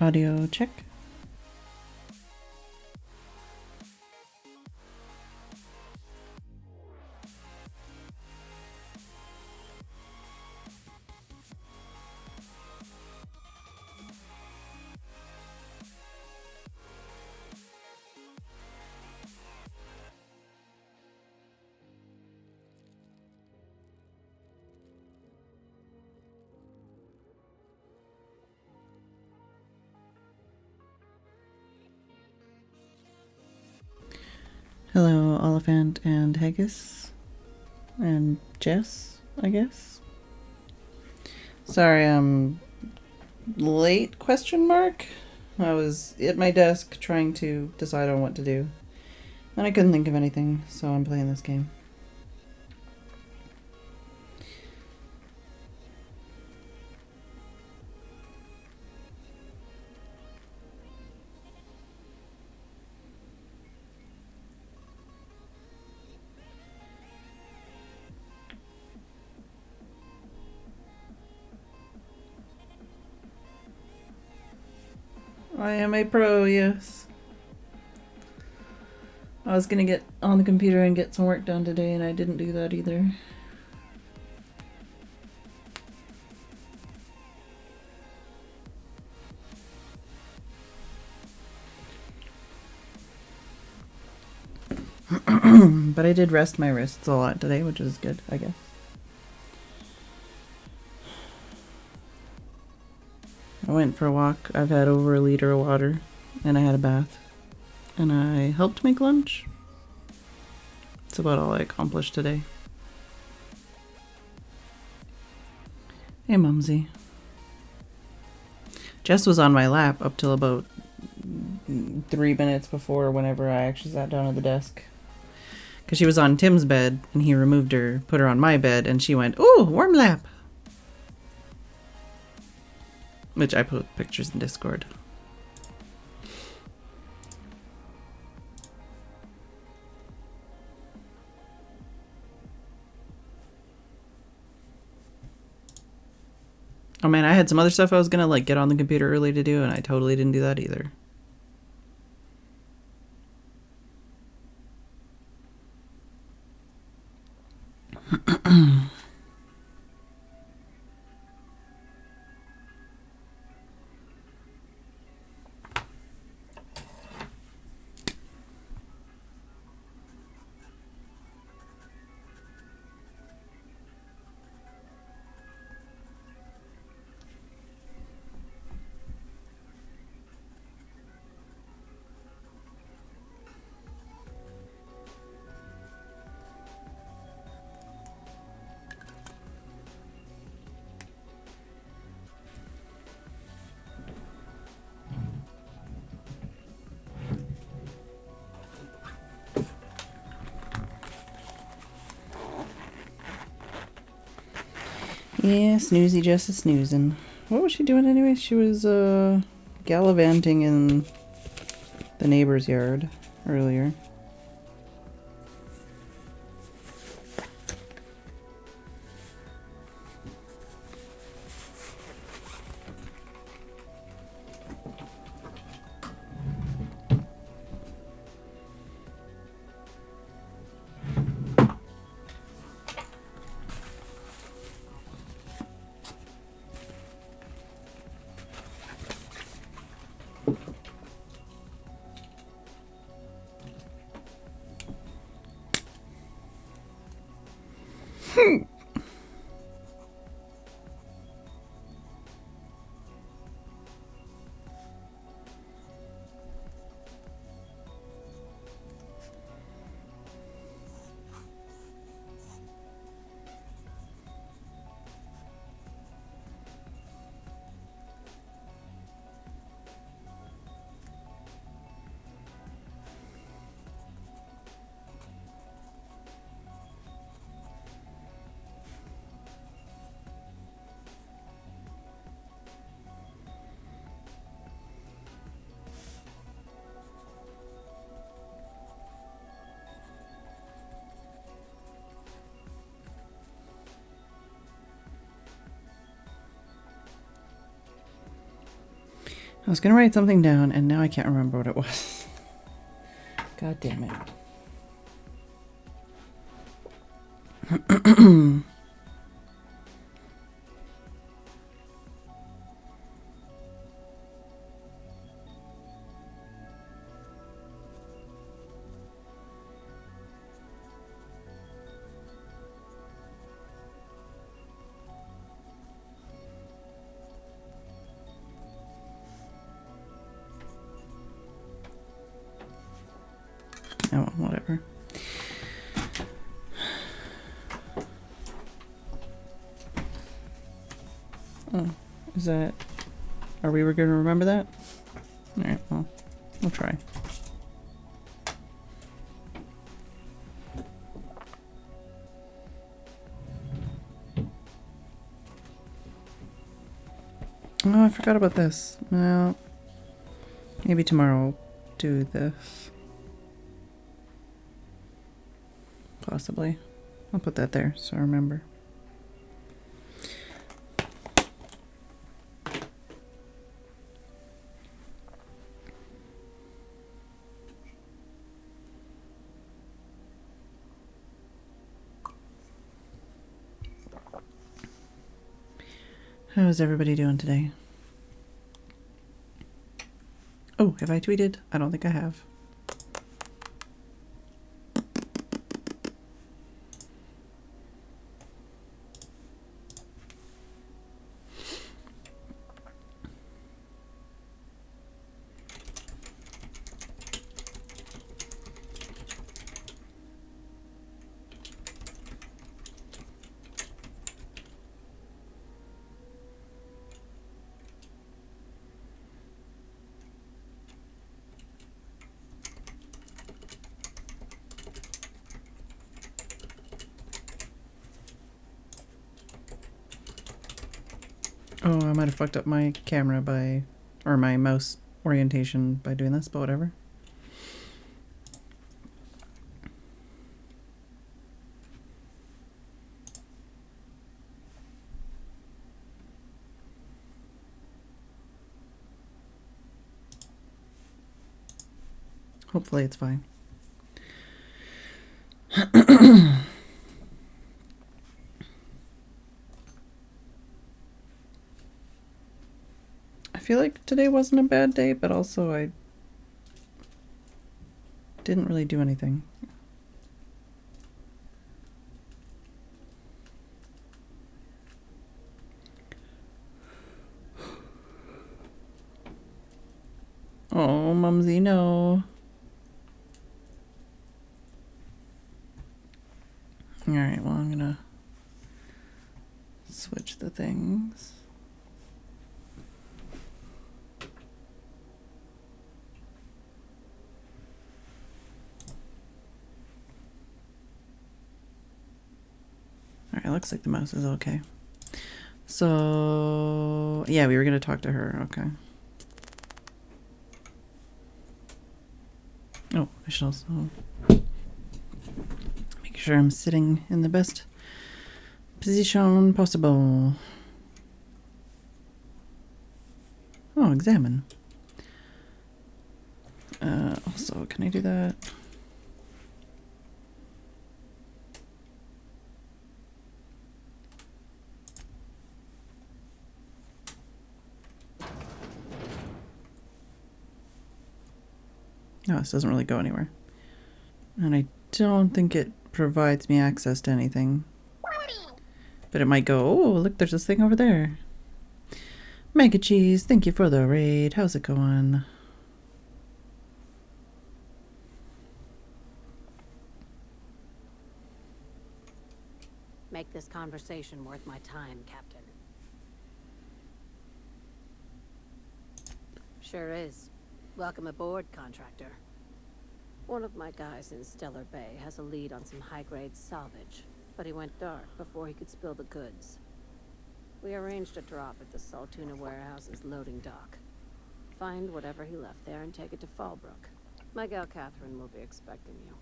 Audio check. Hello, Oliphant and Haggis. And Jess, I guess. Sorry, I'm late, question mark? I was at my desk trying to decide on what to do. And I couldn't think of anything, so I'm playing this game. I am a pro, yes. I was gonna get on the computer and get some work done today, and I didn't do that either. But I did rest my wrists a lot today, which is good, I guess. I went for a walk. I've had over a liter of water, and I had a bath. And I helped make lunch. That's about all I accomplished today. Hey, Mumsy. Jess was on my lap up till about 3 minutes before whenever I actually sat down at the desk. Because she was on Tim's bed, and he removed her, put her on my bed, and she went, "Ooh, warm lap!" Which I put pictures in Discord. Oh man, I had some other stuff I was gonna like get on the computer early to do, and I totally didn't do that either. Yeah, snoozy just a snoozing. What was she doing anyway? She was gallivanting in the neighbor's yard earlier. I was gonna write something down and now I can't remember what it was. God damn it. Oh, whatever. Oh, is that... Are we going to remember that? Alright, well, we'll try. Oh, I forgot about this. Well, maybe tomorrow I'll do this. Possibly. I'll put that there so I remember. How's everybody doing today? Oh, have I tweeted? I don't think I have. Oh, I might have fucked up my camera by, or my mouse orientation by doing this, but whatever. Hopefully it's fine. I feel like today wasn't a bad day, but also I didn't really do anything. Oh, Mumsy, no. Alright, well, I'm gonna switch the things. Alright, looks like the mouse is okay. So, yeah, we were gonna talk to her, okay. Oh, I should also make sure I'm sitting in the best position possible. Oh, examine. Also, can I do that? No, this doesn't really go anywhere. And I don't think it provides me access to anything. But it might go, oh, look, there's this thing over there. Mega Cheese, thank you for the raid. How's it going? Make this conversation worth my time, Captain. Sure is. Welcome aboard, contractor. One of my guys in Stellar Bay has a lead on some high-grade salvage, but he went dark before he could spill the goods. We arranged a drop at the Saltuna warehouse's loading dock. Find whatever he left there and take it to Fallbrook. My gal Catherine will be expecting you.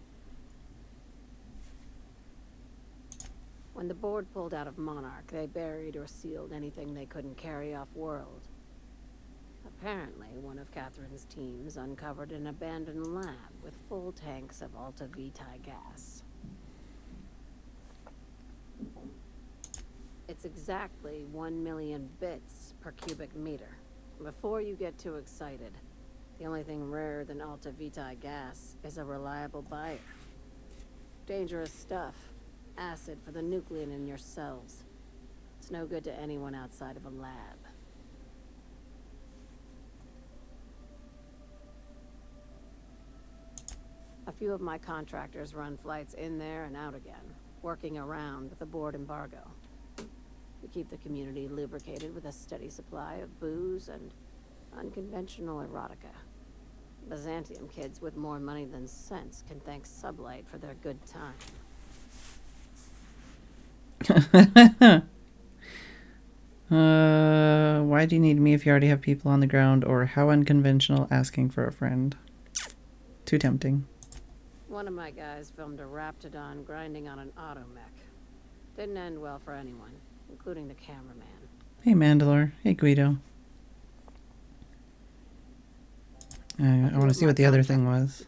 When the board pulled out of Monarch, they buried or sealed anything they couldn't carry off-world. Apparently, one of Catherine's teams uncovered an abandoned lab with full tanks of Alta Vitae gas. It's exactly 1 million bits per cubic meter. Before you get too excited, the only thing rarer than Alta Vitae gas is a reliable buyer. Dangerous stuff. Acid for the nuclein in your cells. It's no good to anyone outside of a lab. A few of my contractors run flights in there and out again, working around the board embargo. We keep the community lubricated with a steady supply of booze and unconventional erotica. Byzantium kids with more money than sense can thank Sublight for their good time. Why do you need me if you already have people on the ground? Or how unconventional asking for a friend? Too tempting. One of my guys filmed a Raptidon grinding on an automech. Didn't end well for anyone, including the cameraman. Hey, Mandalore. Hey, Guido. I want to see what the other thing was.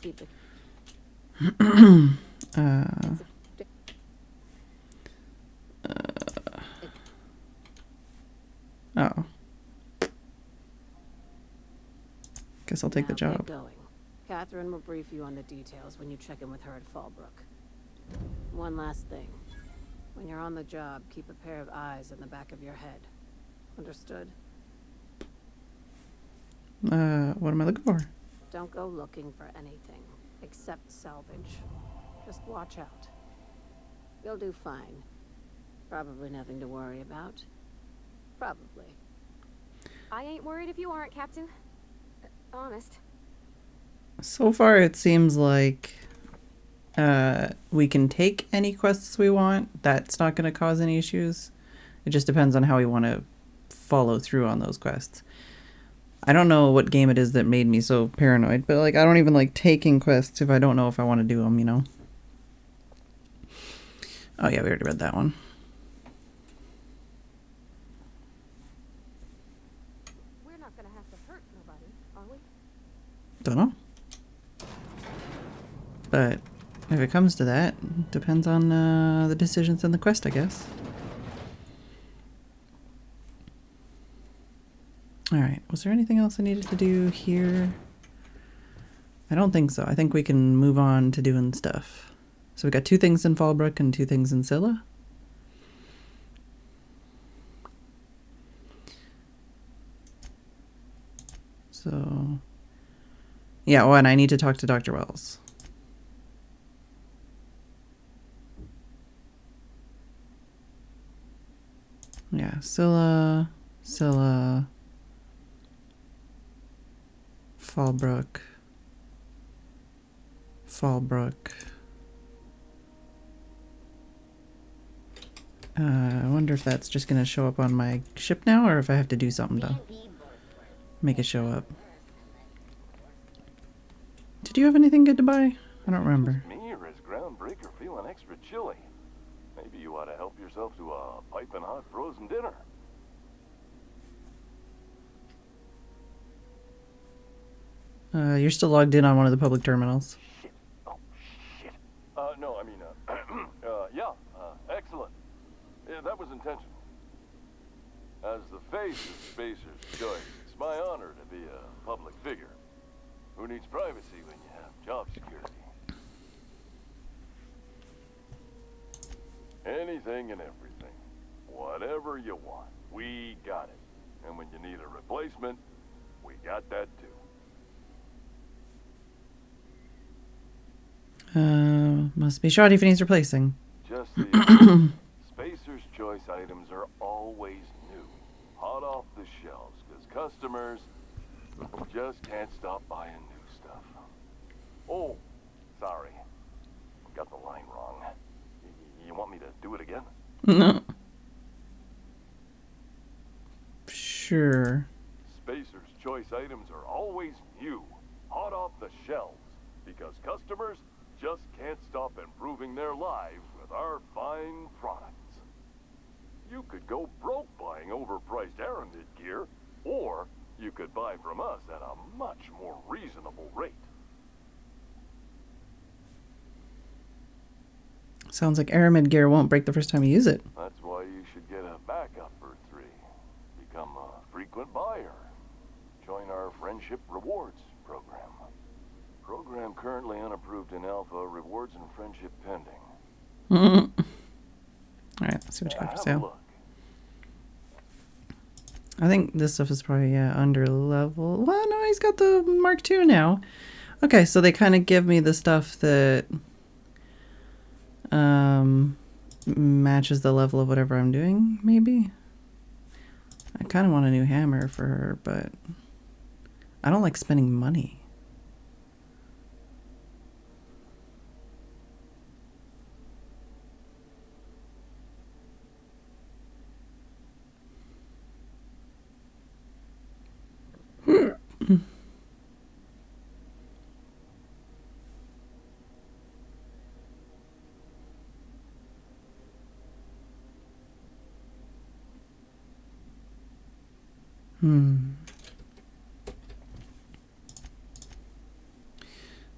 Oh. Guess I'll take the job. Going. Catherine will brief you on the details when you check in with her at Fallbrook. One last thing. When you're on the job, keep a pair of eyes in the back of your head. Understood? What am I looking for? Don't go looking for anything, except salvage. Just watch out. You'll do fine. Probably nothing to worry about. Probably. I ain't worried if you aren't, Captain. Honest. So far, it seems like we can take any quests we want. That's not going to cause any issues. It just depends on how we want to follow through on those quests. I don't know what game it is that made me so paranoid, but like I don't even like taking quests if I don't know if I want to do them, you know? Oh yeah, we already read that one. We're not gonna have to hurt nobody, are we? Don't know. But if it comes to that, it depends on the decisions in the quest, I guess. Alright, was there anything else I needed to do here? I don't think so. I think we can move on to doing stuff. So we got 2 things in Fallbrook and 2 things in Scylla. So, yeah, oh, and I need to talk to Dr. Wells. Yeah, Scylla, Fallbrook. I wonder if that's just going to show up on my ship now, or if I have to do something to make it show up. Did you have anything good to buy? I don't remember. Me, or is Groundbreaker feeling extra chilly? Maybe you ought to help yourself to a piping hot frozen dinner. You're still logged in on one of the public terminals. Shit. Oh, shit. No, I mean, yeah, excellent. Yeah, that was intentional. As the face of Spacer's Choice, it's my honor to be a public figure. Who needs privacy when you have job security? Anything and everything. Whatever you want, we got it. And when you need a replacement, we got that too. Must be shoddy if it needs replacing. Just so you know, Spacer's Choice items are always new, hot off the shelves, because customers just can't stop buying new stuff. Oh, sorry. Got the line wrong. You want me to do it again? No. Sure. Spacer's Choice items are always new, hot off the shelves, because customers just can't stop improving their lives with our fine products. You could go broke buying overpriced Eremid gear, or you could buy from us at a much more reasonable rate. Sounds like aramid gear won't break the first time you use it. That's why you should get a backup for 3. Become a frequent buyer. Join our Friendship Rewards program. Program currently unapproved in Alpha. Rewards and friendship pending. Alright, let's see what you got for Have a sale. look. I think this stuff is probably under level. Well, no, he's got the Mark II now. Okay, so they kind of give me the stuff that matches the level of whatever I'm doing, maybe. I kind of want a new hammer for her, but I don't like spending money.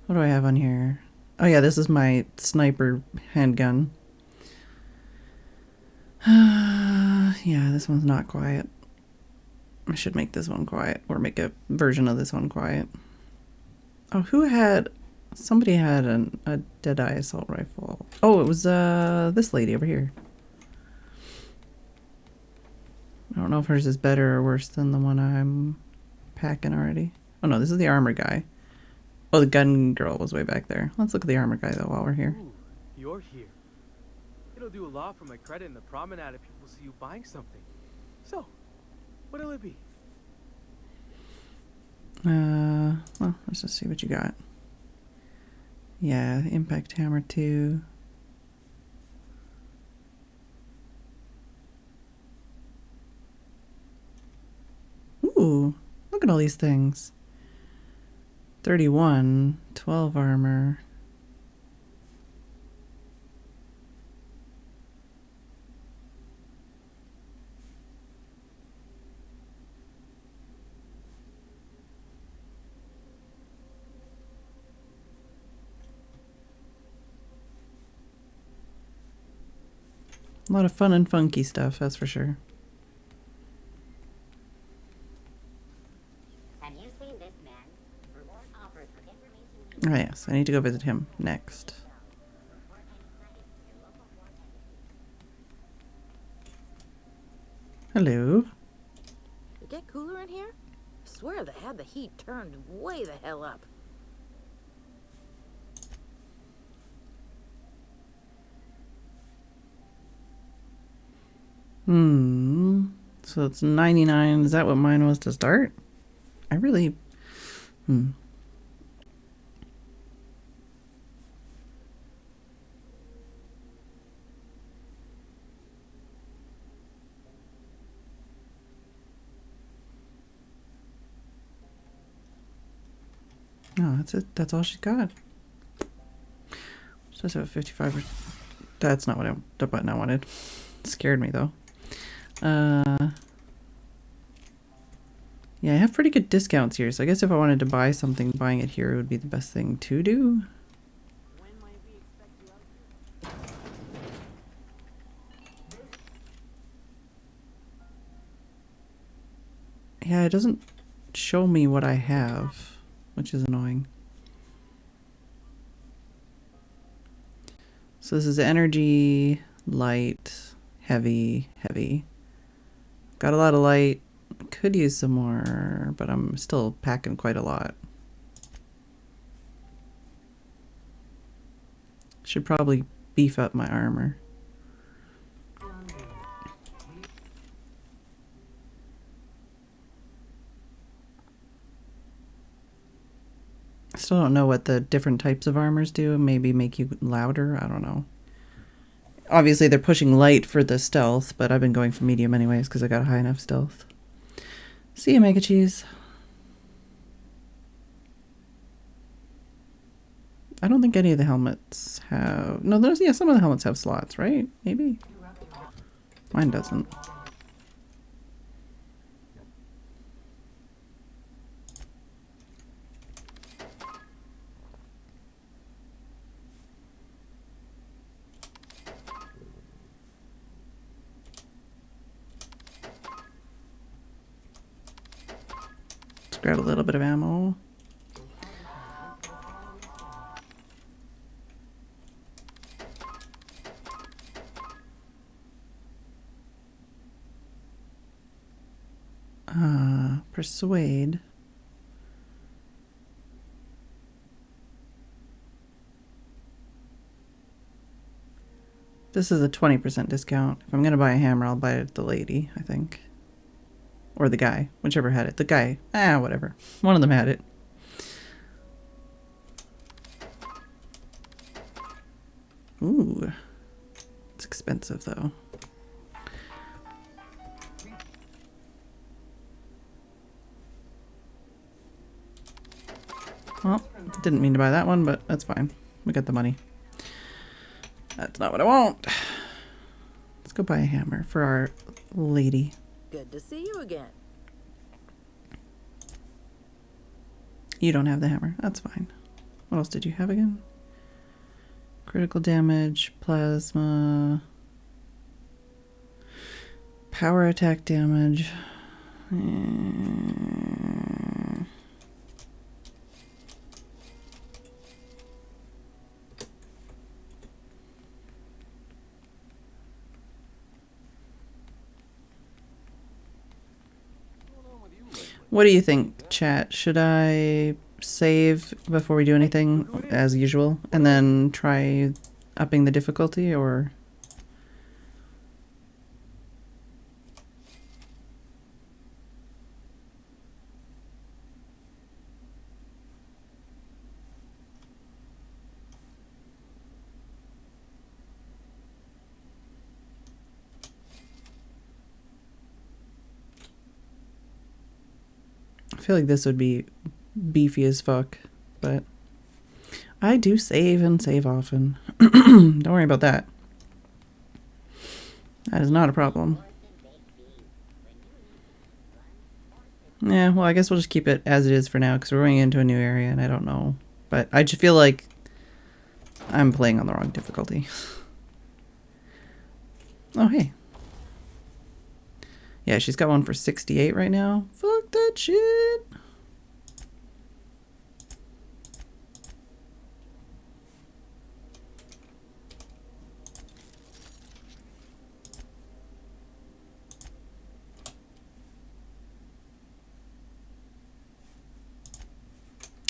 What do I have on here? Oh yeah, this is my sniper handgun. Yeah, this one's not quiet. I should make this one quiet, or make a version of this one quiet. Oh, somebody had a Deadeye assault rifle. Oh, it was this lady over here. I don't know if hers is better or worse than the one I'm packing already. Oh no, this is the armor guy. Oh, the gun girl was way back there. Let's look at the armor guy though while we're here. Ooh, you're here. It'll do a lot for my credit in the promenade if people see you buying something. So, what'll it be? Well, let's just see what you got. Yeah, impact hammer 2. Ooh, look at all these things. 31, 12 armor. A lot of fun and funky stuff, that's for sure. Have you seen this man? Reward offers for information. Oh yes, I need to go visit him next. Hello. It get cooler in here? I swear they had the heat turned way the hell up. So it's 99. Is that what mine was to start? I really... No, that's it. That's all she's got. She does have a 55. That's not what the button I wanted. It scared me though. Yeah, I have pretty good discounts here, so I guess if I wanted to buy something, buying it here would be the best thing to do. When might we expect you out here? Yeah, it doesn't show me what I have, which is annoying. So this is energy, light, heavy, heavy. Got a lot of light. Could use some more, but I'm still packing quite a lot. Should probably beef up my armor. I still don't know what the different types of armors do. Maybe make you louder. I don't know. Obviously, they're pushing light for the stealth, but I've been going for medium anyways because I got a high enough stealth. See you, Mega Cheese. I don't think any of the helmets have... No, there's... Yeah, some of the helmets have slots, right? Maybe? Mine doesn't. Let's grab a little bit of ammo. Persuade. This is a 20% discount. If I'm gonna buy a hammer, I'll buy it at the lady, I think. Or the guy, whichever had it. The guy. Whatever. One of them had it. Ooh. It's expensive, though. Well, didn't mean to buy that one, but that's fine. We got the money. That's not what I want. Let's go buy a hammer for our lady. Good to see you again. You don't have the hammer. That's fine. What else did you have again? Critical damage, plasma, power attack damage. What do you think, chat? Should I save before we do anything, as usual, and then try upping the difficulty, or...? I feel like this would be beefy as fuck, but I do save and save often. Don't worry about that. That is not a problem. Yeah, well, I guess we'll just keep it as it is for now, because we're going into a new area and I don't know. But I just feel like I'm playing on the wrong difficulty. Oh, hey. Yeah, she's got one for 68 right now. Fuck that shit.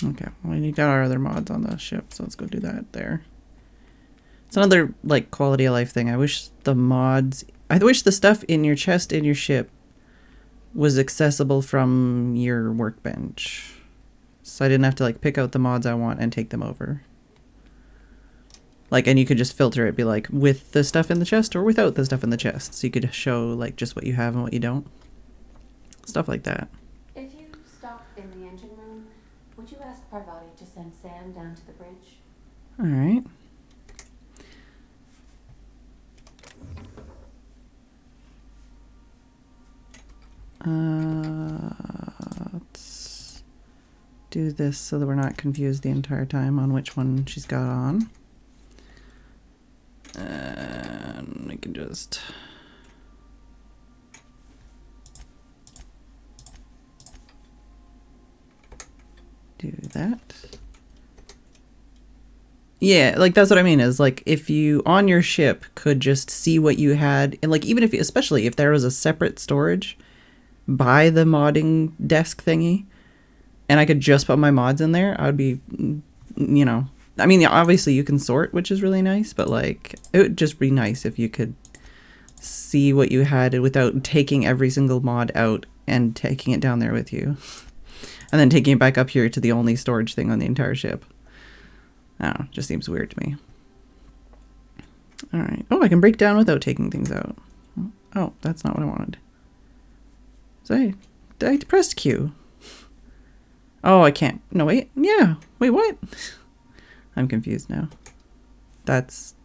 Okay, well, we got our other mods on the ship, so let's go do that there. It's another, like, quality of life thing. I wish the mods... I wish the stuff in your chest in your ship was accessible from your workbench. So I didn't have to, like, pick out the mods I want and take them over. Like, and you could just filter it, be like, with the stuff in the chest or without the stuff in the chest. So you could show, like, just what you have and what you don't. Stuff like that. If you stop in the engine room, would you ask Parvati to send Sam down to the bridge? Alright. Let's do this so that we're not confused the entire time on which one she's got on. And we can just... do that. Yeah, like that's what I mean is like if you on your ship could just see what you had, and like even if, especially if there was a separate storage by the modding desk thingy, and I could just put my mods in there, I would be, you know, I mean, obviously you can sort, which is really nice, but like it would just be nice if you could see what you had without taking every single mod out and taking it down there with you. And then taking it back up here to the only storage thing on the entire ship. I don't know, just seems weird to me. Alright. Oh, I can break down without taking things out. Oh, that's not what I wanted. So I pressed Q. Oh, I can't. No, wait. Yeah. Wait, what? I'm confused now. That's...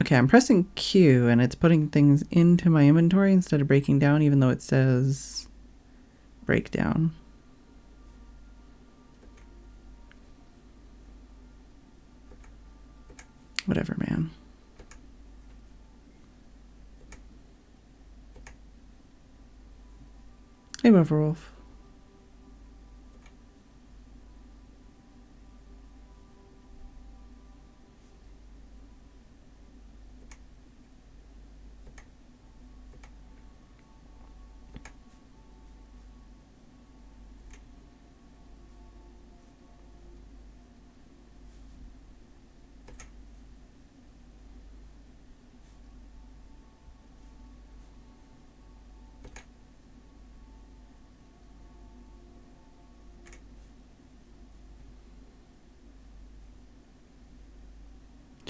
Okay, I'm pressing Q and it's putting things into my inventory instead of breaking down, even though it says break down. Whatever, man. Hey, Wolf.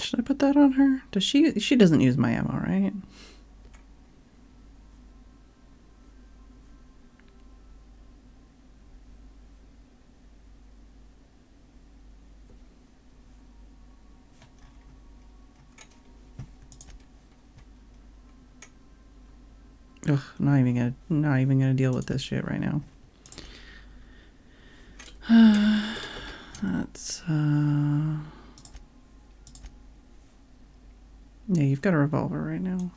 Should I put that on her? Does she doesn't use my ammo, right? Ugh, not even gonna deal with this shit right now. That's yeah, you've got a revolver right now.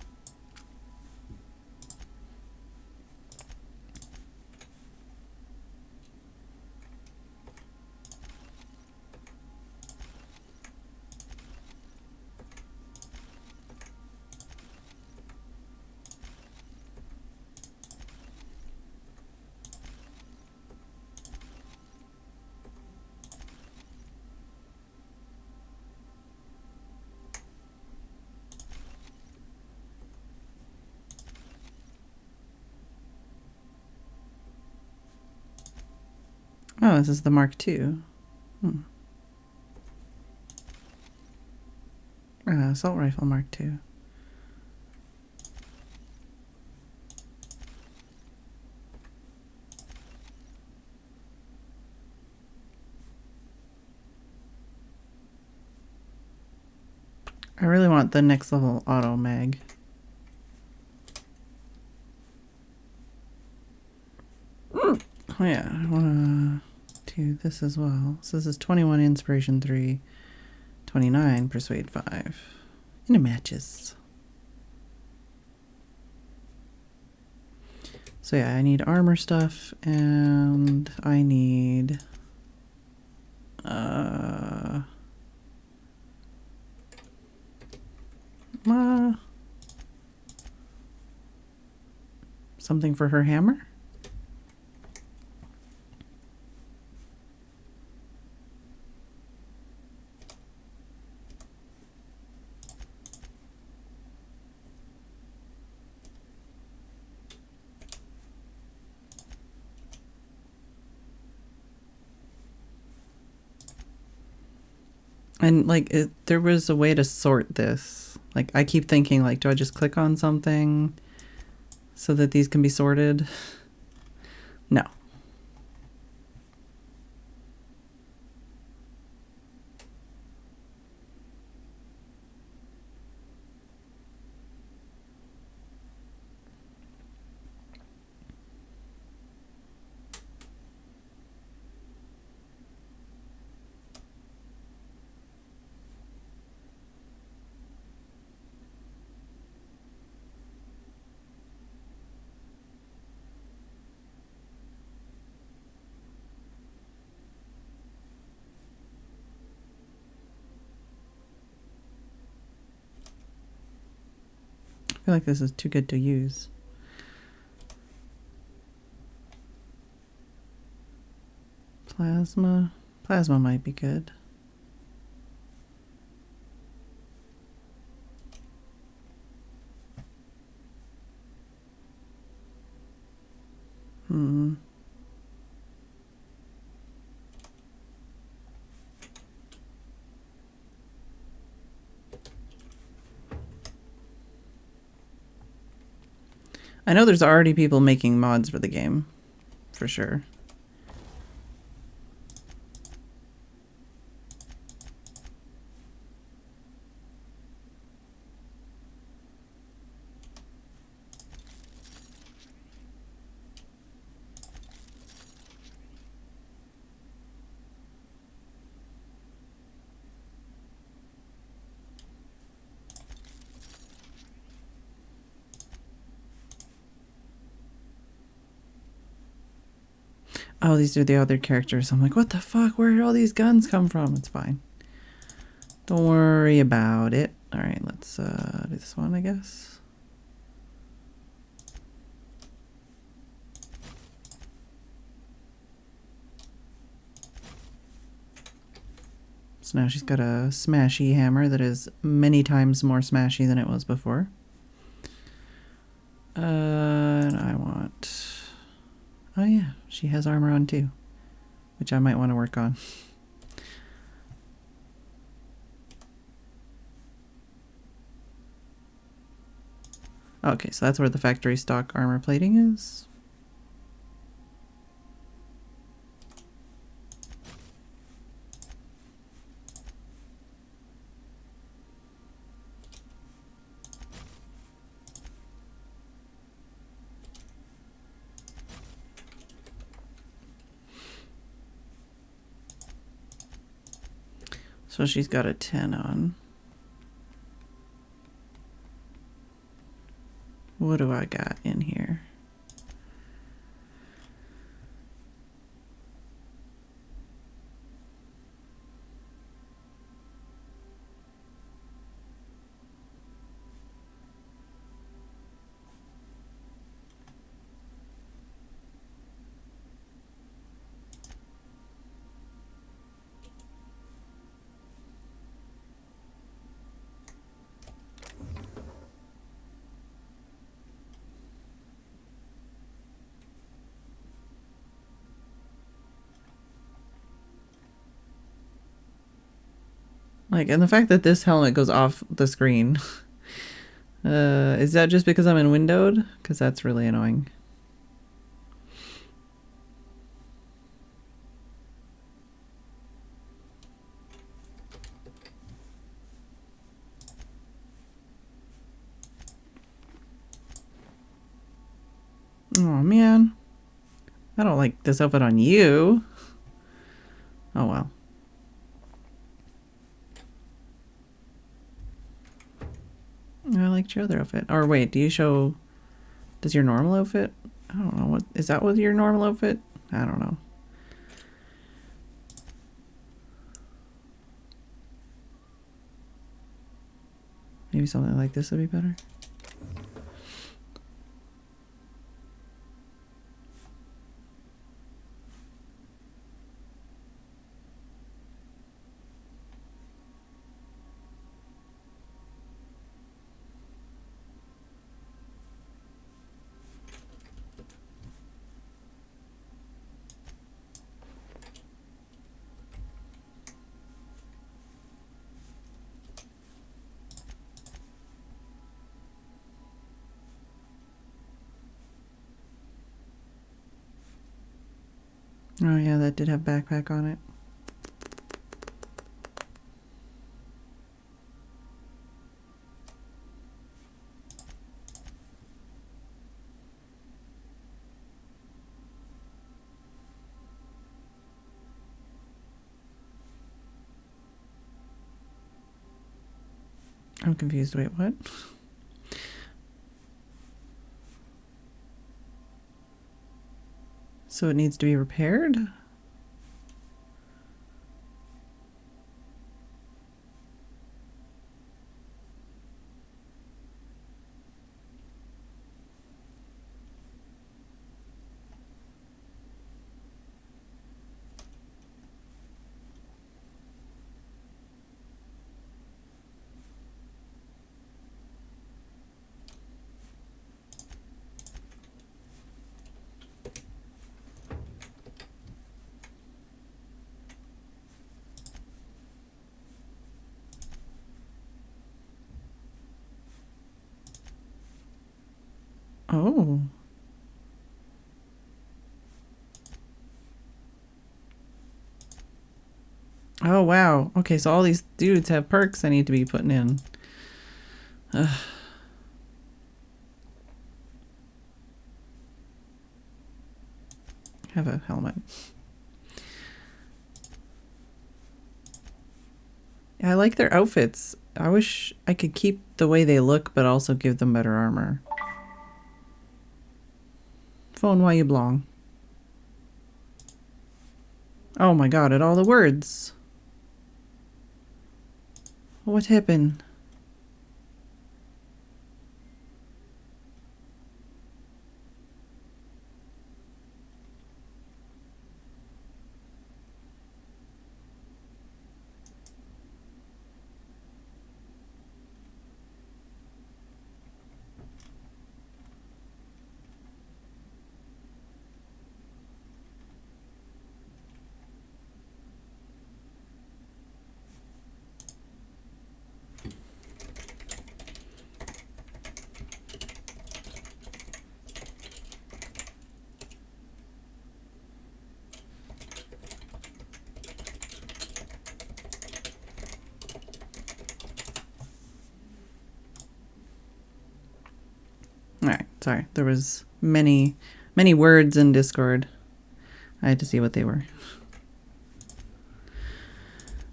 Oh, this is the Mark II. Assault rifle Mark II. I really want the next level auto mag. Oh yeah, I want to do this as well. So this is 21 inspiration 3, 29 persuade 5. And it matches. So yeah, I need armor stuff and I need something for her hammer. And like there was a way to sort this. Like I keep thinking like, do I just click on something so that these can be sorted? No. I feel like this is too good to use. Plasma. Plasma might be good. I know there's already people making mods for the game, for sure. Oh, these are the other characters. I'm like, what the fuck? Where did all these guns come from? It's fine. Don't worry about it. All right, let's do this one, I guess. So now she's got a smashy hammer that is many times more smashy than it was before. And I want... Oh yeah, she has armor on too, which I might want to work on. Okay, so that's where the factory stock armor plating is. So she's got a 10 on. What do I got in here? Like, and the fact that this helmet goes off the screen. Is that just because I'm in windowed? Because that's really annoying. Oh man. I don't like this outfit on you. Oh well. I liked your other outfit. Or wait, do you show... Does your normal outfit? I don't know. What is that with your normal outfit? I don't know. Maybe something like this would be better. Oh yeah, that did have backpack on it. I'm confused. Wait, what? So it needs to be repaired? Oh. Oh, wow. Okay, so all these dudes have perks I need to be putting in. Ugh. Have a helmet. I like their outfits. I wish I could keep the way they look, but also give them better armor. Phone while you belong. Oh my god, at all the words. What happened? Sorry, there was many words in Discord. I had to see what they were.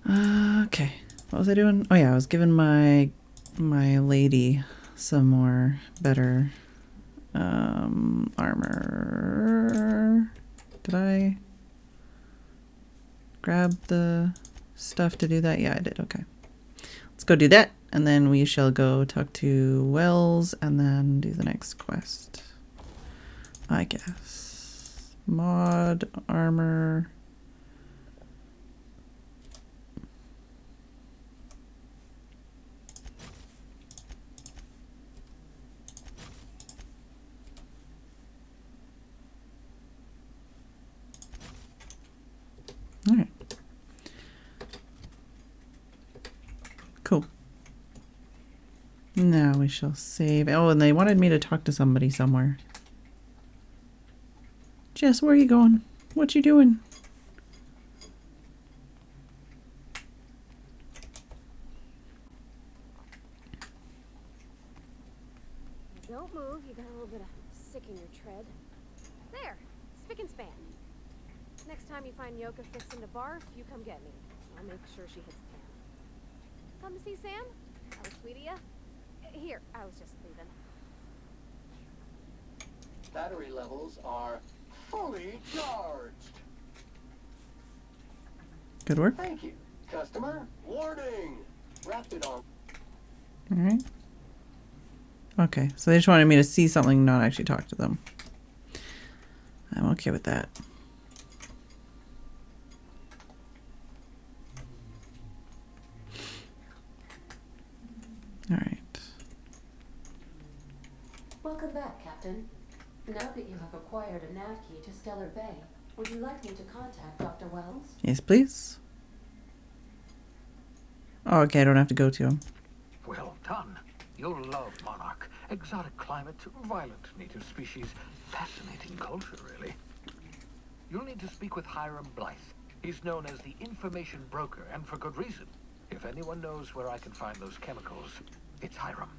Okay, what was I doing? Oh yeah, I was giving my lady some more better armor. Did I grab the stuff to do that? Yeah, I did. Okay, let's go do that, and then we shall go talk to Wells and then do the next quest, I guess. Mod armor. All right. Cool. Now we shall save. Oh, and they wanted me to talk to somebody somewhere. Jess, where are you going? What you doing? Don't move, you got a little bit of sick in your tread. There, spick and span. Next time you find Yoka fixing to barf, you come get me. I'll make sure she hits the pan. Come to see Sam? That was sweet of ya. Here, I was just leaving. Battery levels are fully charged. Good work. Thank you, customer. Warning! Wrapped it on. All right. Okay, so they just wanted me to see something, not actually talk to them. I'm okay with that. All right. Welcome back, Captain. Now that you have acquired a nav key to Stellar Bay, would you like me to contact Dr. Wells? Yes, please. Oh, okay, I don't have to go to him. Well done. You'll love Monarch. Exotic climate, violent native species, fascinating culture, really. You'll need to speak with Hiram Blythe. He's known as the information broker, and for good reason. If anyone knows where I can find those chemicals, it's Hiram.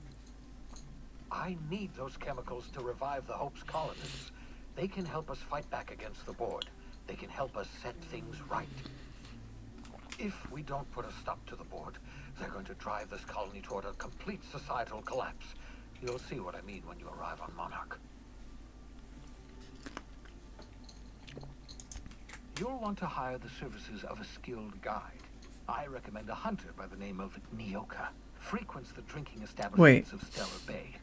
I need those chemicals to revive the Hope's colonists. They can help us fight back against the board. They can help us set things right. If we don't put a stop to the board, they're going to drive this colony toward a complete societal collapse. You'll see what I mean when you arrive on Monarch. You'll want to hire the services of a skilled guide. I recommend a hunter by the name of Nyoka. Frequents the drinking establishments of Stellar Bay.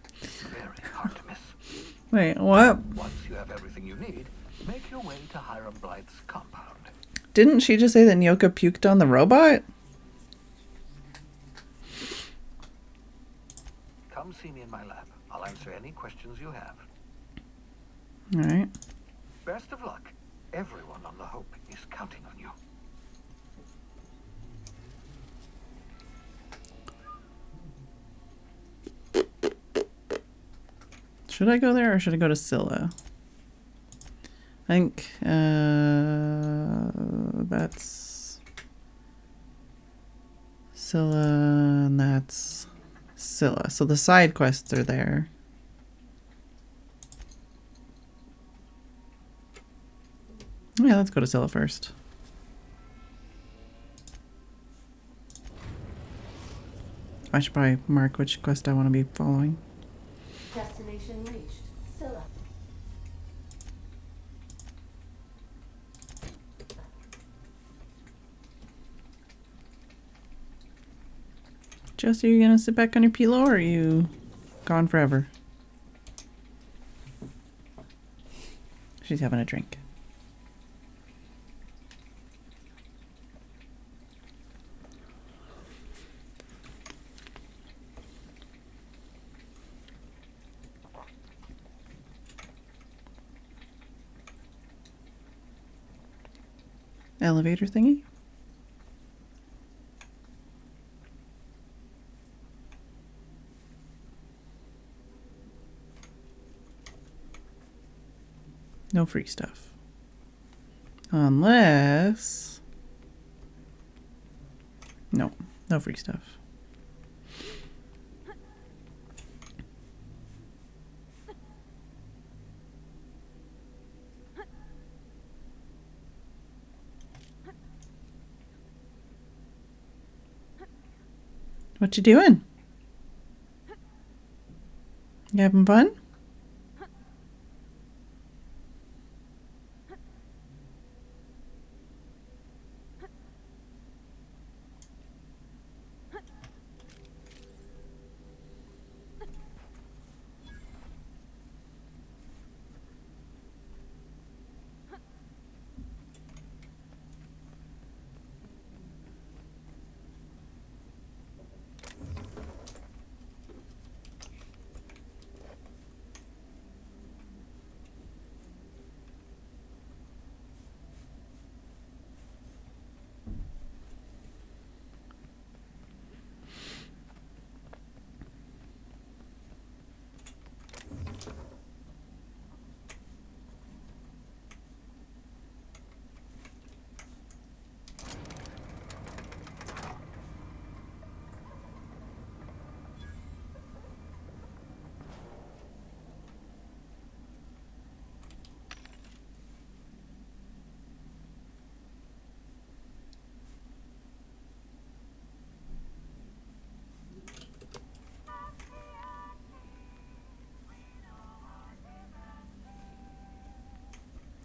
Very hard to miss. Wait, what? Once you have everything you need, make your way to Hiram Blythe's compound. Didn't she just say that Nyoka puked on the robot? Come see me in my lab. I'll answer any questions you have. All right. Best of luck. Everyone on the Hope is counting on you. Should I go there or should I go to Scylla? I think that's Scylla and that's Scylla. So the side quests are there. Yeah, let's go to Scylla first. I should probably mark which quest I want to be following. Destination reached. Scylla. Jess, are you gonna sit back on your pillow or are you gone forever? She's having a drink. Elevator thingy? No free stuff. Unless... No, no free stuff. What you doing? You having fun?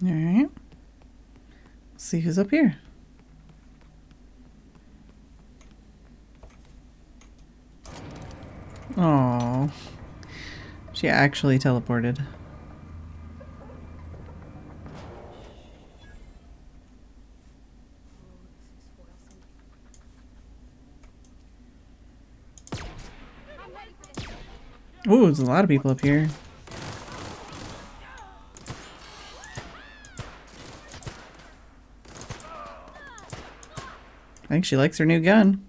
All right. See who's up here. Oh, she actually teleported. Ooh, there's a lot of people up here. I think she likes her new gun.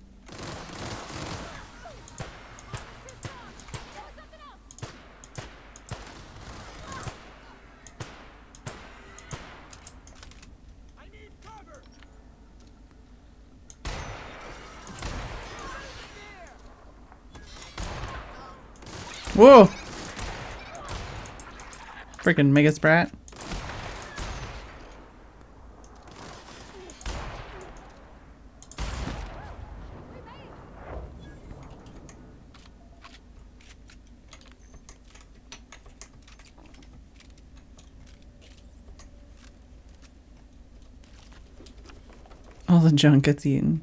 Whoa! Freaking Mega Sprat. All the junk gets eaten.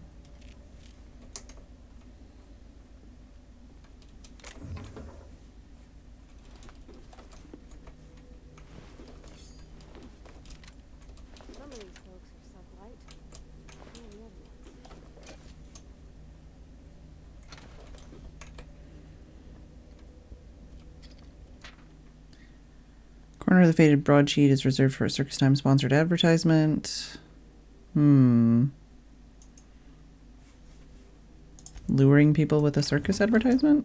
Some of these folks are sublight. And the other ones. Corner of the faded broadsheet is reserved for a Circus Time sponsored advertisement. Luring people with a circus advertisement?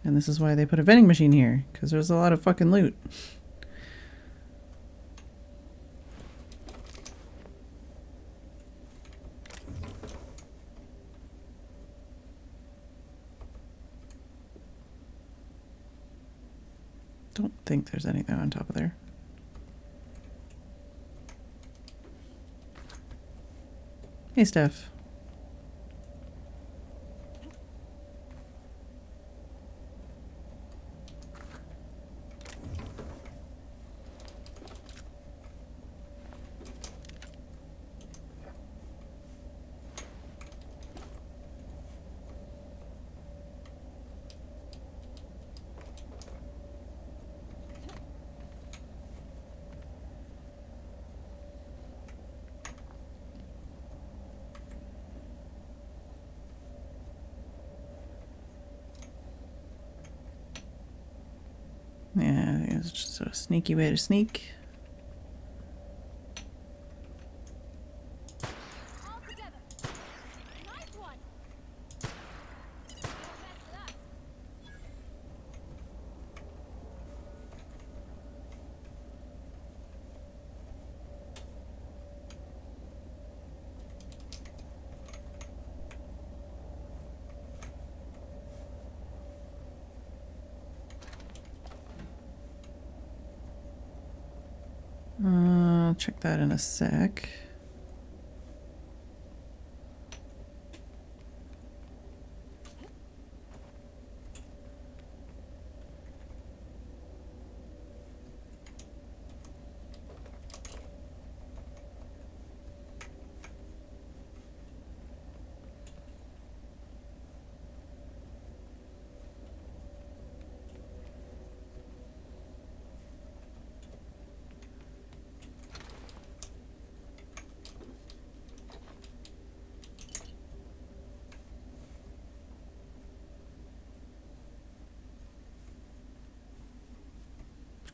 And this is why they put a vending machine here, because there's a lot of fucking loot. Don't think there's anything on top of there. Hey, Steph. Yeah, it's just a sneaky way to sneak. All together. Nice one. Don't mess with us. I'll check that in a sec.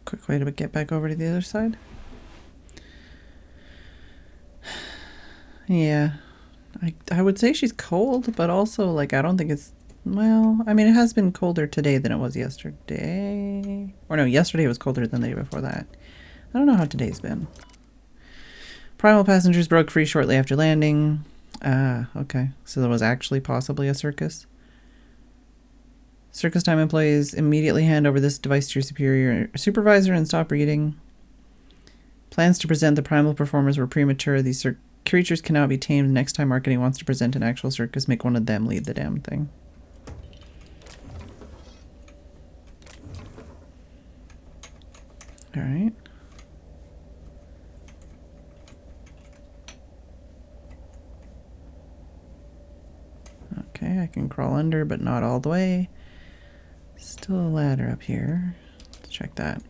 Quick way to get back over to the other side. Yeah, I would say she's cold, but also like I don't think it's, well, I mean it has been colder today than it was yesterday. Or no, yesterday was colder than the day before that. I don't know how today's been. Primal passengers broke free shortly after landing. Ah, okay. So there was actually possibly a circus. Circus time employees immediately hand over this device to your superior supervisor and stop reading. Plans to present the primal performers were premature. These creatures cannot be tamed. Next time marketing wants to present an actual circus, make one of them lead the damn thing. All right. Okay, I can crawl under, but not all the way. Still a ladder up here. Let's check that.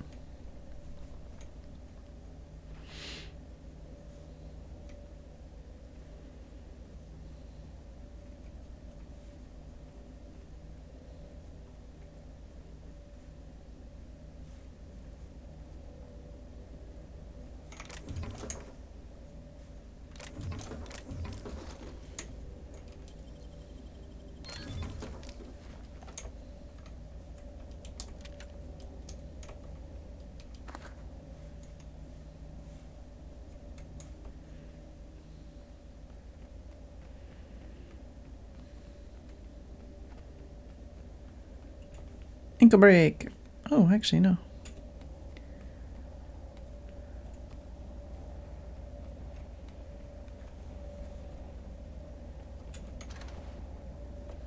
Ankle break. Oh, actually, no.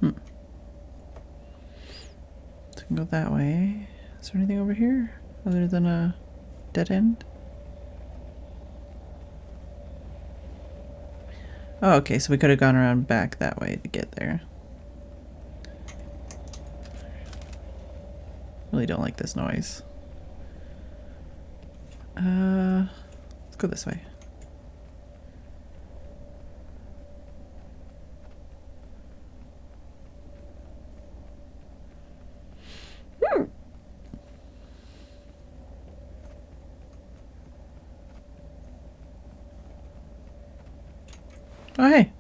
So we can go that way. Is there anything over here other than a dead end? Oh, okay, so we could have gone around back that way to get there. Really don't like this noise. Let's go this way. Oh, hey.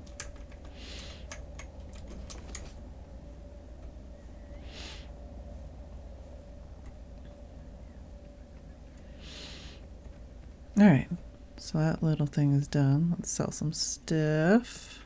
All right, so that little thing is done. Let's sell some stuff.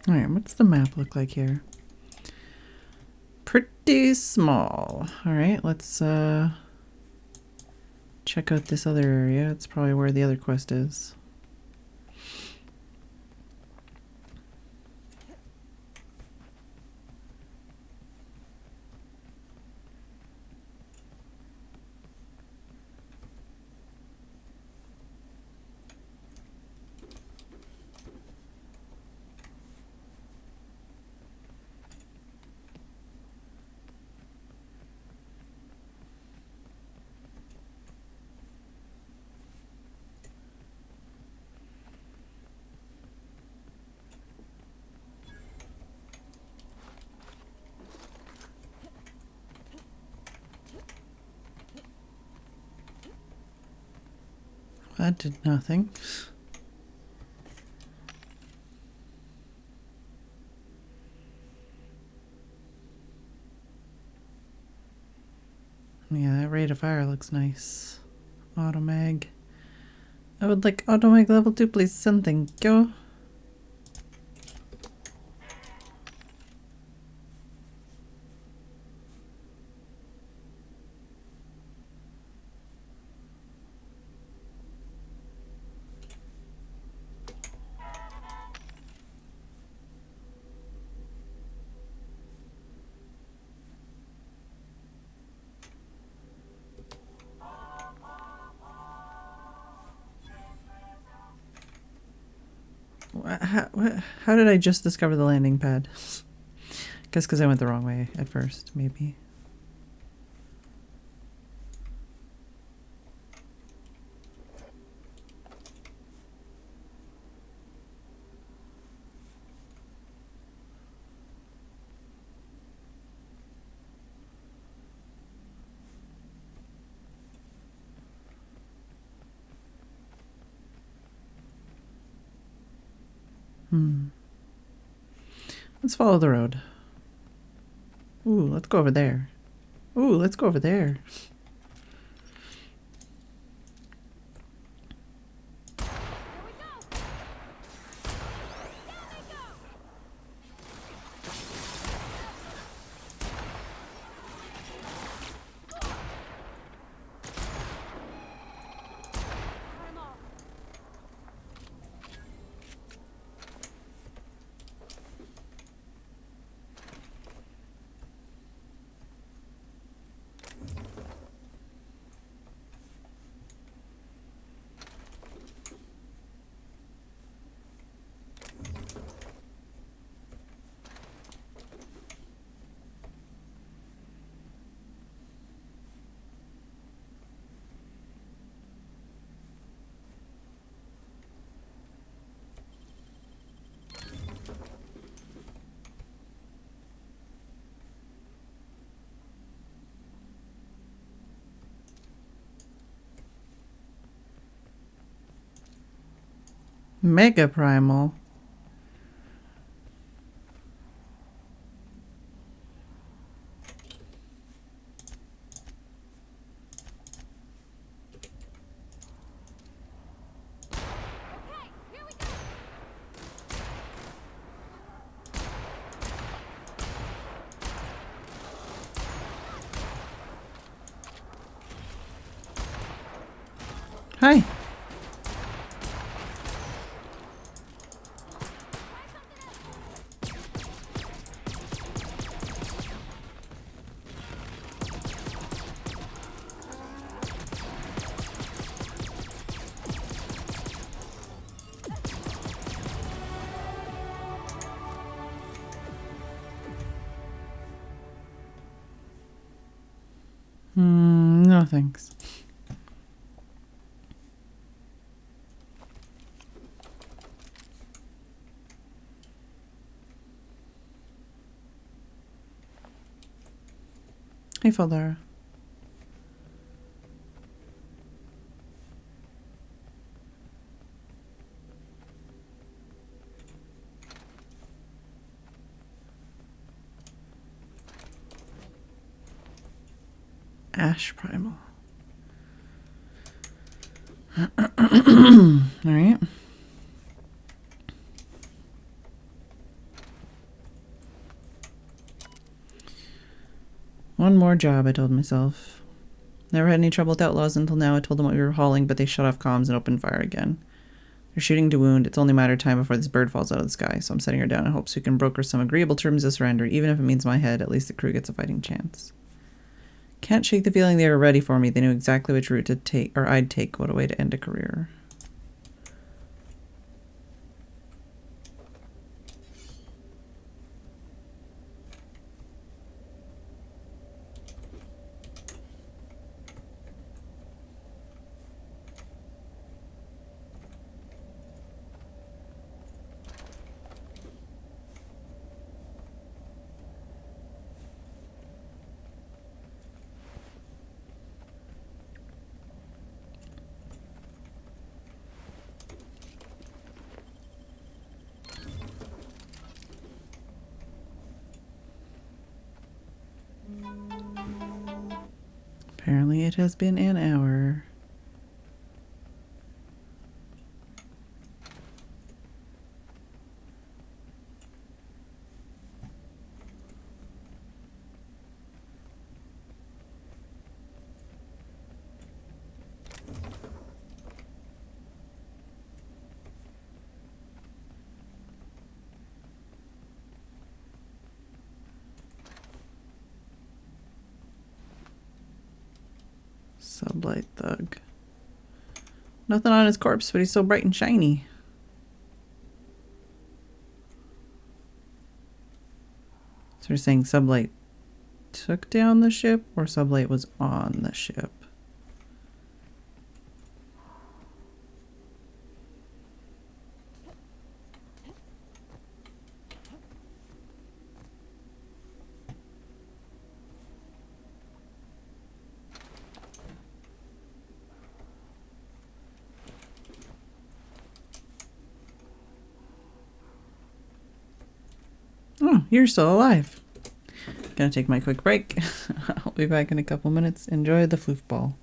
All right, what's the map look like here? Pretty small. All right, let's check out this other area. It's probably where the other quest is. That did nothing. Yeah, that rate of fire looks nice. Automag. I would like automag level 2, please. Something. Go. How did I just discover the landing pad? Guess because I went the wrong way at first, maybe. Let's follow the road. Ooh, let's go over there. Ooh, let's go over there. Mega Primal. Hi. No thanks. Hey, Phedran. Ash Primal. Alright. One more job, I told myself. Never had any trouble with outlaws until now. I told them what we were hauling, but they shut off comms and opened fire again. They're shooting to wound. It's only a matter of time before this bird falls out of the sky, so I'm setting her down in hopes we can broker some agreeable terms of surrender. Even if it means my head, at least the crew gets a fighting chance. Can't shake the feeling they were ready for me. They knew exactly which route to take, or I'd take. What a way to end a career. Apparently it has been an hour. Sublight thug. Nothing on his corpse, but he's so bright and shiny. So you're saying Sublight took down the ship, or Sublight was on the ship? Oh, you're still alive. Gonna take my quick break. I'll be back in a couple minutes. Enjoy the floof ball.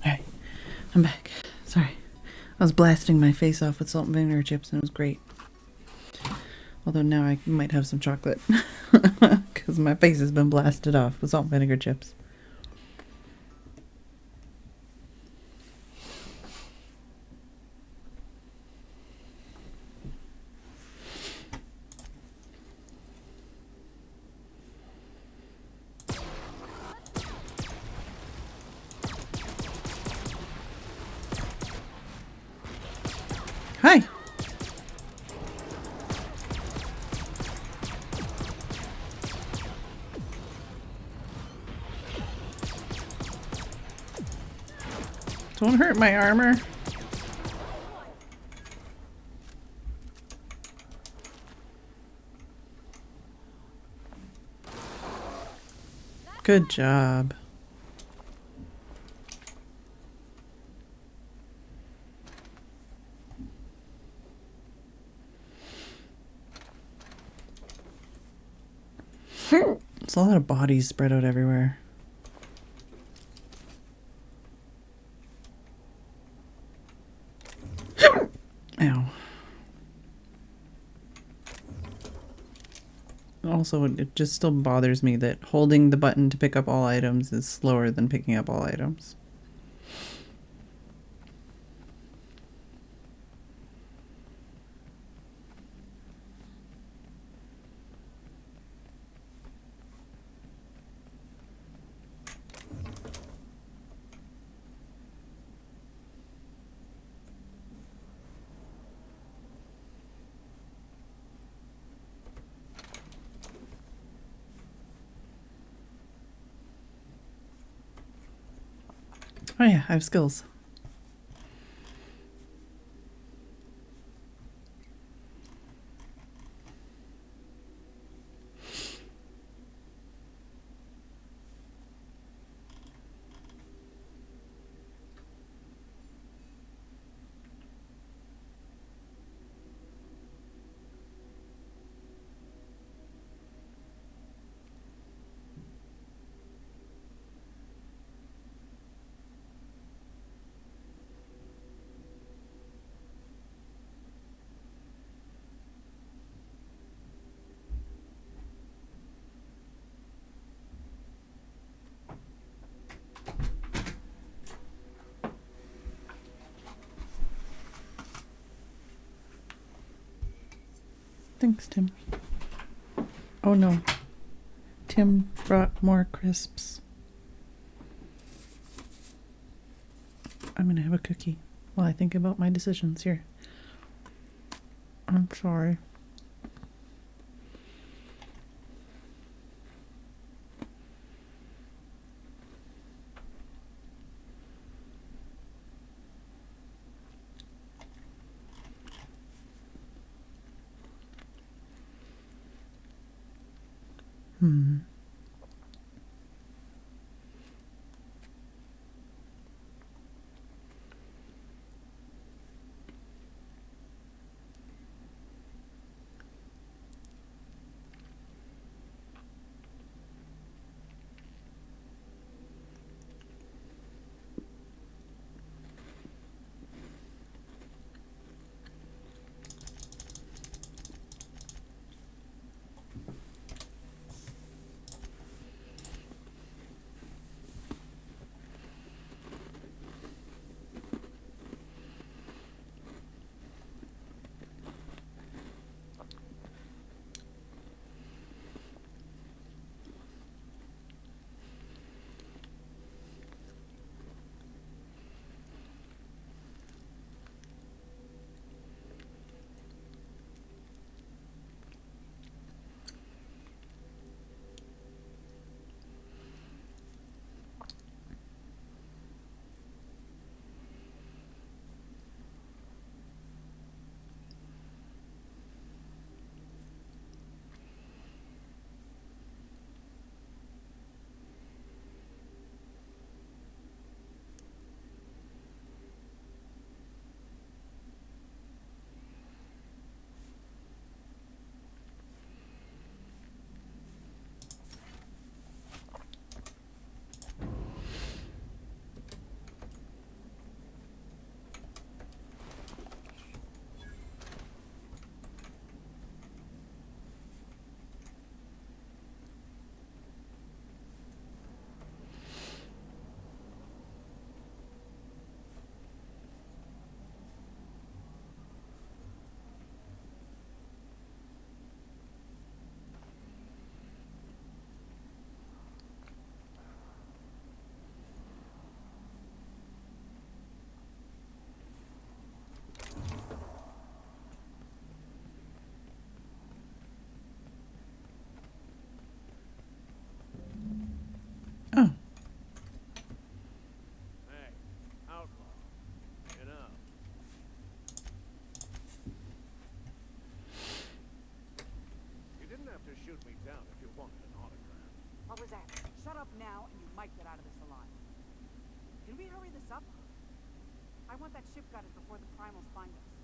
Alright, I'm back. Sorry. I was blasting my face off with salt and vinegar chips and it was great. Although now I might have some chocolate. Because my face has been blasted off with salt and vinegar chips. Hi! Don't hurt my armor. Good job. There's a lot of bodies spread out everywhere. Ow. Also, it just still bothers me that holding the button to pick up all items is slower than picking up all items. Oh yeah, I have skills. Thanks, Tim. Oh no. Tim brought more crisps. I'm gonna have a cookie while I think about my decisions here. I'm sorry. Can we hurry this up? I want that ship gutted before the primals find us.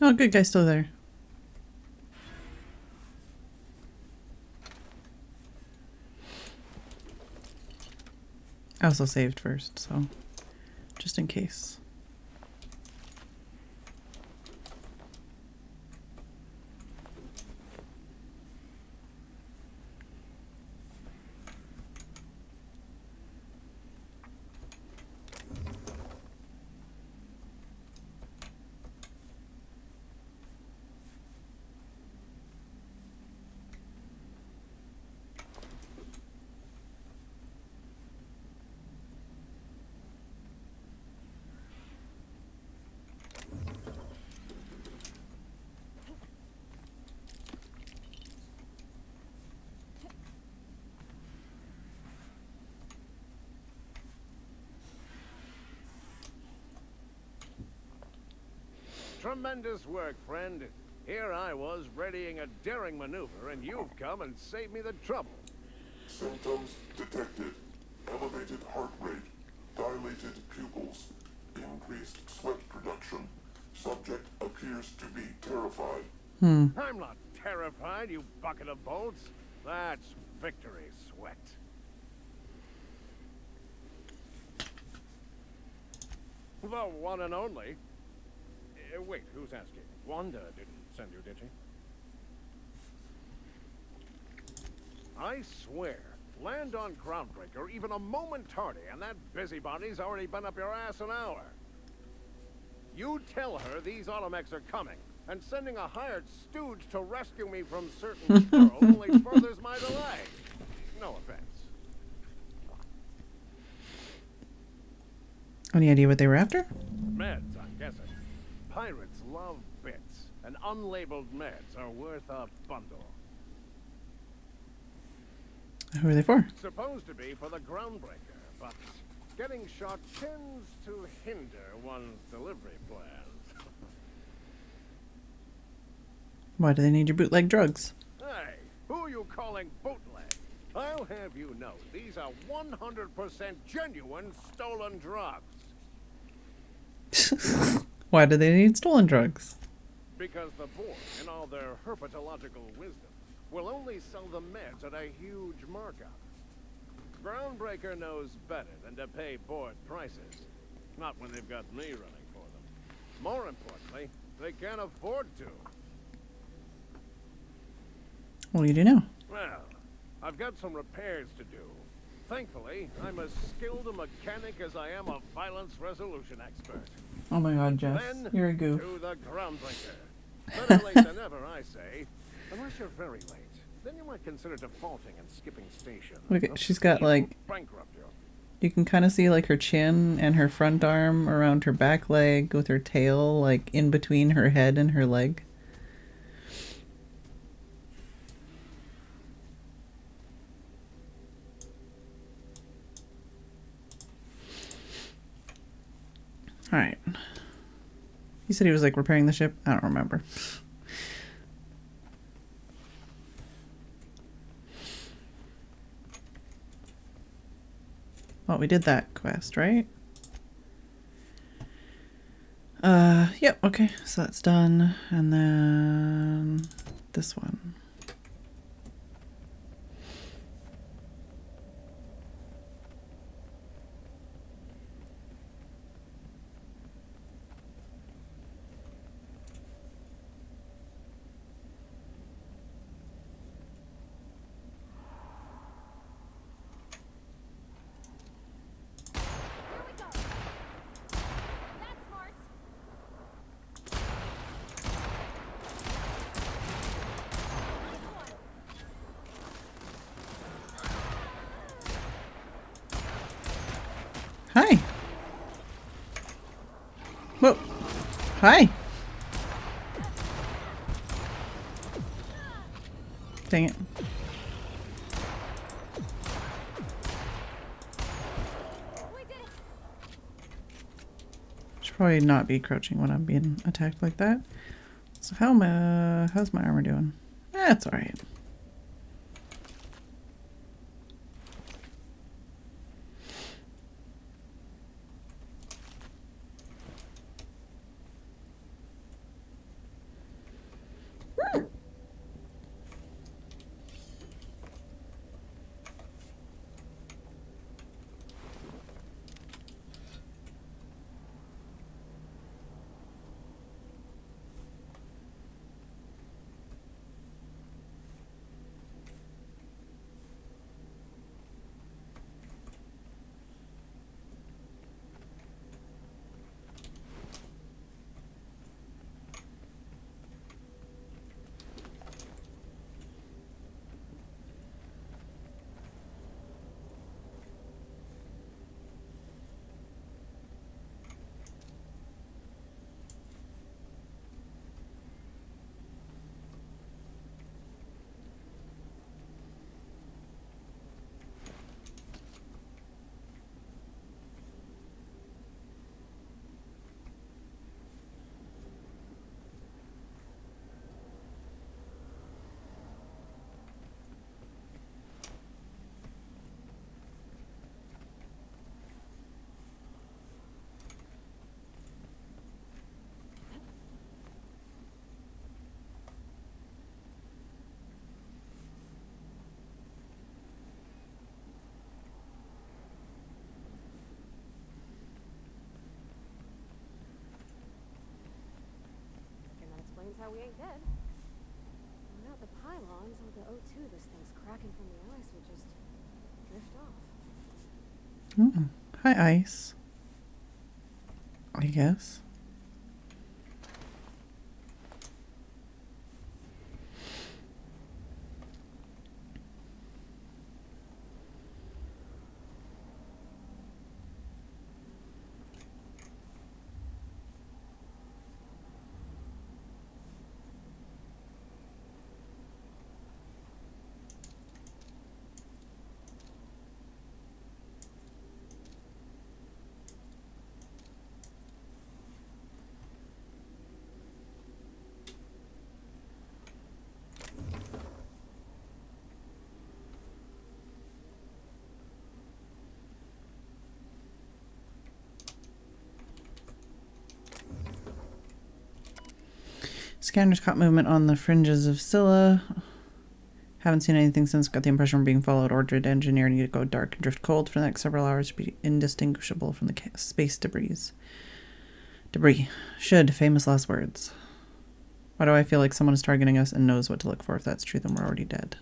Oh, good guy's still there. I also saved first, so just in case. Tremendous work, friend. Here I was readying a daring maneuver, and you've come and saved me the trouble. Symptoms detected. Elevated heart rate, dilated pupils, increased sweat production. Subject appears to be terrified. I'm not terrified, you bucket of bolts. That's victory sweat. The one and only. Wait, who's asking? Wanda didn't send you, did she? I swear, land on Groundbreaker even a moment tardy, and that busybody's already been up your ass an hour. You tell her these automechs are coming, and sending a hired stooge to rescue me from certain peril only furthers my delay. No offense. Any idea what they were after? Meds, I'm guessing. Pirates love bits, and unlabeled meds are worth a bundle. Who are they for? Supposed to be for the Groundbreaker, but getting shot tends to hinder one's delivery plans. Why do they need your bootleg drugs? Hey, who are you calling bootleg? I'll have you know, these are 100% genuine stolen drugs. Why do they need stolen drugs? Because the Borg, in all their herpetological wisdom, will only sell the meds at a huge markup. Groundbreaker knows better than to pay board prices. Not when they've got me running for them. More importantly, they can't afford to. What do you do now? Well, I've got some repairs to do. Thankfully, I'm as skilled a mechanic as I am a violence resolution expert. Oh my god, Jess. Then You're a goof. to the Groundbreaker. Better late than never, I say. Unless you're very late. Then you might consider defaulting and skipping station. Look at, she's got like, Bankrupt you. you can kind of see like her chin and her front arm around her back leg with her tail like in between her head and her leg. All right. He said he was like repairing the ship. I don't remember. Well, we did that quest, right? Yep, okay. So that's done. And then this one. Hi. Hi. Dang it. Should probably not be crouching when I'm being attacked like that. So how's my armor doing? That's alright. And that explains how we ain't dead. Without the pylons, all the O2 this thing's cracking from the ice would just drift off. Hi, ice. I guess. Scanners caught movement on the fringes of Scylla. Haven't seen anything since. Got the impression we're being followed. Ordered engineer need to go dark and drift cold for the next several hours to be indistinguishable from the space debris. Should. Famous last words. Why do I feel like someone is targeting us and knows what to look for? If that's true, then we're already dead.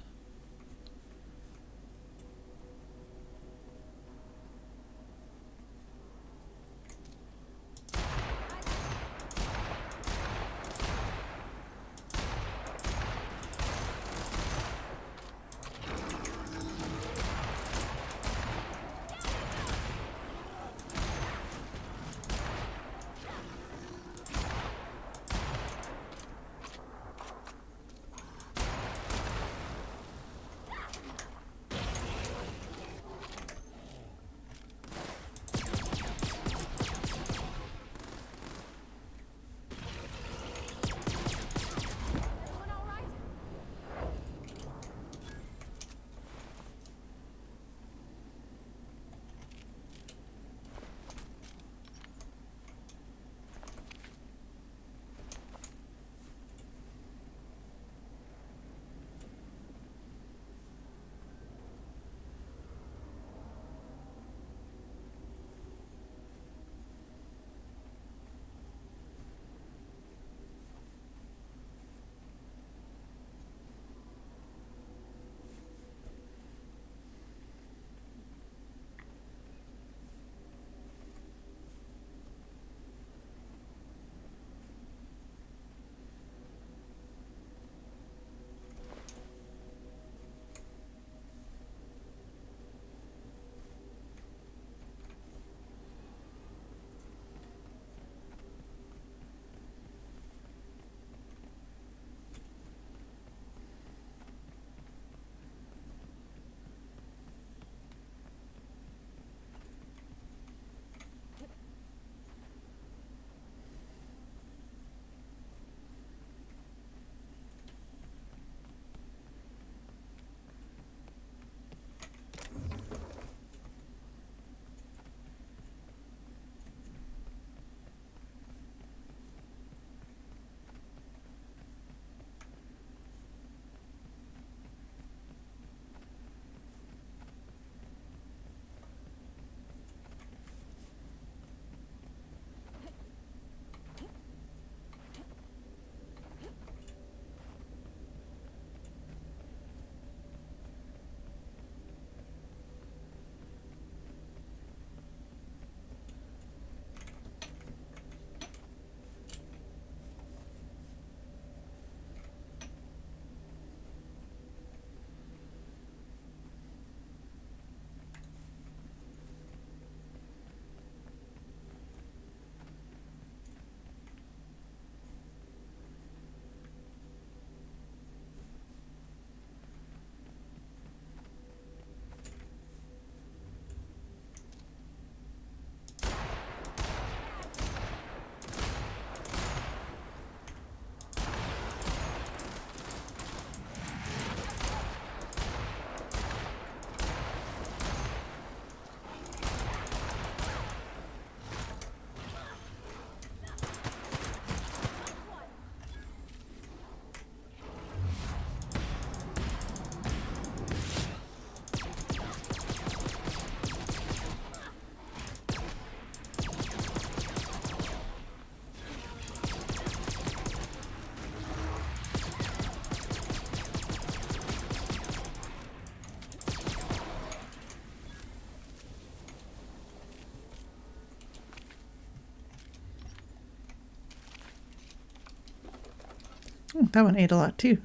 That one ate a lot too.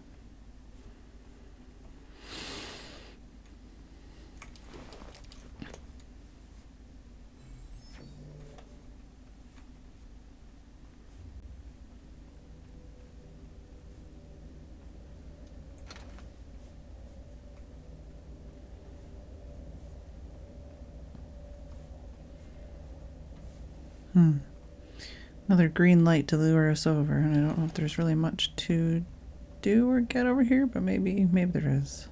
Another green light to lure us over, and I don't know if there's really much to do or get over here, but maybe there is.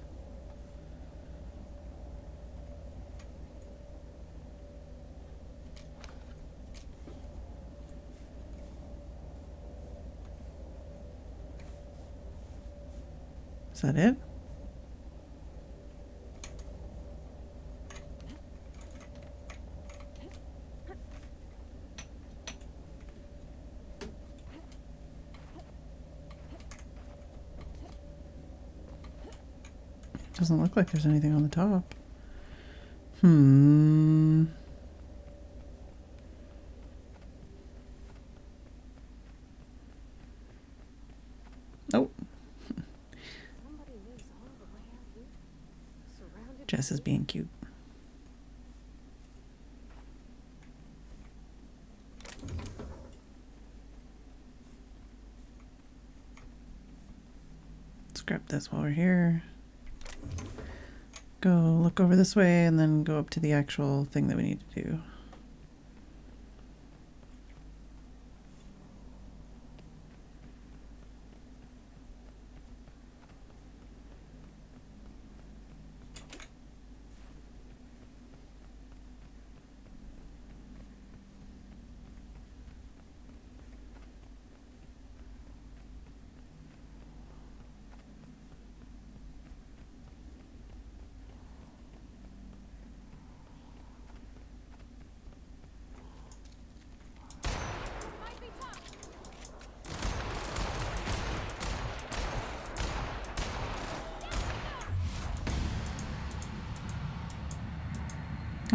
Is that it? Doesn't look like there's anything on the top. Oh. Jess is being cute. Let's grab this while we're here. Go look over this way and then go up to the actual thing that we need to do.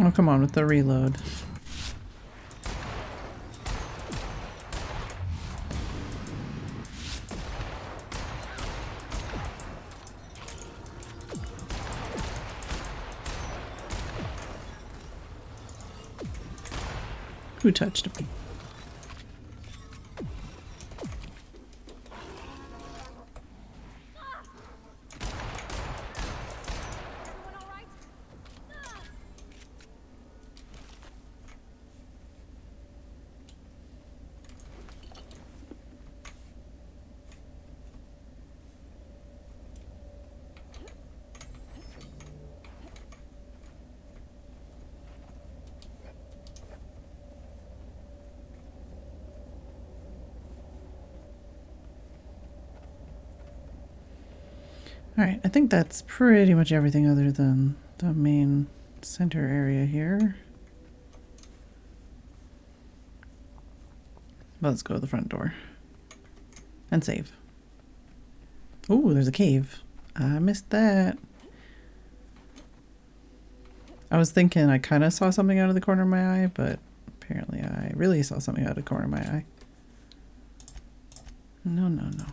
Oh, come on with the reload. Who touched me? Alright, I think that's pretty much everything other than the main center area here. But let's go to the front door. And save. Ooh, there's a cave. I missed that. I was thinking I kind of saw something out of the corner of my eye, but apparently I really saw something out of the corner of my eye. No, no, no.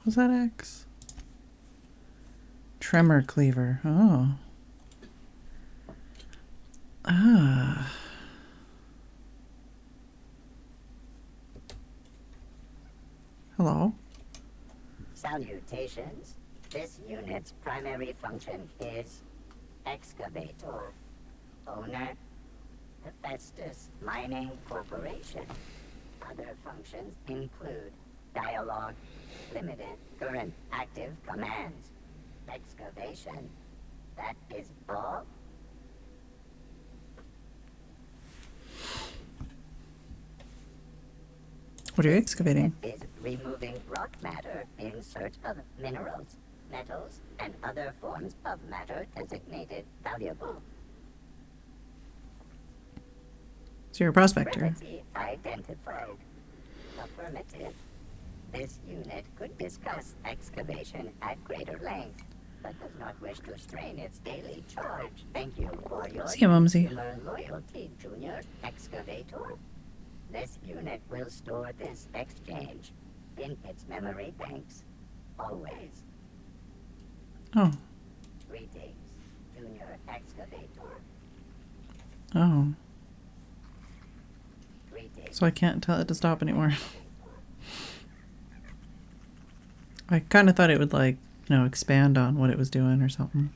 Was that X? Tremor cleaver. Oh. Ah. Hello. Salutations. This unit's primary function is excavator. Owner, Hephaestus Mining Corporation. Other functions include dialogue, limited current active commands, excavation. That is all. What are you excavating? Is removing rock matter in search of minerals, metals, and other forms of matter designated valuable. So you're a prospector. Rarity identified. Affirmative. This unit could discuss excavation at greater length, but does not wish to strain its daily charge. Thank you for your See you, Mumsy. consumer loyalty, Junior Excavator. This unit will store this exchange in its memory banks, always. Oh. Greetings, Junior Excavator. Oh. Greetings. So I can't tell it to stop anymore. I kind of thought it would, like, you know, expand on what it was doing or something.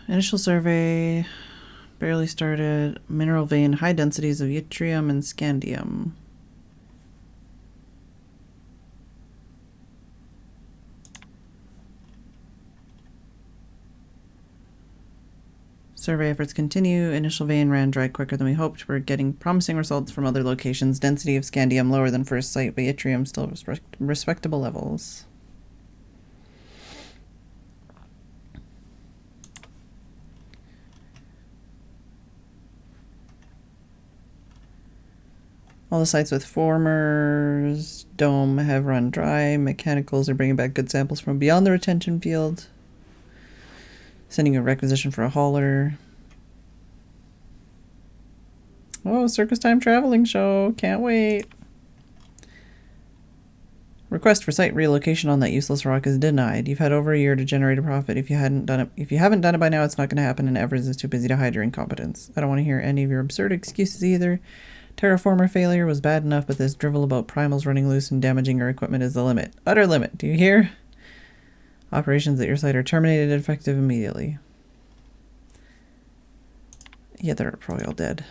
Initial survey. Barely started. Mineral vein. High densities of yttrium and scandium. Survey efforts continue. Initial vein ran dry quicker than we hoped. We're getting promising results from other locations. Density of scandium lower than first sight, but yttrium still respectable levels. All the sites with formers dome have run dry. Mechanicals are bringing back good samples from beyond the retention field. Sending a requisition for a hauler. Oh, circus time traveling show. Can't wait. Request for site relocation on that useless rock is denied. You've had over a year to generate a profit. If you haven't done it by now, it's not going to happen, and Evers is too busy to hide your incompetence. I don't want to hear any of your absurd excuses either. Terraformer failure was bad enough, but this drivel about primals running loose and damaging our equipment is the limit. Utter limit. Do you hear? Operations at your site are terminated effective immediately. Yeah, they're probably all dead.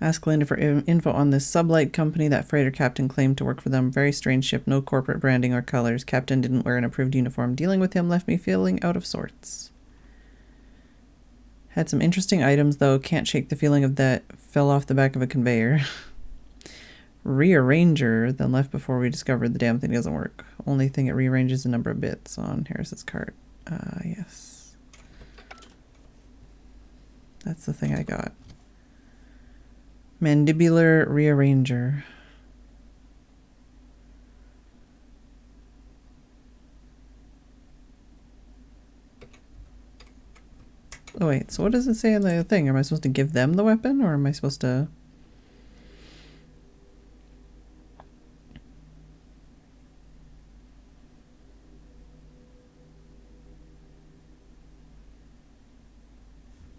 Ask Linda for info on this sublight company that freighter captain claimed to work for them. Very strange ship, no corporate branding or colors. Captain didn't wear an approved uniform. Dealing with him left me feeling out of sorts. Had some interesting items, though. Can't shake the feeling of that fell off the back of a conveyor. Rearranger, then left before we discovered the damn thing doesn't work. Only thing it rearranges the number of bits on Harris's cart. Yes. That's the thing I got. Mandibular rearranger. Oh wait, so what does it say in the thing? Am I supposed to give them the weapon, or am I supposed to...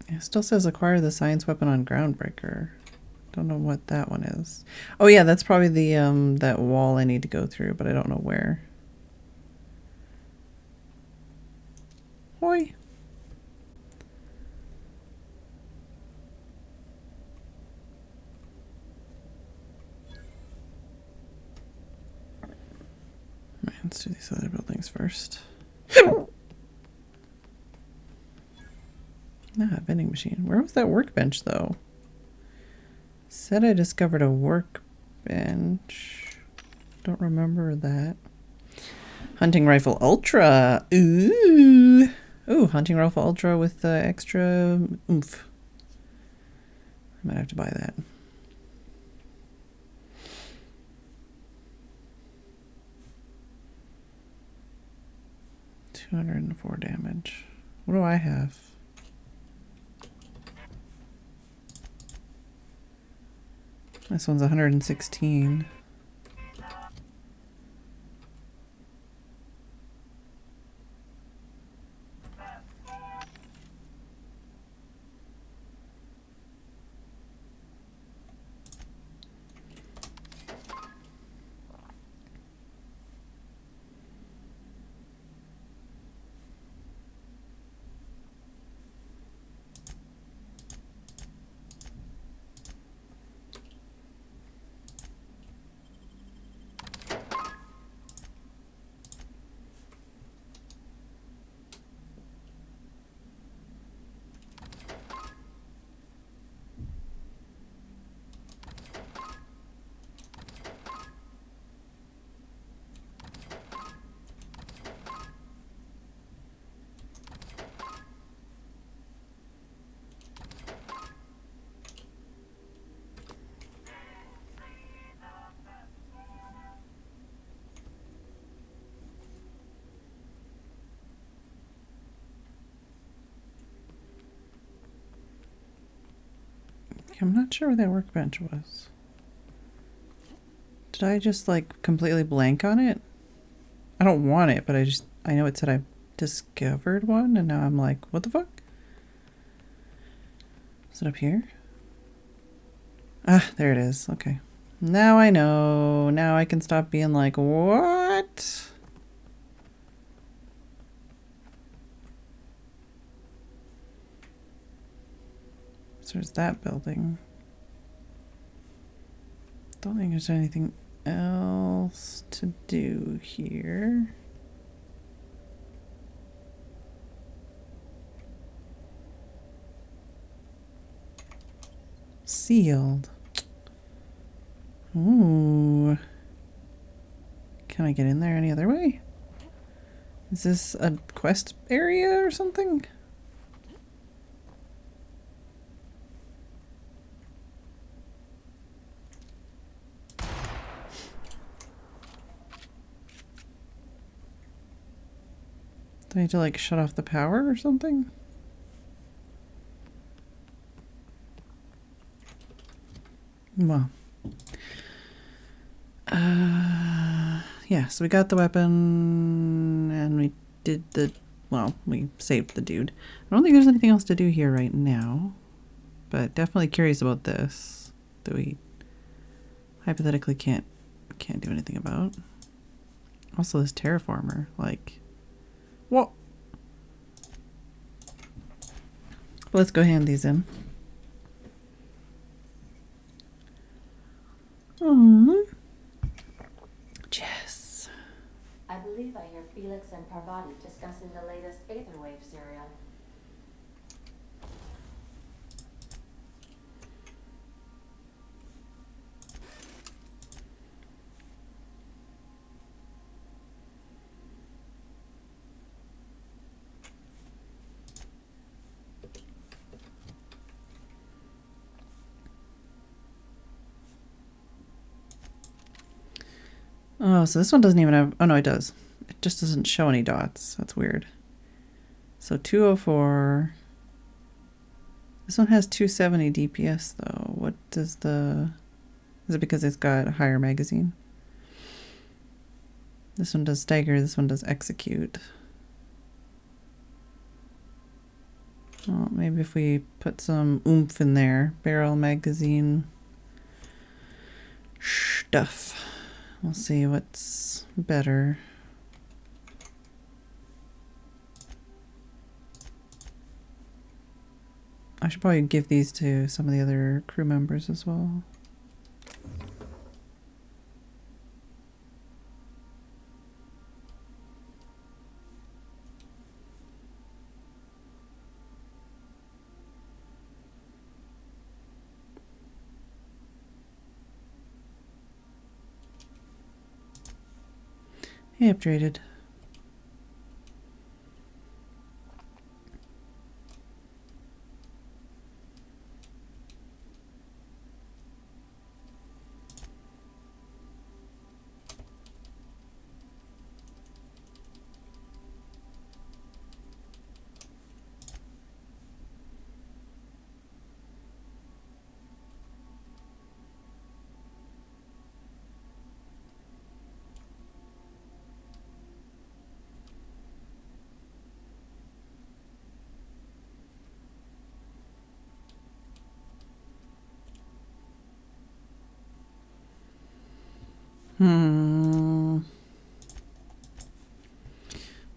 It still says acquire the science weapon on Groundbreaker. Don't know what that one is. Oh yeah, that's probably the that wall I need to go through, but I don't know where. Hoi. Right, let's do these other buildings first. Vending machine. Where was that workbench though? Said I discovered a workbench. Don't remember that. Hunting rifle ultra. Ooh. Ooh, hunting rifle ultra with extra oomph. I might have to buy that. $204 damage. What do I have? This one's 116. I'm not sure where that workbench was. Did I just like completely blank on it? I don't want it, but I know it said I discovered one, and now I'm like, what the fuck? Is it up here? Ah, there it is. Okay. Now I know. Now I can stop being like, what? So there's that building. Don't think there's anything else to do here. Sealed. Ooh. Can I get in there any other way? Is this a quest area or something? Do I need to like shut off the power or something? Well. Yeah, so we got the weapon and we did the, well, we saved the dude. I don't think there's anything else to do here right now, but definitely curious about this that we hypothetically can't do anything about. Also this terraformer, like, what? Let's go hand these in. Jess. I believe I hear Felix and Parvati discussing the latest Aetherwave serial. Oh, so this one doesn't even have, oh no, it does. It just doesn't show any dots. That's weird. So 204. This one has 270 DPS though. What does the, is it because it's got a higher magazine? This one does stagger, this one does execute. Well, maybe if we put some oomph in there, barrel magazine stuff. We'll see what's better. I should probably give these to some of the other crew members as well. Hey, upgraded.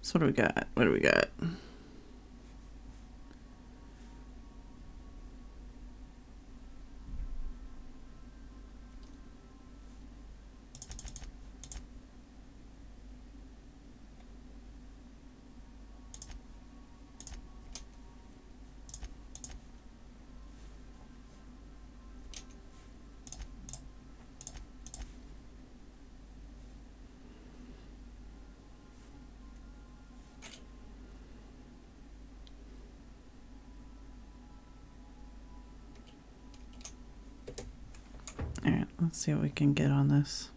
So what do we got? What do we got? Alright, let's see what we can get on this.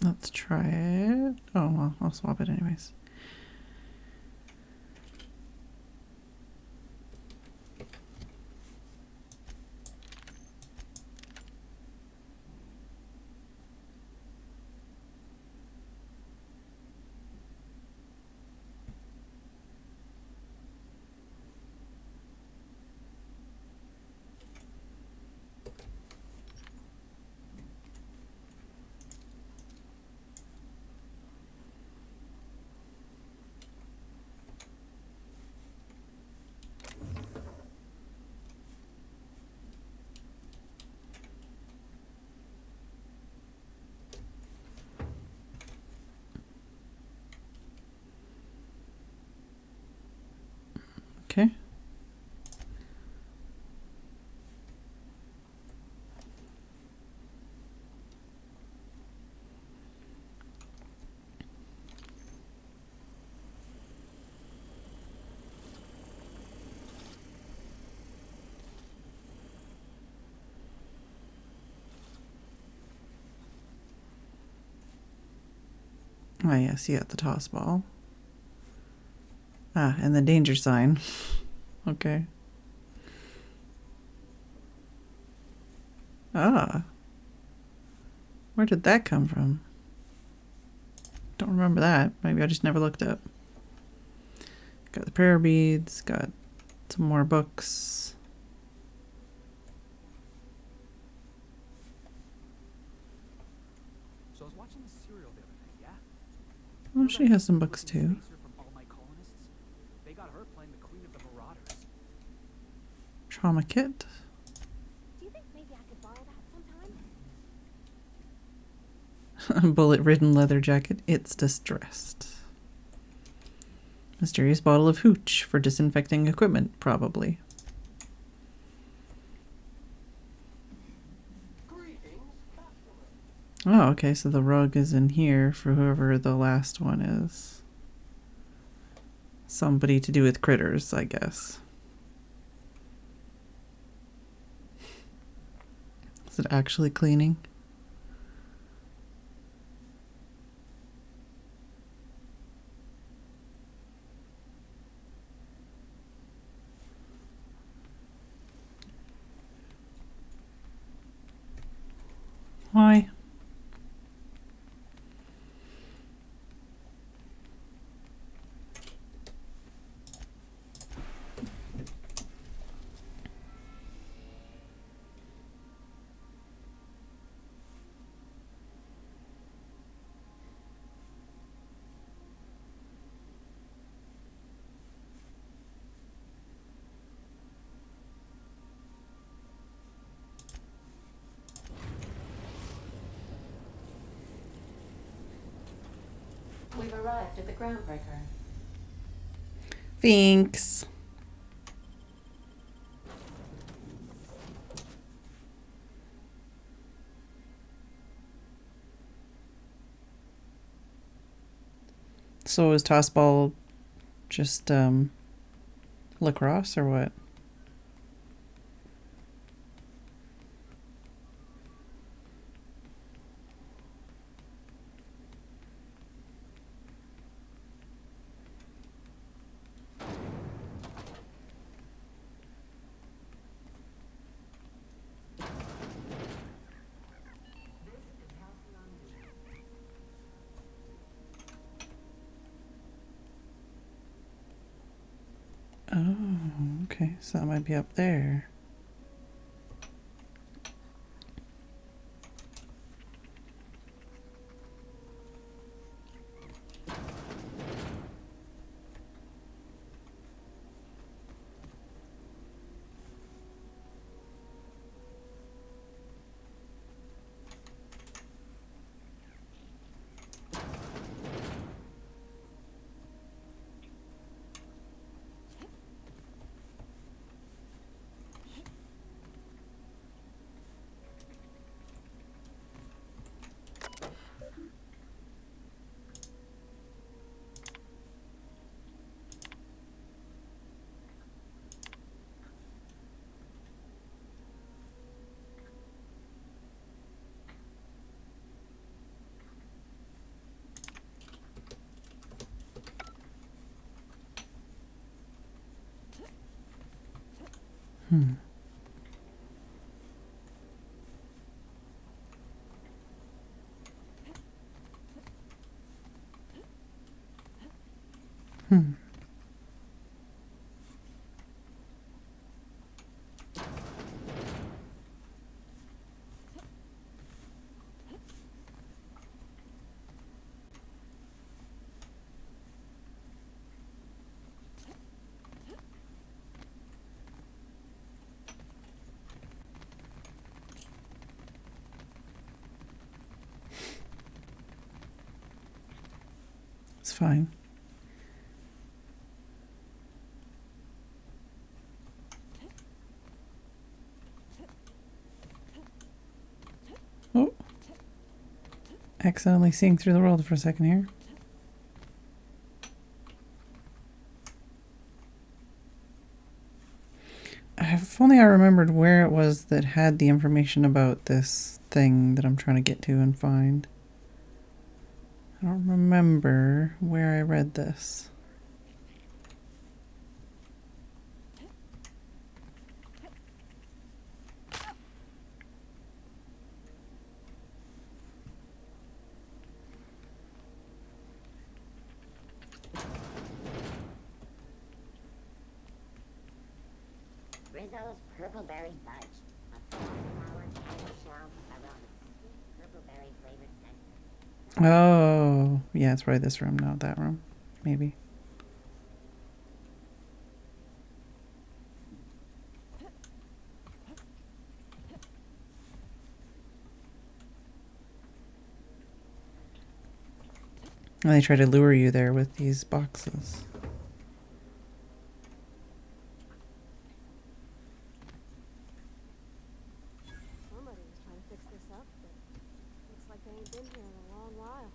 Let's try it. Oh, well, I'll swap it anyways. Okay. Oh, yes, you got the toss ball. Ah, and the danger sign. Okay. Ah. Where did that come from? Don't remember that. Maybe I just never looked up. Got the prayer beads, got some more books. So I was watching the serial the other day, yeah? Oh, she has some books too. From all my colonists? They got her playing the Queen of the Marauders. Trauma kit. Do you think maybe I could borrow that sometime? Bullet-ridden leather jacket. It's distressed. Mysterious bottle of hooch for disinfecting equipment, probably. Oh, okay, so the rug is in here for whoever the last one is. Somebody to do with critters, I guess. Is it actually cleaning? Why? We've arrived at the groundbreaker. Thanks. So is tossball just lacrosse or what? Oh, okay. So that might be up there. Hmm. Hmm. It's fine. Oh. Accidentally seeing through the world for a second here. If only I remembered where it was that had the information about this thing that I'm trying to get to and find. I don't remember where I read this. Rizzo's Purpleberry Fudge. A flower candy shell around sweet purpleberry flavored center. Oh, yeah, it's probably this room, not that room. Maybe. And they try to lure you there with these boxes. Somebody was trying to fix this up, but looks like they ain't been here in a long while.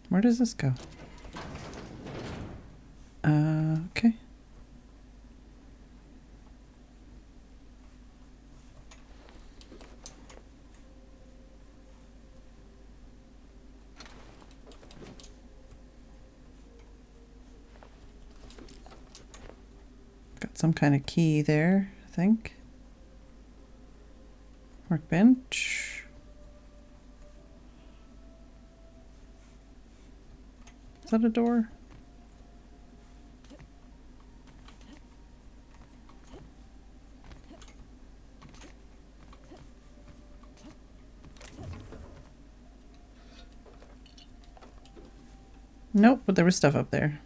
Where does this go? Okay. Got some kind of key there, I think. Workbench. Is that a door? Nope, but there was stuff up there.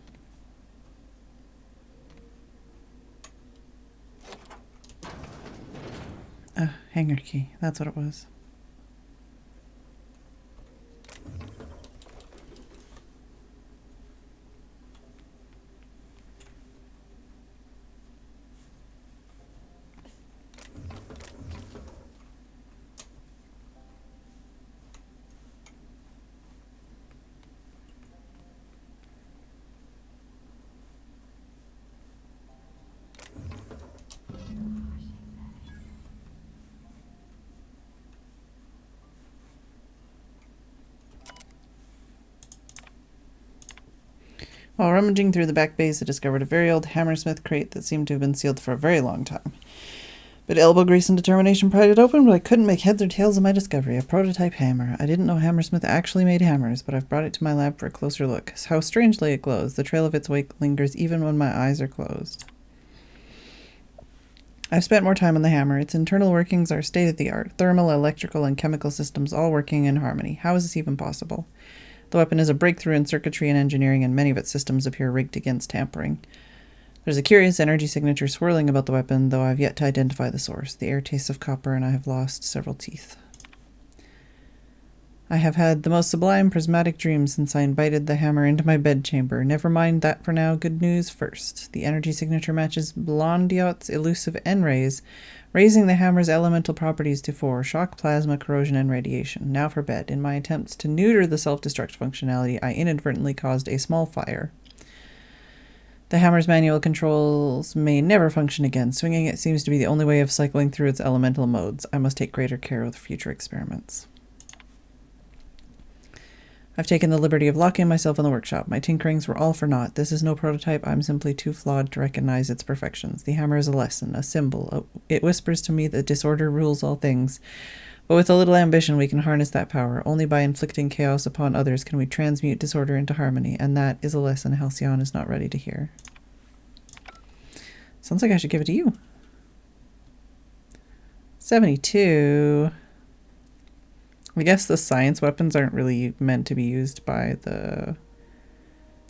Hanger key. That's what it was. While rummaging through the back base, I discovered a very old hammersmith crate that seemed to have been sealed for a very long time. But elbow grease and determination pried it open, but I couldn't make heads or tails of my discovery. A prototype hammer. I didn't know Hammersmith actually made hammers, but I've brought it to my lab for a closer look. How strangely it glows. The trail of its weight lingers even when my eyes are closed. I've spent more time on the hammer. Its internal workings are state-of-the-art. Thermal, electrical, and chemical systems all working in harmony. How is this even possible? The weapon is a breakthrough in circuitry and engineering, and many of its systems appear rigged against tampering. There's a curious energy signature swirling about the weapon, though I've yet to identify the source. The air tastes of copper, and I have lost several teeth. I have had the most sublime prismatic dreams since I invited the hammer into my bedchamber. Never mind that for now. Good news first. The energy signature matches Blondiot's elusive N-rays, raising the hammer's elemental properties to 4: shock, plasma, corrosion, and radiation. Now for bed. In my attempts to neuter the self-destruct functionality, I inadvertently caused a small fire. The hammer's manual controls may never function again. Swinging it seems to be the only way of cycling through its elemental modes. I must take greater care with future experiments. I've taken the liberty of locking myself in the workshop. My tinkerings were all for naught. This is no prototype. I'm simply too flawed to recognize its perfections. The hammer is a lesson, a symbol. It whispers to me that disorder rules all things. But with a little ambition, we can harness that power. Only by inflicting chaos upon others can we transmute disorder into harmony, and that is a lesson Halcyon is not ready to hear. Sounds like I should give it to you. 72. I guess the science weapons aren't really meant to be used by the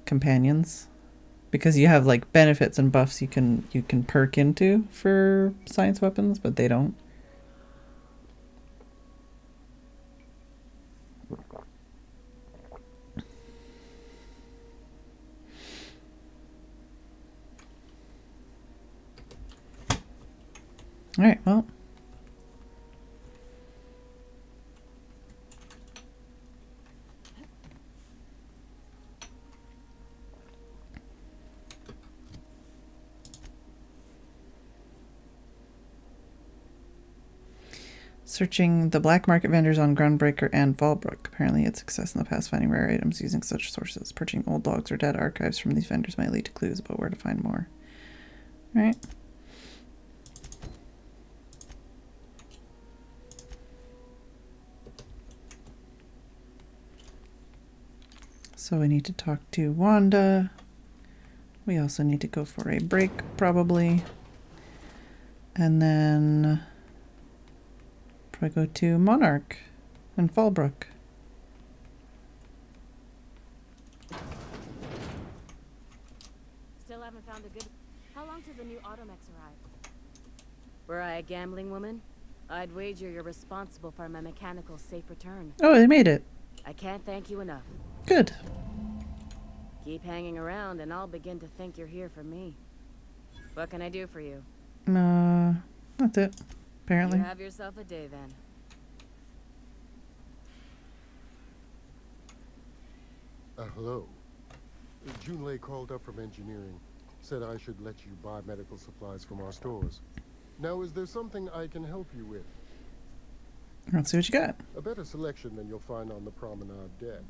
companions, because you have like benefits and buffs you can perk into for science weapons, but they don't. All right, well. Searching the black market vendors on Groundbreaker and Fallbrook. Apparently it's success in the past finding rare items using such sources. Purchasing old logs or data archives from these vendors might lead to clues about where to find more. All right. So we need to talk to Wanda. We also need to go for a break, probably. And then probably go to Monarch and Fallbrook. Still haven't found a good... How long till the new automechs arrive? Were I a gambling woman, I'd wager you're responsible for my mechanical safe return. Oh, they made it. I can't thank you enough. Good. Keep hanging around and I'll begin to think you're here for me. What can I do for you? That's it, apparently. You have yourself a day then. Hello. Junlei called up from engineering. Said I should let you buy medical supplies from our stores. Now, is there something I can help you with? Let's see what you got. A better selection than you'll find on the promenade deck,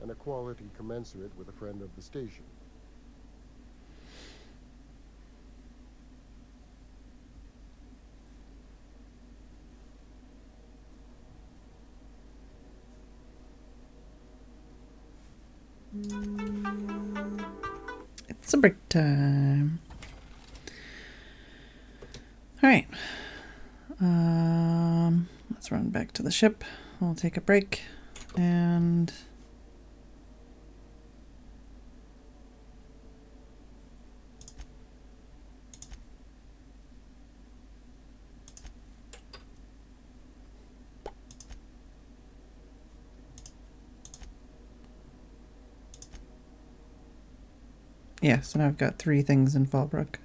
and a quality commensurate with a friend of the station. It's a break time. All right. Let's run back to the ship. We'll take a break and yeah, so now I've got 3 things in Fallbrook.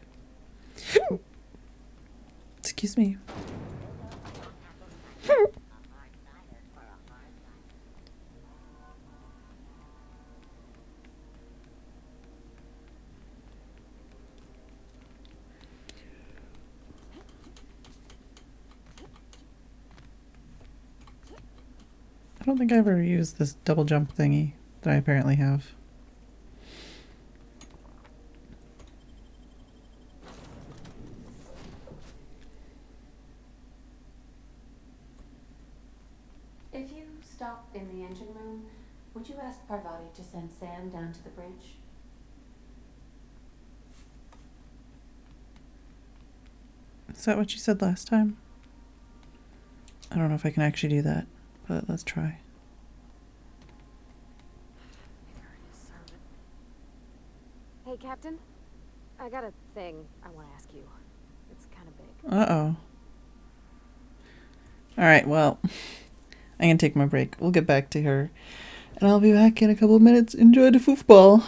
Excuse me. I don't think I ever used this double jump thingy that I apparently have. If you stop in the engine room, would you ask Parvati to send Sam down to the bridge? Is that what you said last time? I don't know if I can actually do that, but let's try. Hey, Captain. I got a thing I want to ask you. It's kind of big. Uh-oh. Alright, well, I'm gonna take my break. We'll get back to her. And I'll be back in a couple of minutes. Enjoy the football.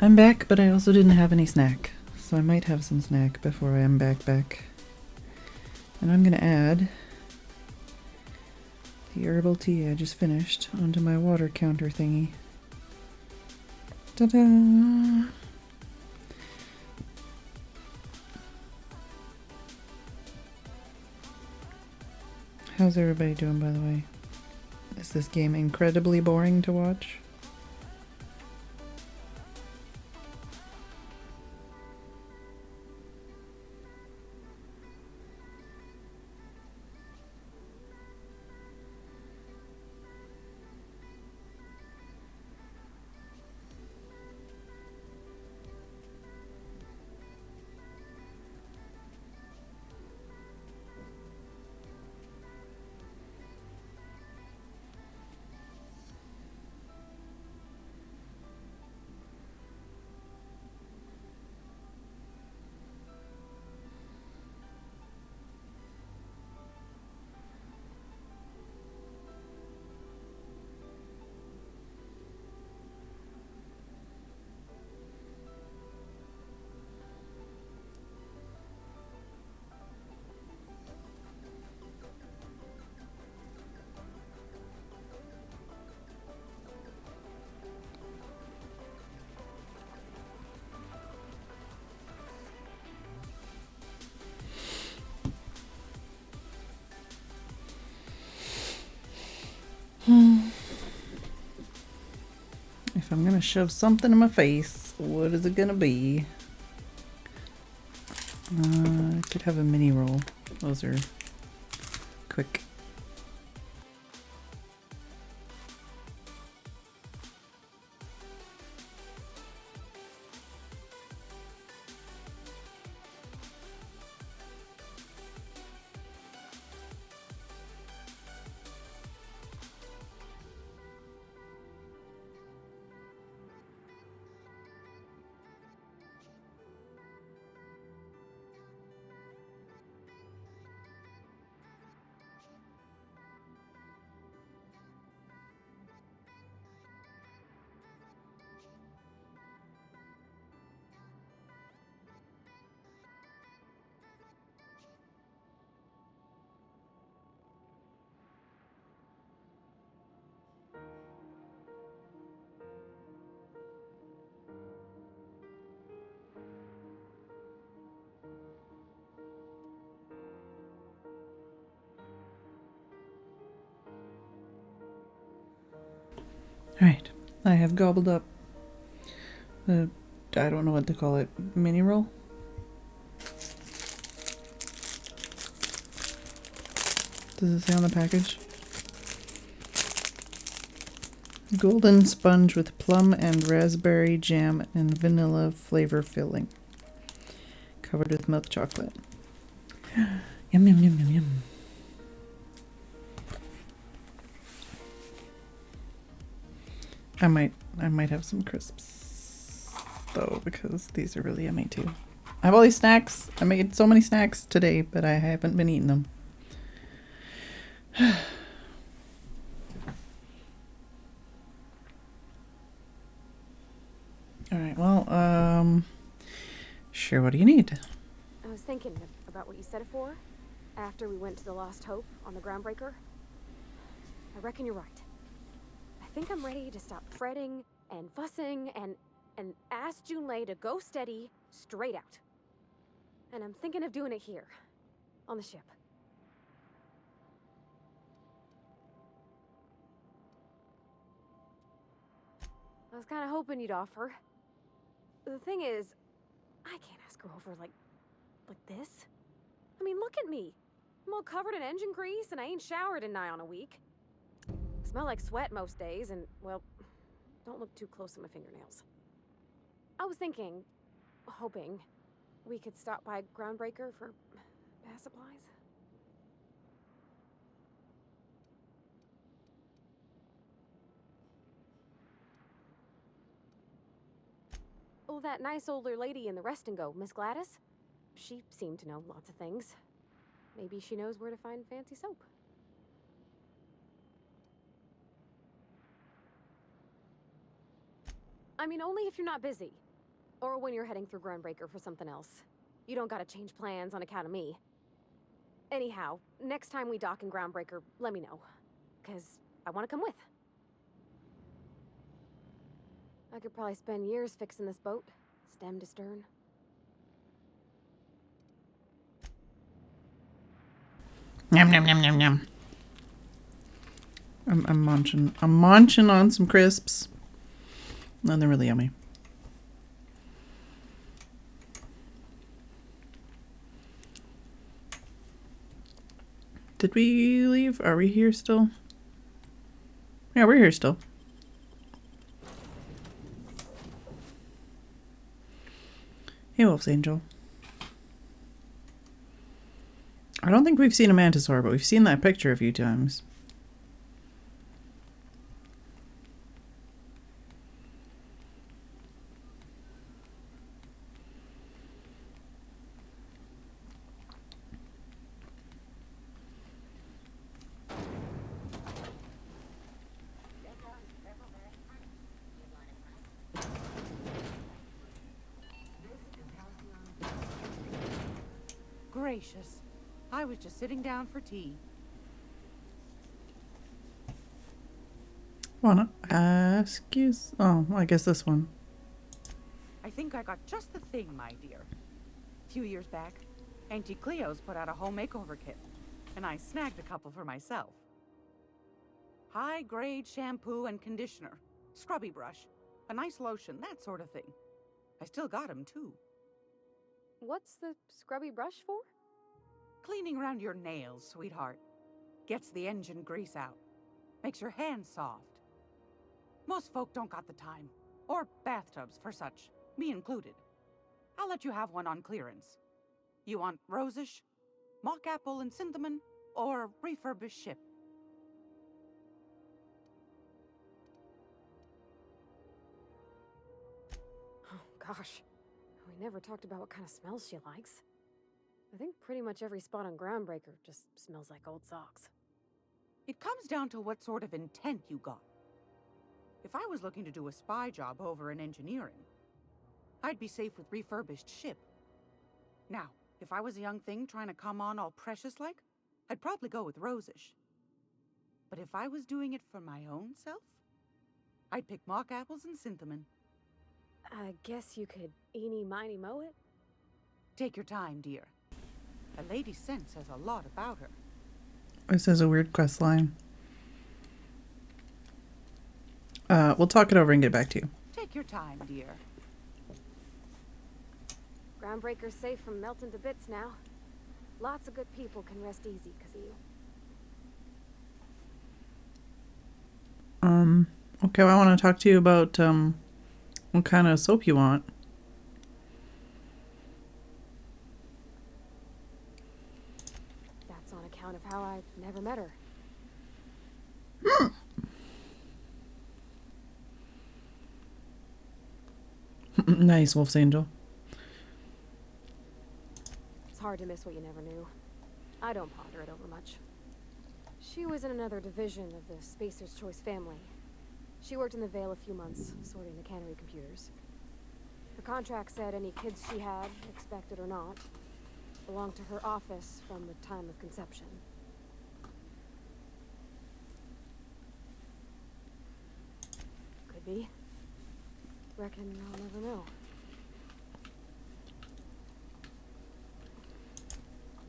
I'm back, but I also didn't have any snack. So I might have some snack before I am back. And I'm gonna add the herbal tea I just finished onto my water counter thingy. Ta-da! How's everybody doing, by the way? Is this game incredibly boring to watch? If I'm gonna shove something in my face, what is it gonna be? I could have a mini roll. Those are quick. Alright, I have gobbled up the, I don't know what to call it, mini roll? Does it say on the package? Golden sponge with plum and raspberry jam and vanilla flavor filling. Covered with milk chocolate. Yum, yum, yum, yum, yum. I might have some crisps though, because these are really yummy too. I have all these snacks. I made so many snacks today, but I haven't been eating them. Alright, well, sure, what do you need? I was thinking about what you said it for after we went to the Lost Hope on the Groundbreaker. I reckon you're right. I think I'm ready to stop fretting and fussing and ask Junlei to go steady straight out. And I'm thinking of doing it here, on the ship. I was kind of hoping you'd offer. The thing is, I can't ask her over like this. I mean, look at me. I'm all covered in engine grease and I ain't showered in nigh on a week. Smell like sweat most days and, well, don't look too close to my fingernails. I was thinking, hoping, we could stop by Groundbreaker for bath supplies. Oh, that nice older lady in the rest and go, Miss Gladys? She seemed to know lots of things. Maybe she knows where to find fancy soap. I mean, only if you're not busy. Or when you're heading through Groundbreaker for something else. You don't gotta change plans on account of me. Anyhow, next time we dock in Groundbreaker, let me know. 'Cause I want to come with. I could probably spend years fixing this boat, stem to stern. Yum, yum, yum, yum, yum. I'm munching. I'm munching on some crisps. And they're really yummy. Did we leave? Are we here still? Yeah, we're here still. Hey, Wolf's Angel. I don't think we've seen a mantisaur, but we've seen that picture a few times. Gracious. I was just sitting down for tea. Wanna ask you? Oh, I guess this one. I think I got just the thing, my dear. A few years back, Auntie Cleo's put out a home makeover kit, and I snagged a couple for myself. High-grade shampoo and conditioner, scrubby brush, a nice lotion, that sort of thing. I still got 'em, too. What's the scrubby brush for? Cleaning around your nails, sweetheart. Gets the engine grease out. Makes your hands soft. Most folk don't got the time. Or bathtubs for such, me included. I'll let you have one on clearance. You want rosish, mock apple and cinnamon, or refurbished ship? Oh, gosh. We never talked about what kind of smells she likes. I think pretty much every spot on Groundbreaker just smells like old socks. It comes down to what sort of intent you got. If I was looking to do a spy job over in engineering, I'd be safe with refurbished ship. Now, if I was a young thing trying to come on all precious-like, I'd probably go with rosish. But if I was doing it for my own self, I'd pick mock apples and cinnamon. I guess you could eeny-miny-moe it? Take your time, dear. A lady's scent says a lot about her. This is a weird quest line. We'll talk it over and get back to you. Take your time, dear. Groundbreaker's safe from melting to bits now. Lots of good people can rest easy because of you. Okay, well, I want to talk to you about what kind of soap you want. That's on account of how I never met her. Nice, Wolf's Angel. It's hard to miss what you never knew. I don't ponder it over much. She was in another division of the Spacer's Choice family. She worked in the Vale a few months, sorting the cannery computers. Her contract said any kids she had, expected or not, belonged to her office from the time of conception. Could be. Reckon I'll never know.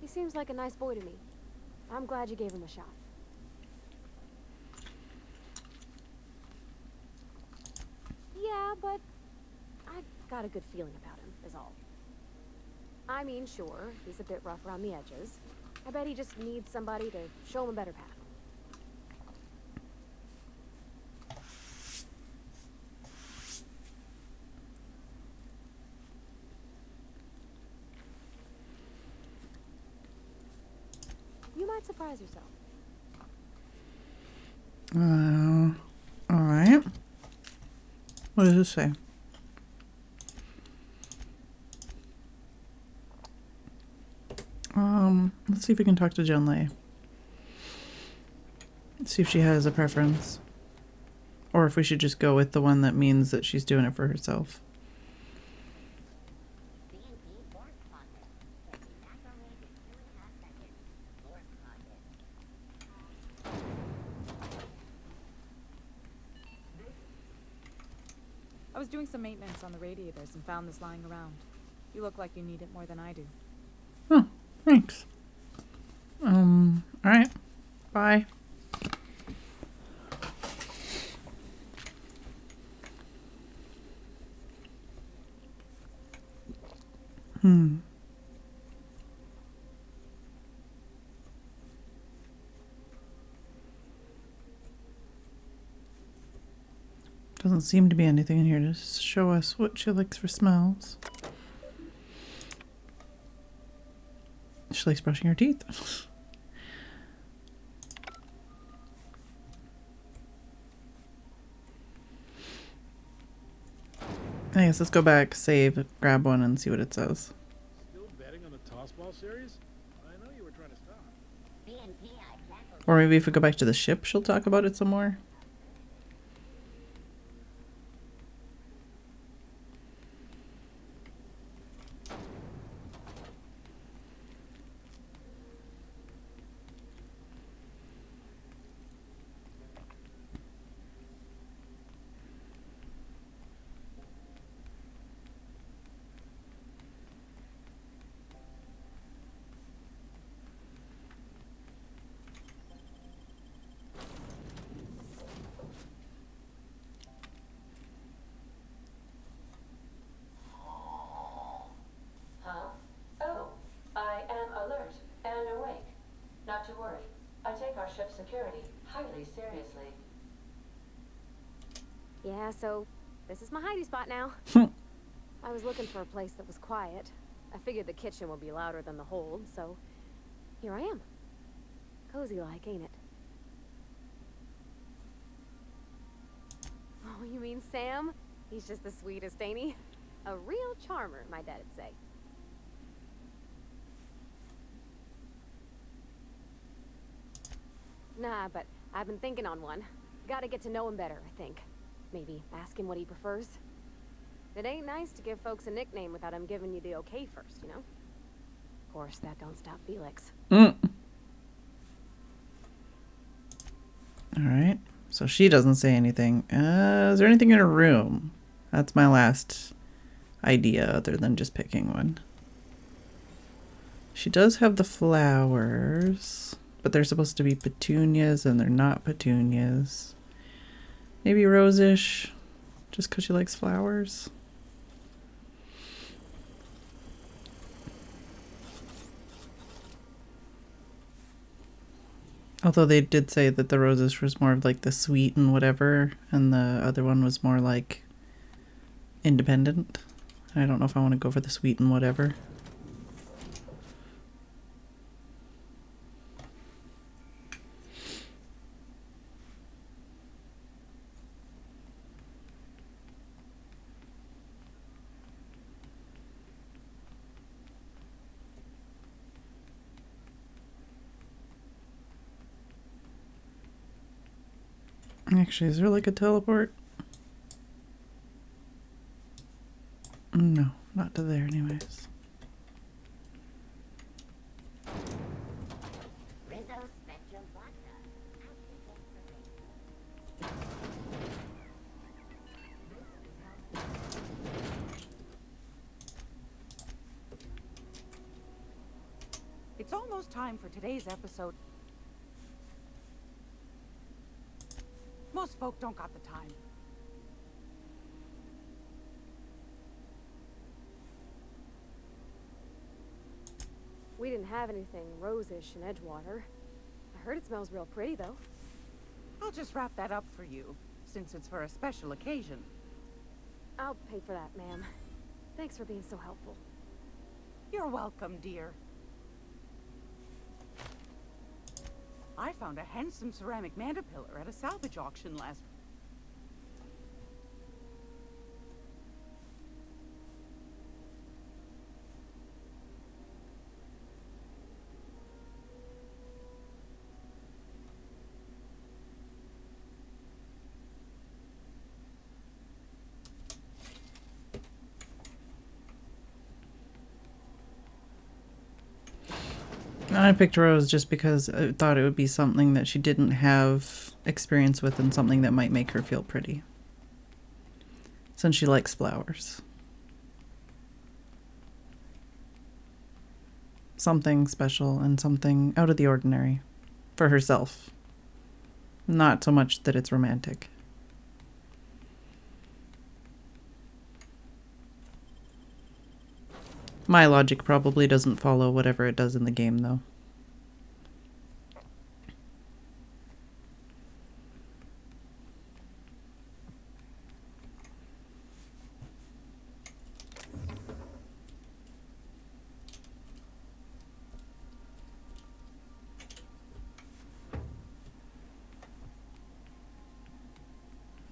He seems like a nice boy to me. I'm glad you gave him a shot. Yeah, but I've got a good feeling about him, is all. I mean, sure, he's a bit rough around the edges. I bet he just needs somebody to show him a better path. You might surprise yourself. Alright. What does this say? Let's see if we can talk to Junlei. See if she has a preference. Or if we should just go with the one that means that she's doing it for herself. was doing some maintenance on the radiators and found this lying around. You look like you need it more than I do. Oh, thanks. Alright. Bye. Doesn't seem to be anything in here to show us what she likes for smells. She likes brushing her teeth. I guess let's go back, save, grab one, and see what it says. Still betting on the tossball series? I know you were trying to stop. Or maybe if we go back to the ship, she'll talk about it some more. Not to worry. I take our ship's security highly seriously. Yeah, so this is my hidey spot now. I was looking for a place that was quiet. I figured the kitchen would be louder than the hold, so here I am. Cozy like, ain't it? Oh, you mean Sam? He's just the sweetest, ain't he? A real charmer, my dad'd say. Nah, but I've been thinking on one. Gotta get to know him better, I think. Maybe ask him what he prefers. It ain't nice to give folks a nickname without him giving you the okay first, you know? Of course, that don't stop Felix. Alright, so she doesn't say anything. Is there anything in her room? That's my last idea, other than just picking one. She does have the flowers, but they're supposed to be petunias, and they're not petunias. Maybe rose-ish, just because she likes flowers. Although they did say that the roses was more of like the sweet and whatever, and the other one was more like independent. I don't know if I want to go for the sweet and whatever. Actually, is there like a teleport? No, not to there anyways. It's almost time for today's episode. Most folk don't got the time. We didn't have anything rose-ish in Edgewater. I heard it smells real pretty, though. I'll just wrap that up for you, since it's for a special occasion. I'll pay for that, ma'am. Thanks for being so helpful. You're welcome, dear. I found a handsome ceramic mandapillar at a salvage auction last week. I picked Rose just because I thought it would be something that she didn't have experience with and something that might make her feel pretty. since she likes flowers. Something special and something out of the ordinary for herself. Not so much that it's romantic. My logic probably doesn't follow whatever it does in the game, though.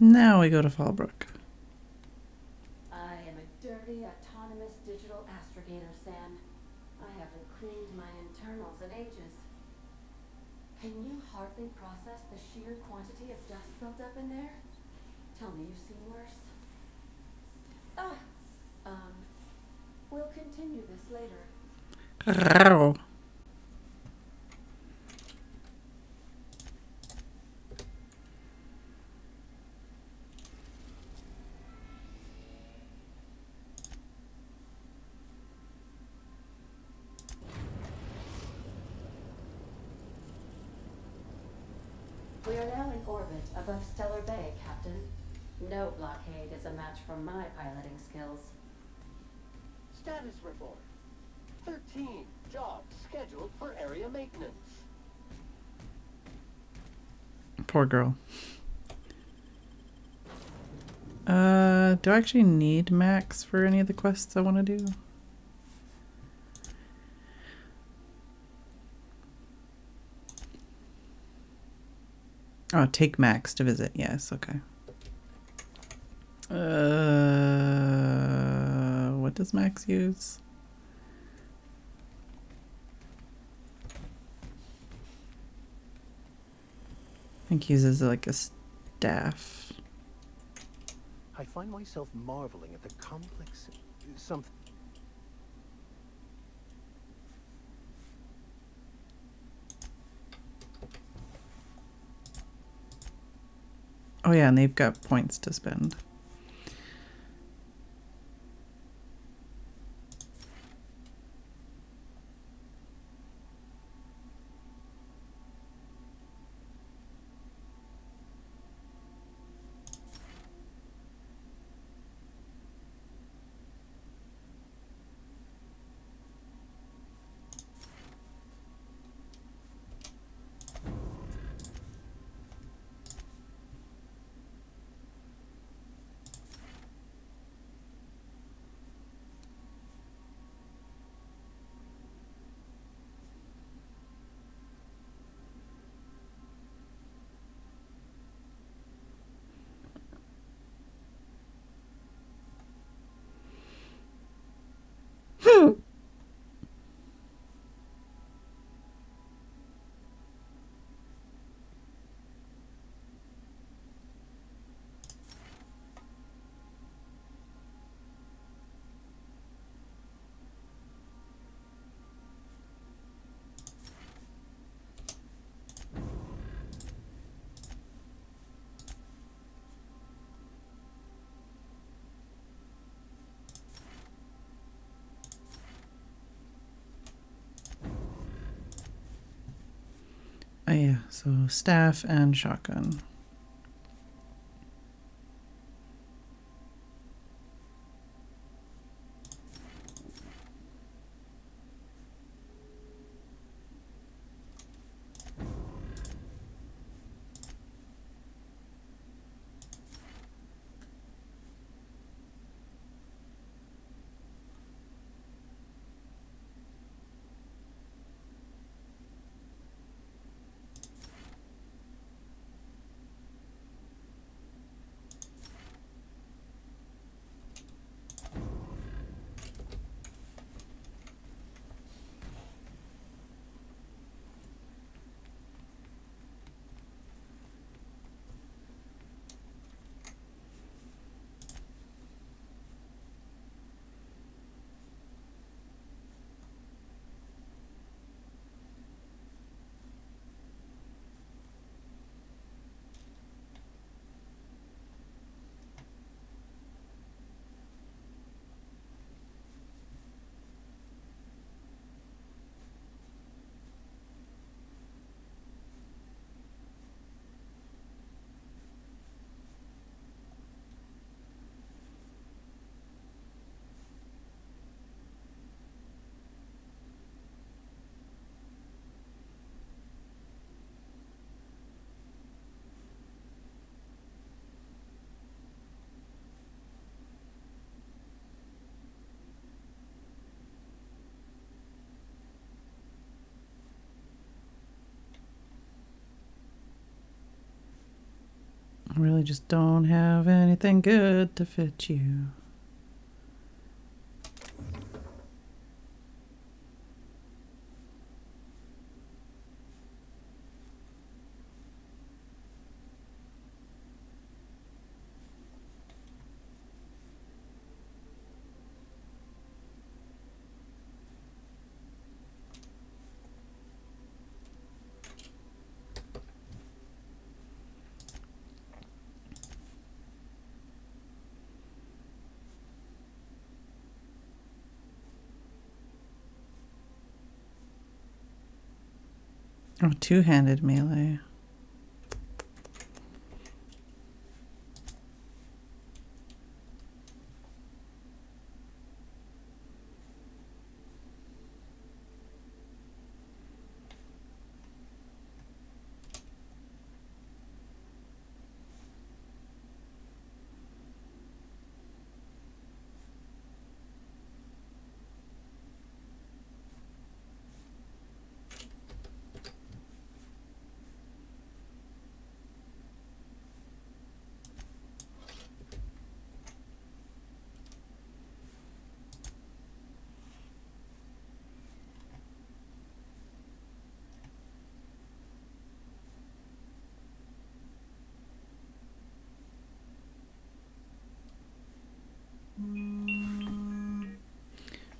Now we go to Fallbrook. I am a dirty, autonomous digital astrogator, Sam. I haven't cleaned my internals in ages. Can you hardly process the sheer quantity of dust built up in there? Tell me you've seen worse. We'll continue this later. We are now in orbit above Stellar Bay, Captain. No blockade is a match for my piloting skills. Status report. 13 jobs scheduled for area maintenance. Poor girl. Do I actually need Max for any of the quests I want to do? Oh, take Max to visit. Yes, okay. What does Max use? I think he uses like a staff. I find myself marveling at the complex something. Oh yeah, and they've got points to spend. Oh yeah, so staff and shotgun. really just don't have anything good to fit you. Oh, two-handed melee.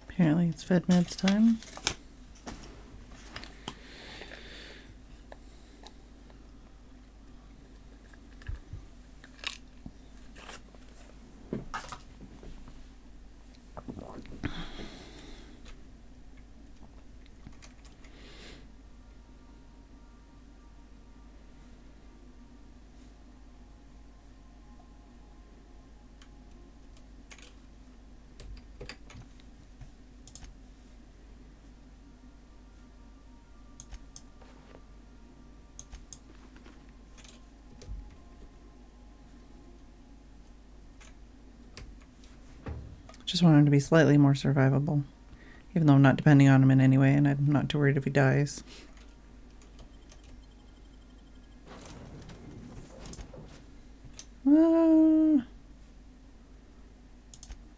Apparently it's Phedran's time. Just want him to be slightly more survivable. Even though I'm not depending on him in any way, and I'm not too worried if he dies. It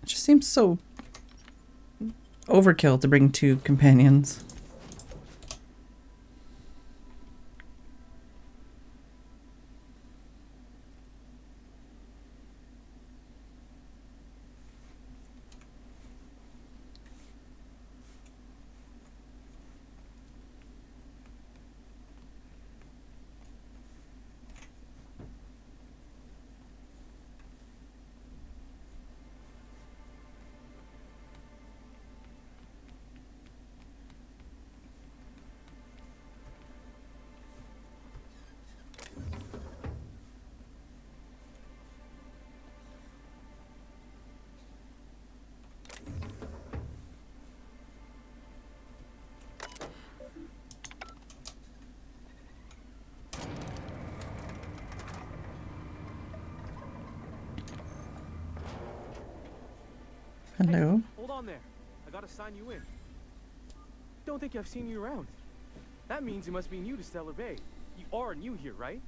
just seems so overkill to bring two companions. Hello. Hey, hold on there. I gotta sign you in. Don't think I've seen you around. That means you must be new to Stellar Bay. You are new here, right?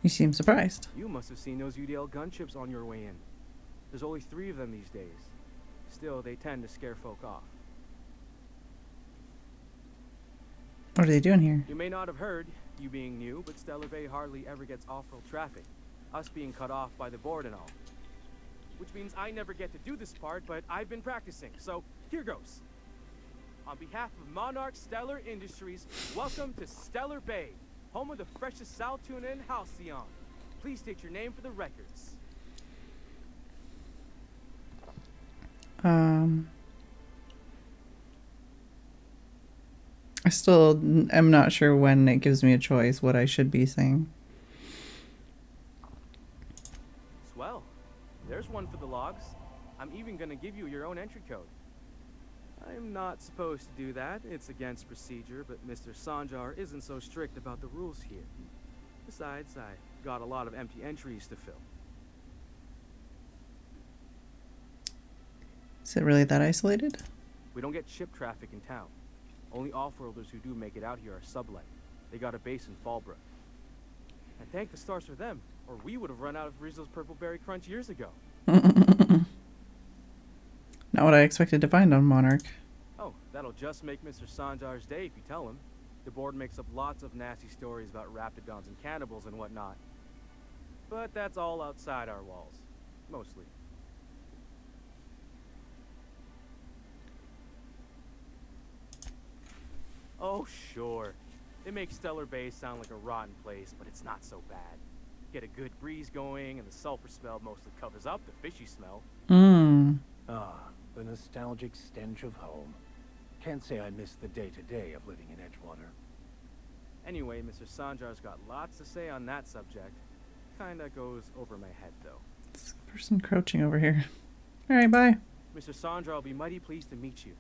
You seem surprised. You must have seen those UDL gunships on your way in. There's only 3 of them these days. Still, they tend to scare folk off. What are they doing here? You may not have heard, you being new, but Stellar Bay hardly ever gets off-road traffic. Us being cut off by the board and all. Which means I never get to do this part, but I've been practicing, so here goes. On behalf of Monarch Stellar Industries, welcome to Stellar Bay, home of the freshest sal tuna in Halcyon. Please state your name for the records. I still am not sure when it gives me a choice what I should be saying. Swell. There's one for the logs. I'm even gonna give you your own entry code. I'm not supposed to do that. It's against procedure, but Mr. Sanjar isn't so strict about the rules here. Besides, I got a lot of empty entries to fill. Is it really that isolated? We don't get ship traffic in town. Only off-worlders who do make it out here are sublet. They got a base in Fibre. And thank the stars for them, or we would have run out of Rizzo's Purple Berry Crunch years ago. Not what I expected to find on Monarch. Oh, that'll just make Mr. Sanjar's day if you tell him. The board makes up lots of nasty stories about raptidons and cannibals and whatnot. But that's all outside our walls. Mostly. Oh, sure. It makes Stellar Bay sound like a rotten place, but it's not so bad. Get a good breeze going, and the sulfur smell mostly covers up the fishy smell. Ah, the nostalgic stench of home. Can't say I miss the day-to-day of living in Edgewater. Anyway, Mr. Sanjar's got lots to say on that subject. Kinda goes over my head, though. This person crouching over here. Alright, bye. Mr. Sanjar will be mighty pleased to meet you.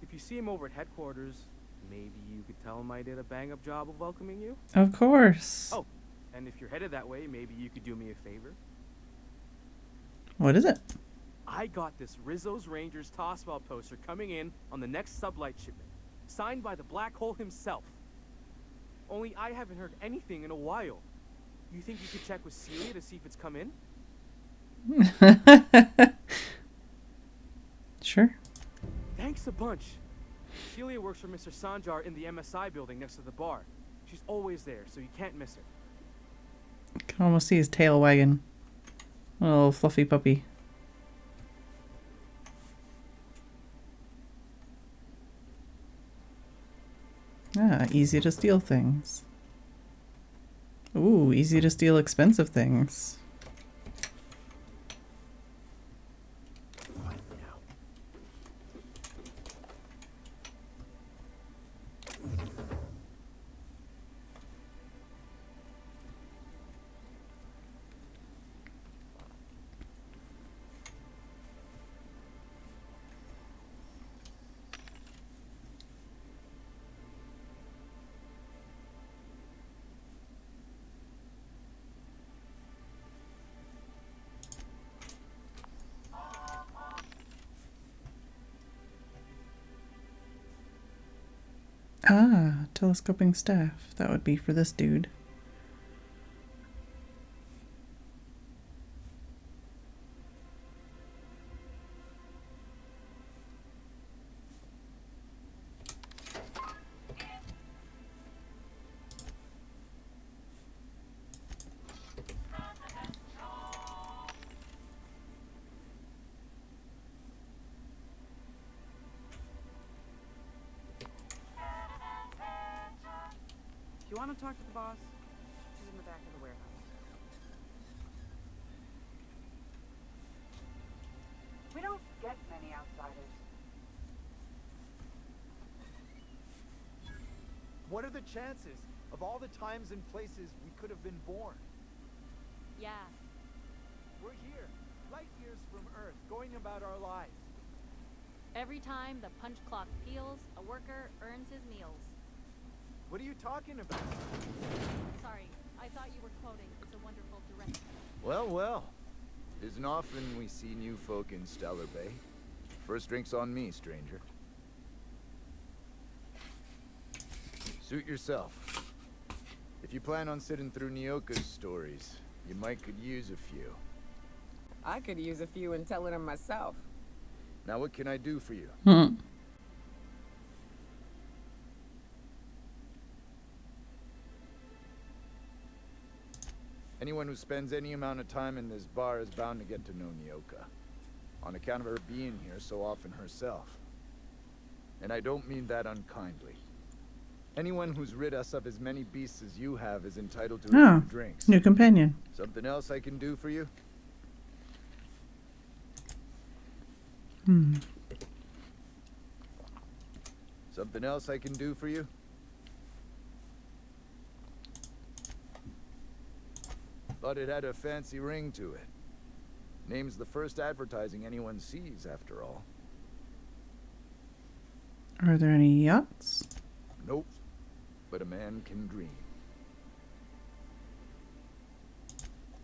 If you see him over at headquarters, maybe you could tell him I did a bang-up job of welcoming you? Of course. Oh, and if you're headed that way, maybe you could do me a favor? What is it? I got this Rizzo's Rangers Tossball poster coming in on the next sublight shipment, signed by the Black Hole himself. Only I haven't heard anything in a while. You think you could check with Celia to see if it's come in? Sure. Thanks a bunch. Celia works for Mr. Sanjar in the MSI building next to the bar. She's always there, so you can't miss her. Can almost see his tail wagging. A little fluffy puppy. Ah, easy to steal things. Ooh, easy to steal expensive things. Ah, telescoping staff. That would be for this dude. You want to talk to the boss? She's in the back of the warehouse. We don't get many outsiders. What are the chances of all the times and places we could have been born? Yeah. We're here, light years from Earth, going about our lives. Every time the punch clock peels, a worker earns his meals. What are you talking about? Sorry, I thought you were quoting It's a Wonderful Direction. Well, well. Isn't often we see new folk in Stellar Bay. First drink's on me, stranger. Suit yourself. If you plan on sitting through Nyoka's stories, you might could use a few. I could use a few and telling them myself. Now what can I do for you? Anyone who spends any amount of time in this bar is bound to get to know Nyoka, on account of her being here so often herself. And I don't mean that unkindly. Anyone who's rid us of as many beasts as you have is entitled to a few drinks. New companion. Something else I can do for you? Something else I can do for you? Thought it had a fancy ring to it. Name's the first advertising anyone sees, after all. Are there any yachts? Nope. But a man can dream.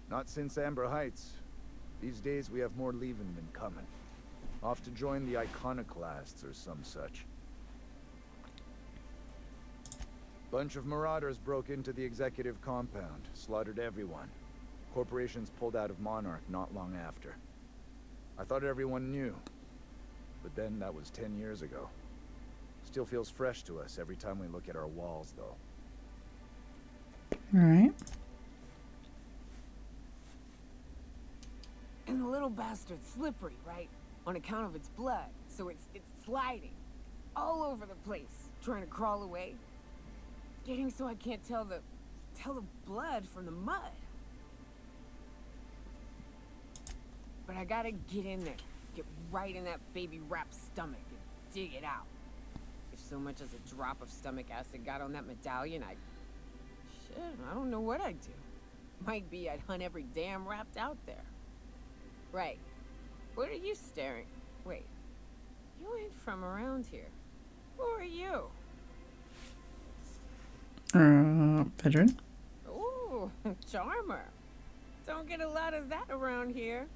Not since Amber Heights. These days we have more leaving than coming. Off to join the iconoclasts or some such. Bunch of marauders broke into the executive compound, slaughtered everyone. Corporations pulled out of Monarch not long after. I thought everyone knew, but then that was 10 years ago. Still feels fresh to us every time we look at our walls, though. All right. And the little bastard's slippery, right? On account of its blood, so it's sliding all over the place, trying to crawl away. Getting so I can't tell the blood from the mud. But I gotta get in there, get right in that baby rap's stomach and dig it out. If so much as a drop of stomach acid got on that medallion, I don't know what I'd do. Might be I'd hunt every damn rapt out there. Right. What are you staring? Wait. You ain't from around here. Who are you? Phedran. Ooh, charmer. Don't get a lot of that around here.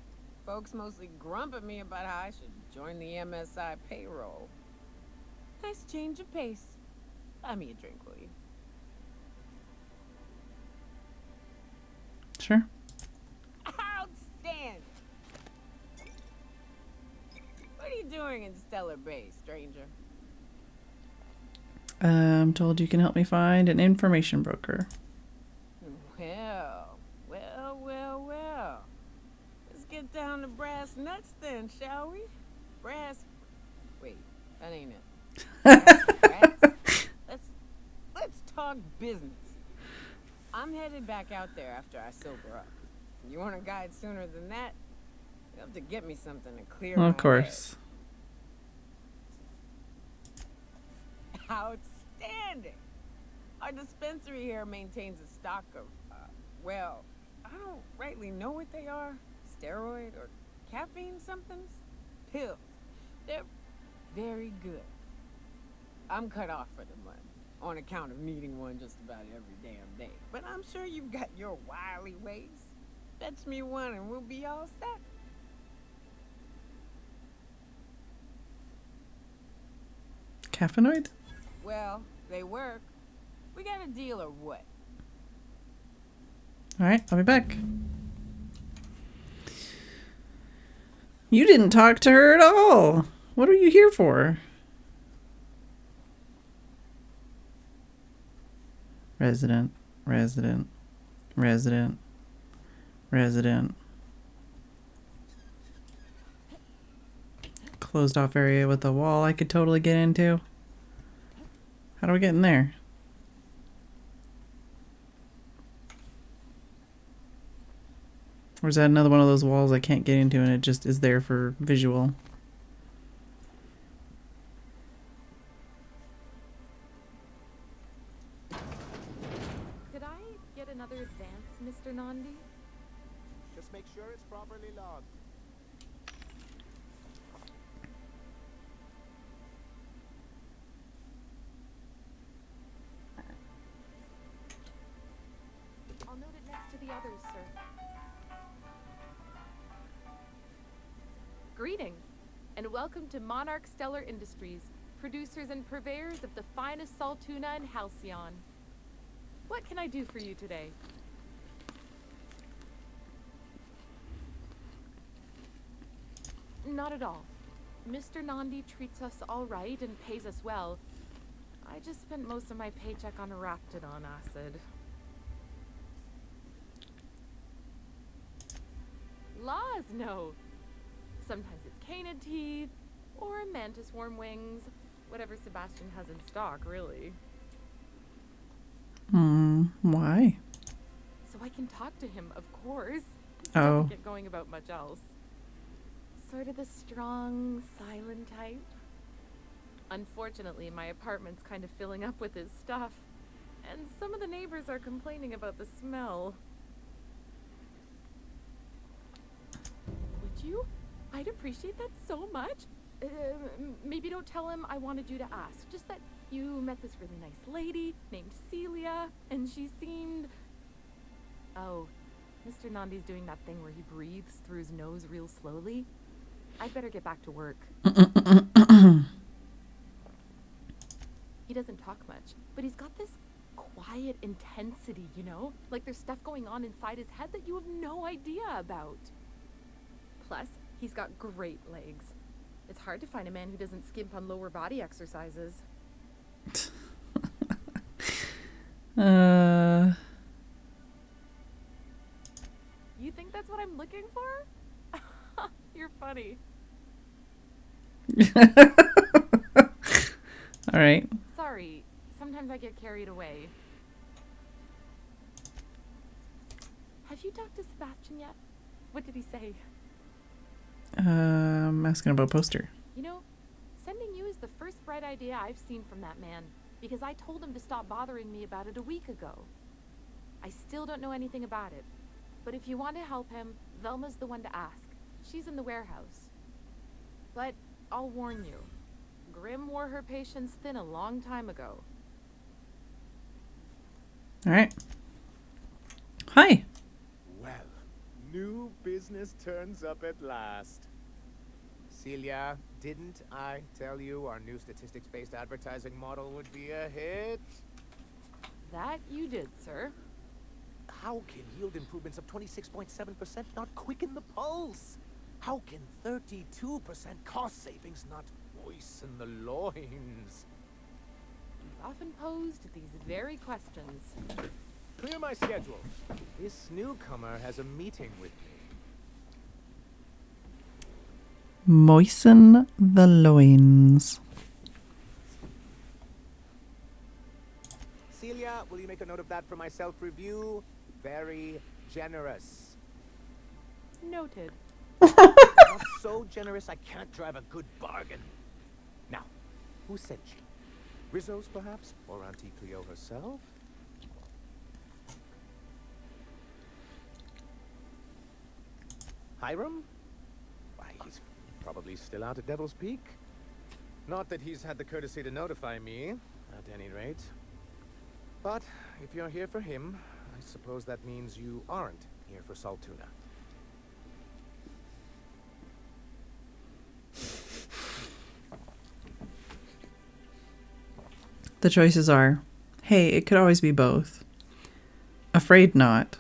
Folks mostly grump at me about how I should join the MSI payroll. Nice change of pace. Buy me a drink, will you? Sure. Outstanding. What are you doing in Stellar Bay, stranger? I'm told you can help me find an information broker. Well. Let's get down to brass nuts then, shall we? Brass. Wait, that ain't it. Brass? Let's talk business. I'm headed back out there after I sober up. You want a guide sooner than that? You have to get me something to clear my Of course. head. Outstanding. Our dispensary here maintains a stock of, well, I don't rightly know what they are. Steroid or caffeine somethings? Pills. They're very good. I'm cut off for the money, on account of needing one just about every damn day. But I'm sure you've got your wily ways. Fetch me one and we'll be all set. Caffeinoid? Well, they work. We got a deal or what? All right, I'll be back. You didn't talk to her at all. What are you here for? Resident. Closed off area with a wall I could totally get into. How do we get in there? Or is that another one of those walls I can't get into and it just is there for visual? Could I get another advance, Mr. Nandi? Just make sure it's properly logged. I'll note it next to the others, sir. Greetings, and welcome to Monarch Stellar Industries, producers and purveyors of the finest salt tuna in Halcyon. What can I do for you today? Not at all. Mr. Nandi treats us all right and pays us well. I just spent most of my paycheck on Raptidon acid. Laws, no. Sometimes it's canid teeth, or mantis worm wings, whatever Sebastian has in stock, really. Why? So I can talk to him, of course. He Oh. doesn't get going about much else. Sort of the strong, silent type. Unfortunately, my apartment's kind of filling up with his stuff, and some of the neighbors are complaining about the smell. Would you? I'd appreciate that so much. Maybe don't tell him I wanted you to ask. Just that you met this really nice lady named Celia, and she seemed... Oh, Mr. Nandi's doing that thing where he breathes through his nose real slowly. I'd better get back to work. He doesn't talk much, but he's got this quiet intensity, you know? Like there's stuff going on inside his head that you have no idea about. Plus, he's got great legs. It's hard to find a man who doesn't skimp on lower body exercises. You think that's what I'm looking for? You're funny. All right. Sorry, sometimes I get carried away. Have you talked to Sebastian yet? What did he say? I'm asking about poster. You know, sending you is the first bright idea I've seen from that man, because I told him to stop bothering me about it a week ago. I still don't know anything about it, but if you want to help him, Velma's the one to ask. She's in the warehouse. But I'll warn you, Grim wore her patience thin a long time ago. All right. Hi. Well, new business turns up at last. Celia, didn't I tell you our new statistics-based advertising model would be a hit? That you did, sir. How can yield improvements of 26.7% not quicken the pulse? How can 32% cost savings not moisten the loins? You've often posed these very questions. Clear my schedule. This newcomer has a meeting with me. Moisten the loins. Celia, will you make a note of that for my self-review? Very generous. Noted. Not so generous I can't drive a good bargain. Now, who sent you? Rizzo's, perhaps? Or Auntie Cleo herself? Hiram? Why, he's probably still out at Devil's Peak. Not that he's had the courtesy to notify me, at any rate. But if you're here for him, I suppose that means you aren't here for Saltuna. The choices are, hey, it could always be both. Afraid not.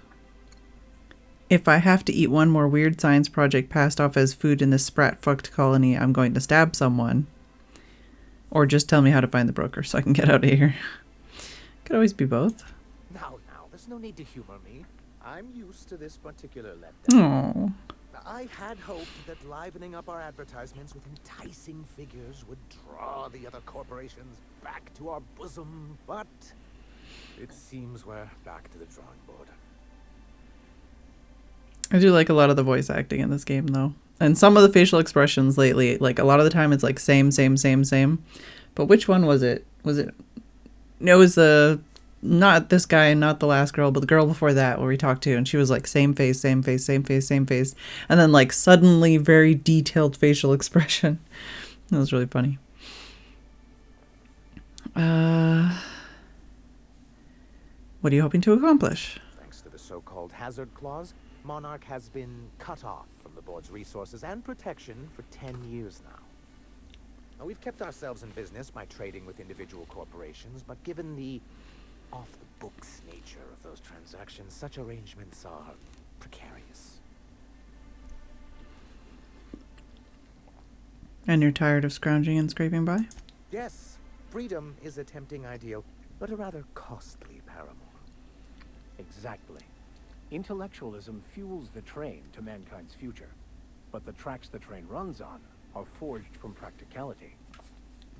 If I have to eat one more weird science project passed off as food in this sprat-fucked colony, I'm going to stab someone. Or just tell me how to find the broker so I can get out of here. Could always be both. Now, there's no need to humor me. I'm used to this particular letdown. Aww. I had hoped that livening up our advertisements with enticing figures would draw the other corporations back to our bosom, but it seems we're back to the drawing board. I do like a lot of the voice acting in this game, though. And some of the facial expressions lately, like a lot of the time it's like same. But which one was it? No, it was not this guy, not the last girl, but the girl before that where we talked to, and she was like same face. And then like suddenly very detailed facial expression. That was really funny. What are you hoping to accomplish? Thanks to the so-called hazard clause, Monarch has been cut off from the board's resources and protection for 10 years now. Now, we've kept ourselves in business by trading with individual corporations, but given the off-the-books nature of those transactions, such arrangements are precarious. And you're tired of scrounging and scraping by? Yes, freedom is a tempting ideal, but a rather costly paramour. Exactly. Intellectualism fuels the train to mankind's future, but the tracks the train runs on are forged from practicality.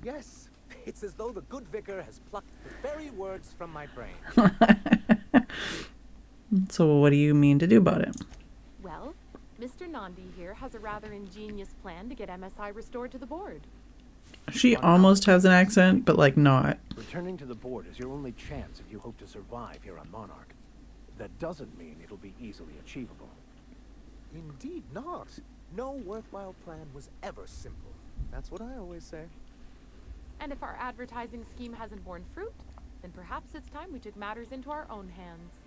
Yes, it's as though the good vicar has plucked the very words from my brain. So what do you mean to do about it? Well, Mr. Nandi here has a rather ingenious plan to get MSI restored to the board. She almost has an accent, but like not. Returning to the board is your only chance if you hope to survive here on Monarch. That doesn't mean it'll be easily achievable. Indeed not. No worthwhile plan was ever simple. That's what I always say. And if our advertising scheme hasn't borne fruit, then perhaps it's time we took matters into our own hands.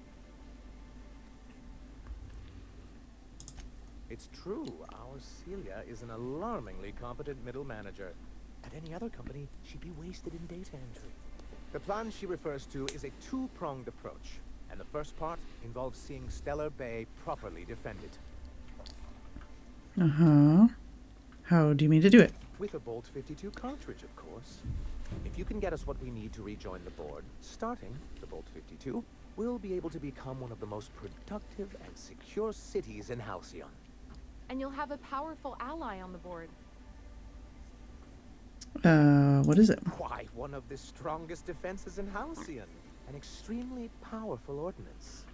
It's true, our Celia is an alarmingly competent middle manager. At any other company, she'd be wasted in data entry. The plan she refers to is a two-pronged approach, and the first part involves seeing Stellar Bay properly defended. Uh-huh. How do you mean to do it? With a Bolt 52 cartridge, of course. If you can get us what we need to rejoin the board, starting the Bolt 52, we'll be able to become one of the most productive and secure cities in Halcyon. And you'll have a powerful ally on the board. What is it? Why, one of the strongest defenses in Halcyon. An extremely powerful ordnance.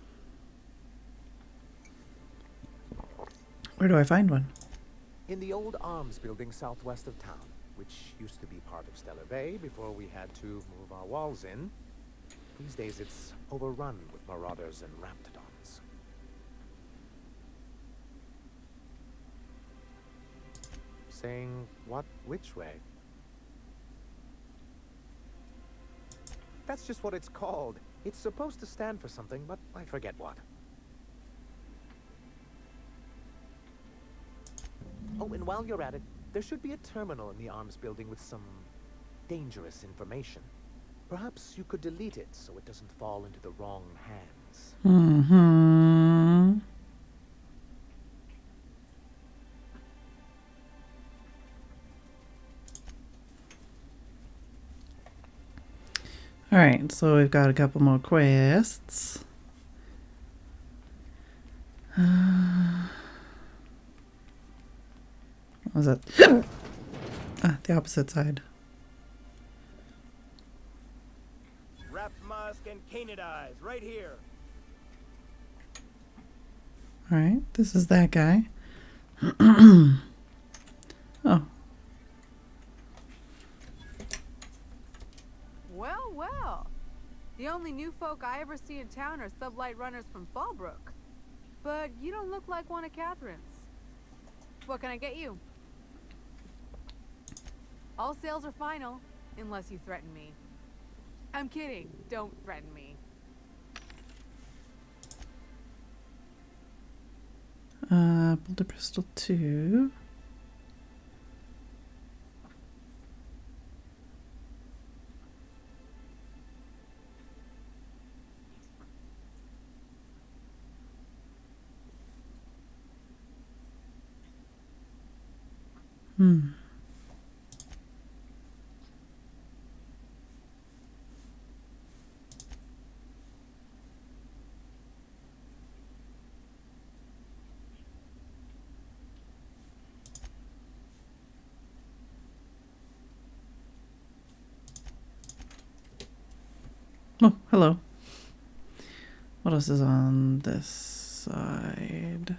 Where do I find one? In the old arms building southwest of town, which used to be part of Stellar Bay before we had to move our walls in. These days it's overrun with marauders and raptidons. Saying what, which way? That's just what it's called. It's supposed to stand for something, but I forget what. Oh, and while you're at it, there should be a terminal in the arms building with some dangerous information. Perhaps you could delete it so it doesn't fall into the wrong hands. Mm-hmm. Alright, so we've got a couple more quests. What was that? The opposite side. Wrapped musk and canid eyes, right here. Alright, this is that guy. Oh. Well, well. The only new folk I ever see in town are sublight runners from Fallbrook. But you don't look like one of Catherine's. What can I get you? All sales are final, unless you threaten me. I'm kidding. Don't threaten me. Boulder Pistol 2. Oh, hello. What else is on this side?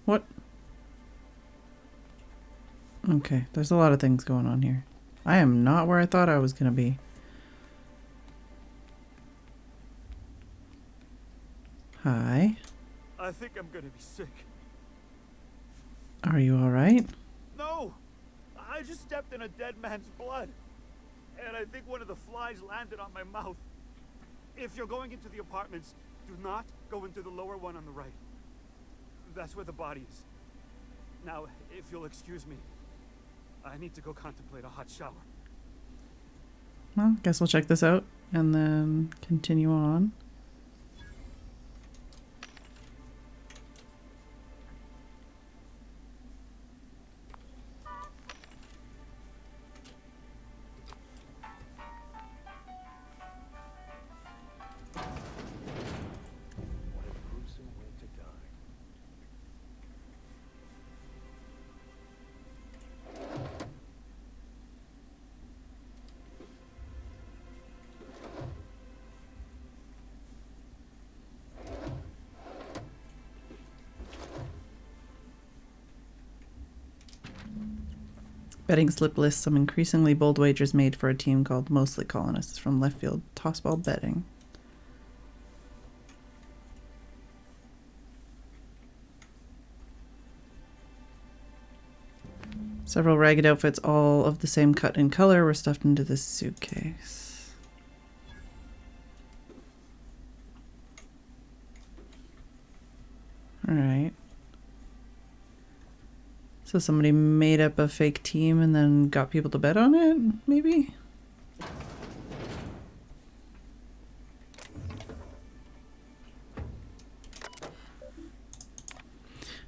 What? Okay, there's a lot of things going on here. I am not where I thought I was going to be. Hi. I think I'm gonna be sick. Are you alright? No! I just stepped in a dead man's blood. And I think one of the flies landed on my mouth. If you're going into the apartments, do not go into the lower one on the right. That's where the body is. Now, if you'll excuse me, I need to go contemplate a hot shower. Well, guess we'll check this out and then continue on. Betting slip lists some increasingly bold wagers made for a team called Mostly Colonists from left field tossball betting. Several ragged outfits, all of the same cut and color, were stuffed into this suitcase. All right. So somebody made up a fake team and then got people to bet on it, maybe?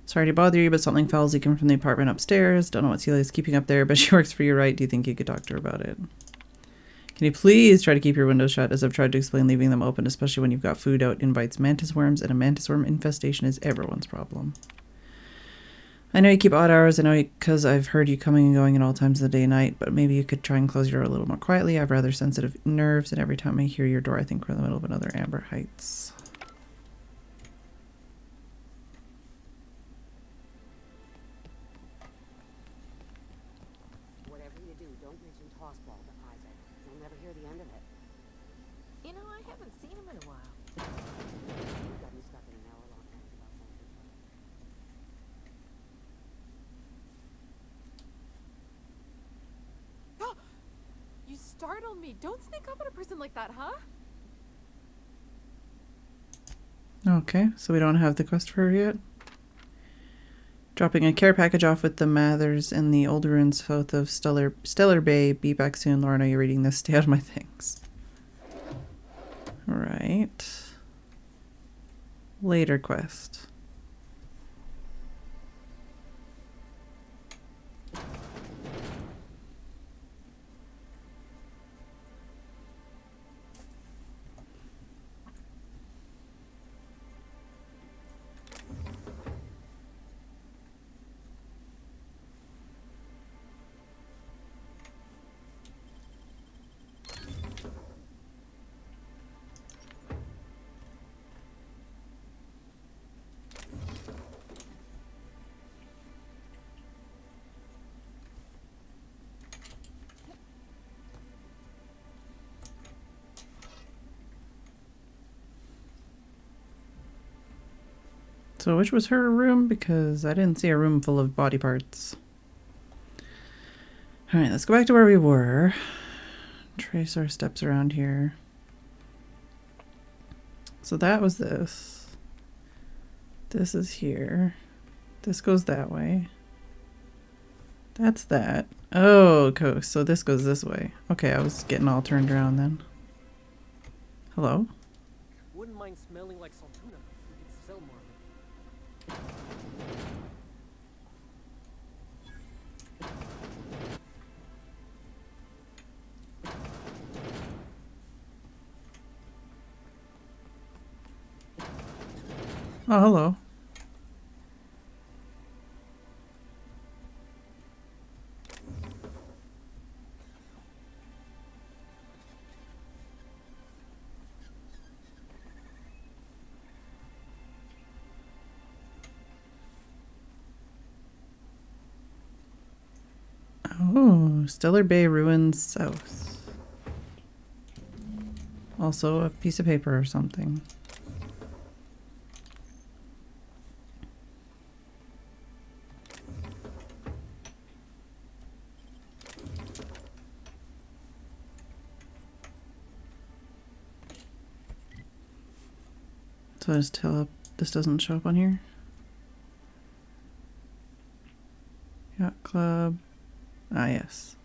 Sorry to bother you, but something foul's leaking from the apartment upstairs. Don't know what Celia's keeping up there, but she works for you, right? Do you think you could talk to her about it? Can you please try to keep your windows shut? As I've tried to explain, leaving them open, especially when you've got food out, invites mantis worms, and a mantis worm infestation is everyone's problem. I know you keep odd hours, I know because I've heard you coming and going at all times of the day and night, but maybe you could try and close your door a little more quietly. I have rather sensitive nerves, and every time I hear your door, I think we're in the middle of another Amber Heights. Whatever you do, don't mention tossball to Isaac. You'll never hear the end of it. You know, I haven't seen him in a while. You got me stuck in an hour-long rant about something. You startled me. Don't sneak up on a person like that, huh? Okay, so we don't have the quest for her yet. Dropping a care package off with the Mathers in the old ruins south of Stellar Bay. Be back soon. Laura, I know you're reading this. Stay out of my things. Alright. Later quest. So which was her room? Because I didn't see a room full of body parts. Alright, let's go back to where we were. Trace our steps around here. So that was this. This is here. This goes that way. That's that. Oh, okay, so this goes this way. Okay, I was getting all turned around then. Hello? Wouldn't mind smelling like saltuna. We could sell more of it. Oh, hello. Oh, Stellar Bay Ruins South. Also a piece of paper or something. So I just tell up this doesn't show up on here. Yacht Club. Ah, yes.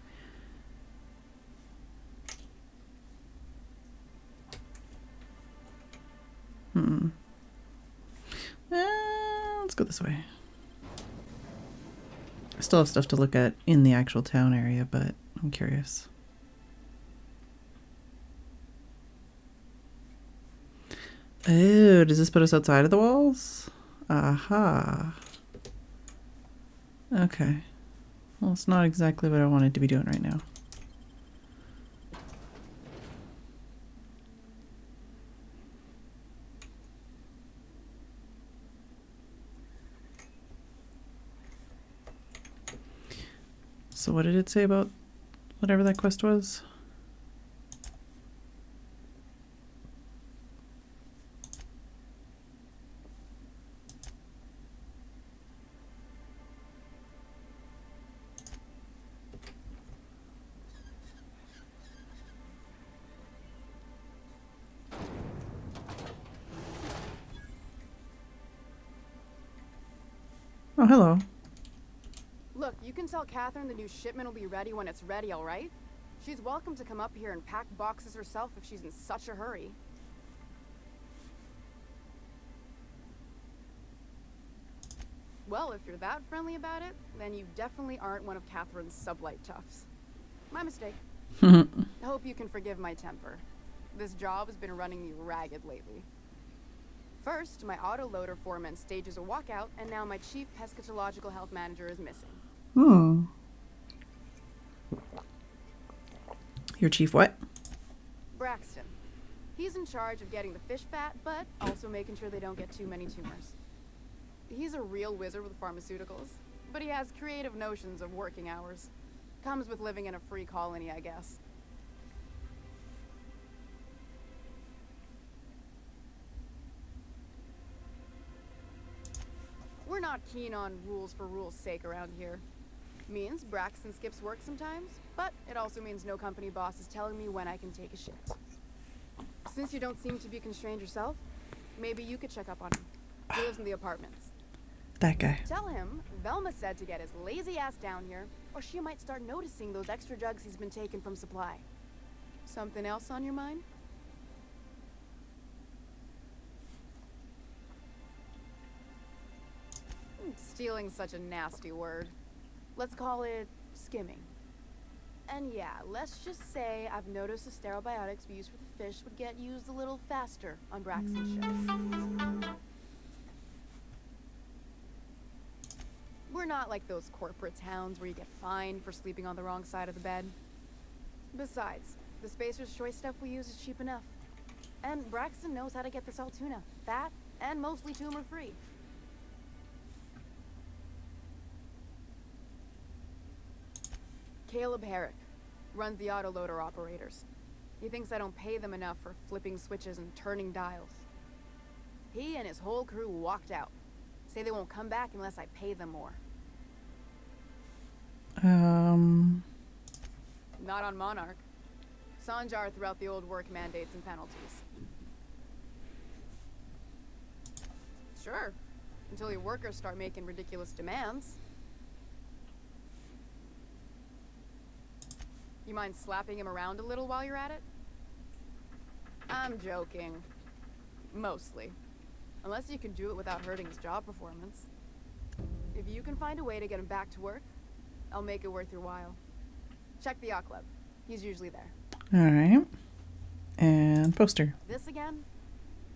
Let's go this way. I still have stuff to look at in the actual town area, but I'm curious. Oh, does this put us outside of the walls? Aha. Okay. Well, it's not exactly what I wanted to be doing right now. So what did it say about whatever that quest was? Oh, hello. Look, you can tell Catherine the new shipment will be ready when it's ready, all right? She's welcome to come up here and pack boxes herself if she's in such a hurry. Well, if you're that friendly about it, then you definitely aren't one of Catherine's sublight toughs. My mistake. I hope you can forgive my temper. This job has been running me ragged lately. First, my autoloader foreman stages a walkout, and now my chief pescatological health manager is missing. Your chief what? Braxton. He's in charge of getting the fish fat, but also making sure they don't get too many tumors. He's a real wizard with pharmaceuticals, but he has creative notions of working hours. Comes with living in a free colony, I guess. We're not keen on rules for rules' sake around here. Means Braxton skips work sometimes, but it also means no company boss is telling me when I can take a shit. Since you don't seem to be constrained yourself, maybe you could check up on him. He lives in the apartments. That guy. Tell him Velma said to get his lazy ass down here, or she might start noticing those extra jugs he's been taking from supply. Something else on your mind? Stealing's such a nasty word. Let's call it skimming. And yeah, let's just say I've noticed the sterile biotics we use for the fish would get used a little faster on Braxton's ships. We're not like those corporate towns where you get fined for sleeping on the wrong side of the bed. Besides, the Spacer's Choice stuff we use is cheap enough. And Braxton knows how to get the salt tuna, fat, and mostly tumor-free. Caleb Herrick runs the autoloader operators. He thinks I don't pay them enough for flipping switches and turning dials. He and his whole crew walked out. Say they won't come back unless I pay them more. Not on Monarch. Sanjar threw out the old work mandates and penalties. Sure, until your workers start making ridiculous demands. You mind slapping him around a little while you're at it? I'm joking. Mostly. Unless you can do it without hurting his job performance. If you can find a way to get him back to work, I'll make it worth your while. Check the yacht club. He's usually there. Alright. And poster. This again?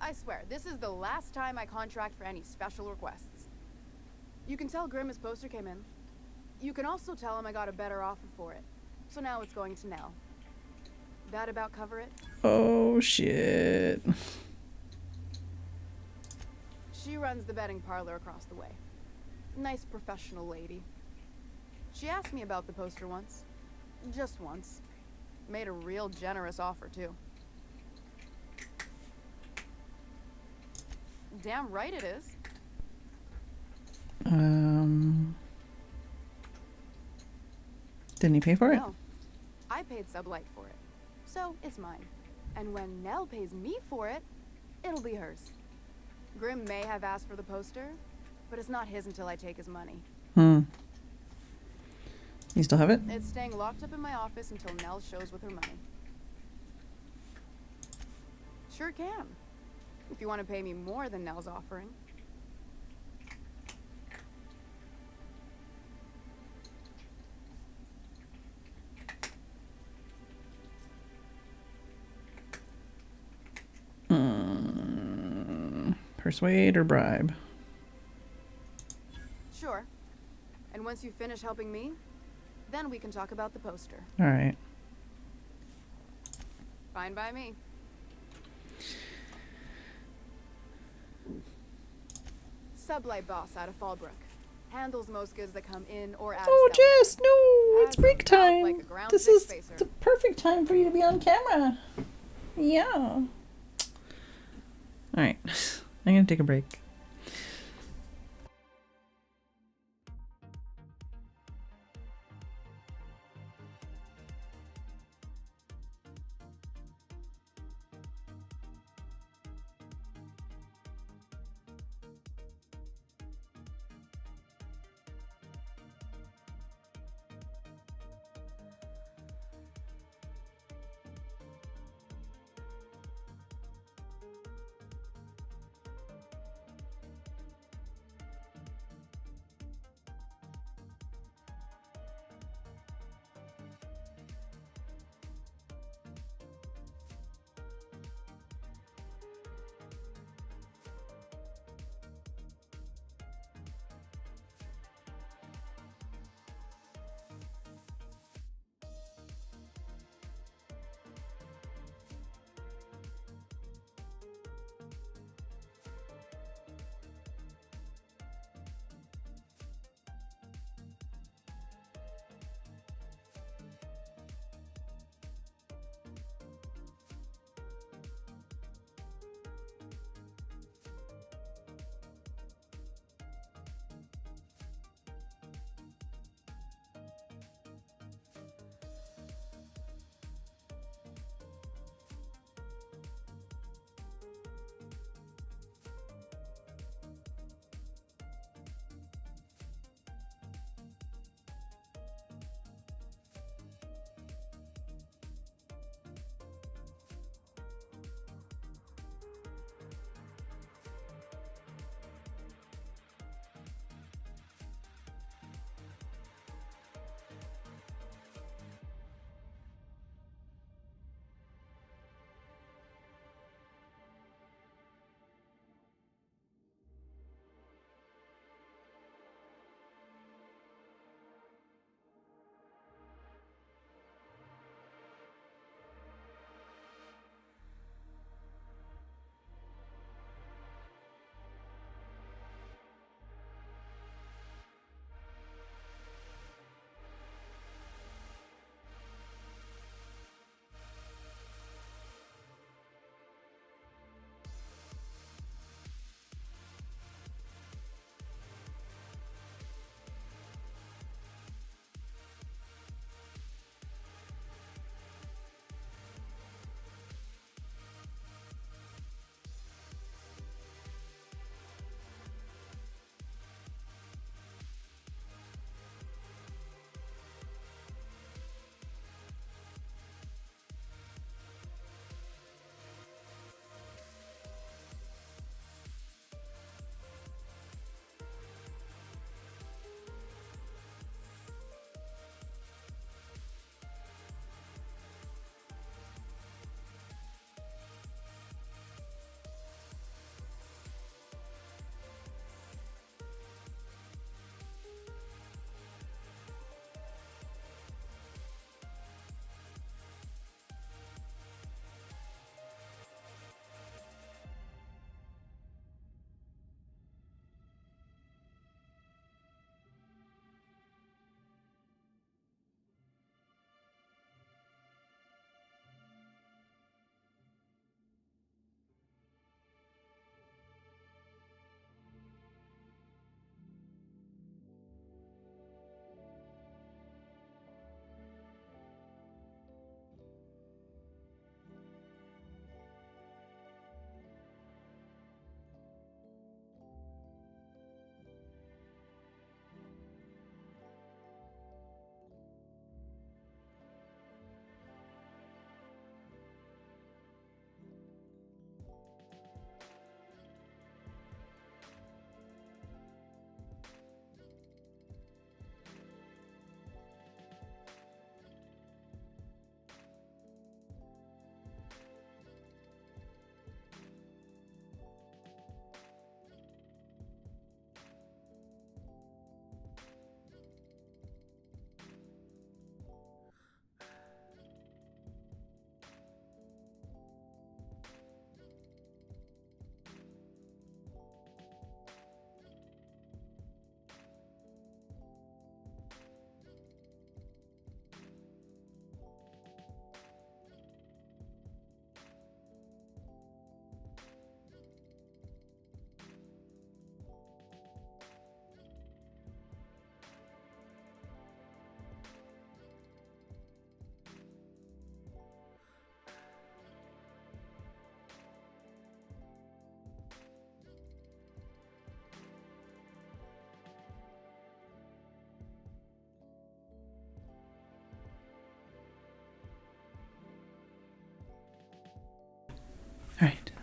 I swear, this is the last time I contract for any special requests. You can tell Grimm his poster came in. You can also tell him I got a better offer for it. So now it's going to Nell. That about cover it? Oh, shit. She runs the betting parlor across the way. Nice professional lady. She asked me about the poster once. Just once. Made a real generous offer, too. Damn right it is. Didn't he pay for it? No. I paid Sublight for it. So it's mine. And when Nell pays me for it, it'll be hers. Grimm may have asked for the poster, but it's not his until I take his money. You still have it? It's staying locked up in my office until Nell shows with her money. Sure can. If you want to pay me more than Nell's offering. Persuade or bribe? Sure. And once you finish helping me, then we can talk about the poster. Alright. Fine by me. Sublight boss out of Fallbrook. Handles most goods that come in or out Oh, of Stellar. Jess, no! It's break time! Like a ground This stick is spacer. the perfect time for you to be on camera. Yeah. Alright. I'm gonna take a break.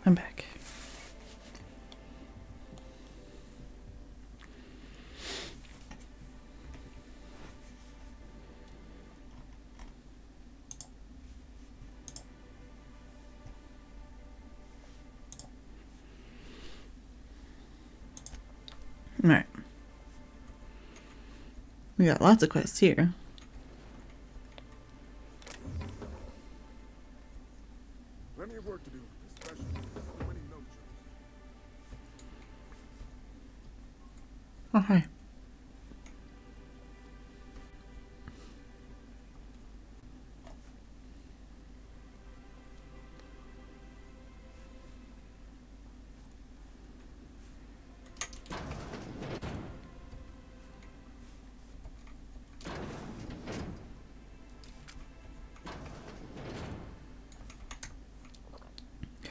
I'm back. Alright. We got lots of quests here. Plenty of work to do, especially with so many no-shows. Oh, hi.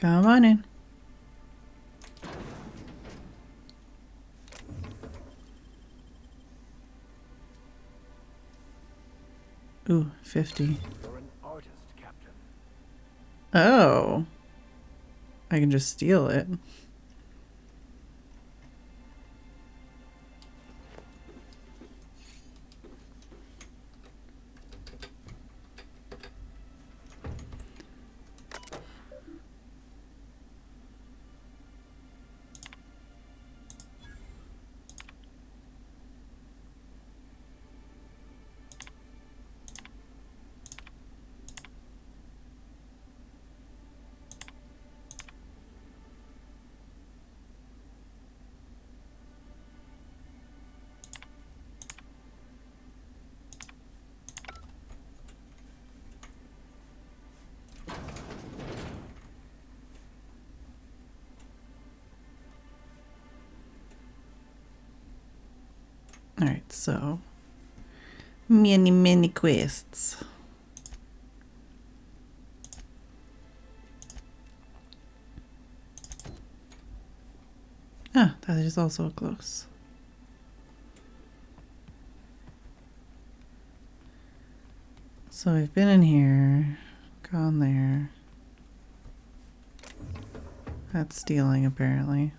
Come on in. Ooh, 50. You're an artist, Captain. Oh. I can just steal it. Alright, so many quests. Ah, that is also close. So I've been in here, gone there. That's stealing apparently.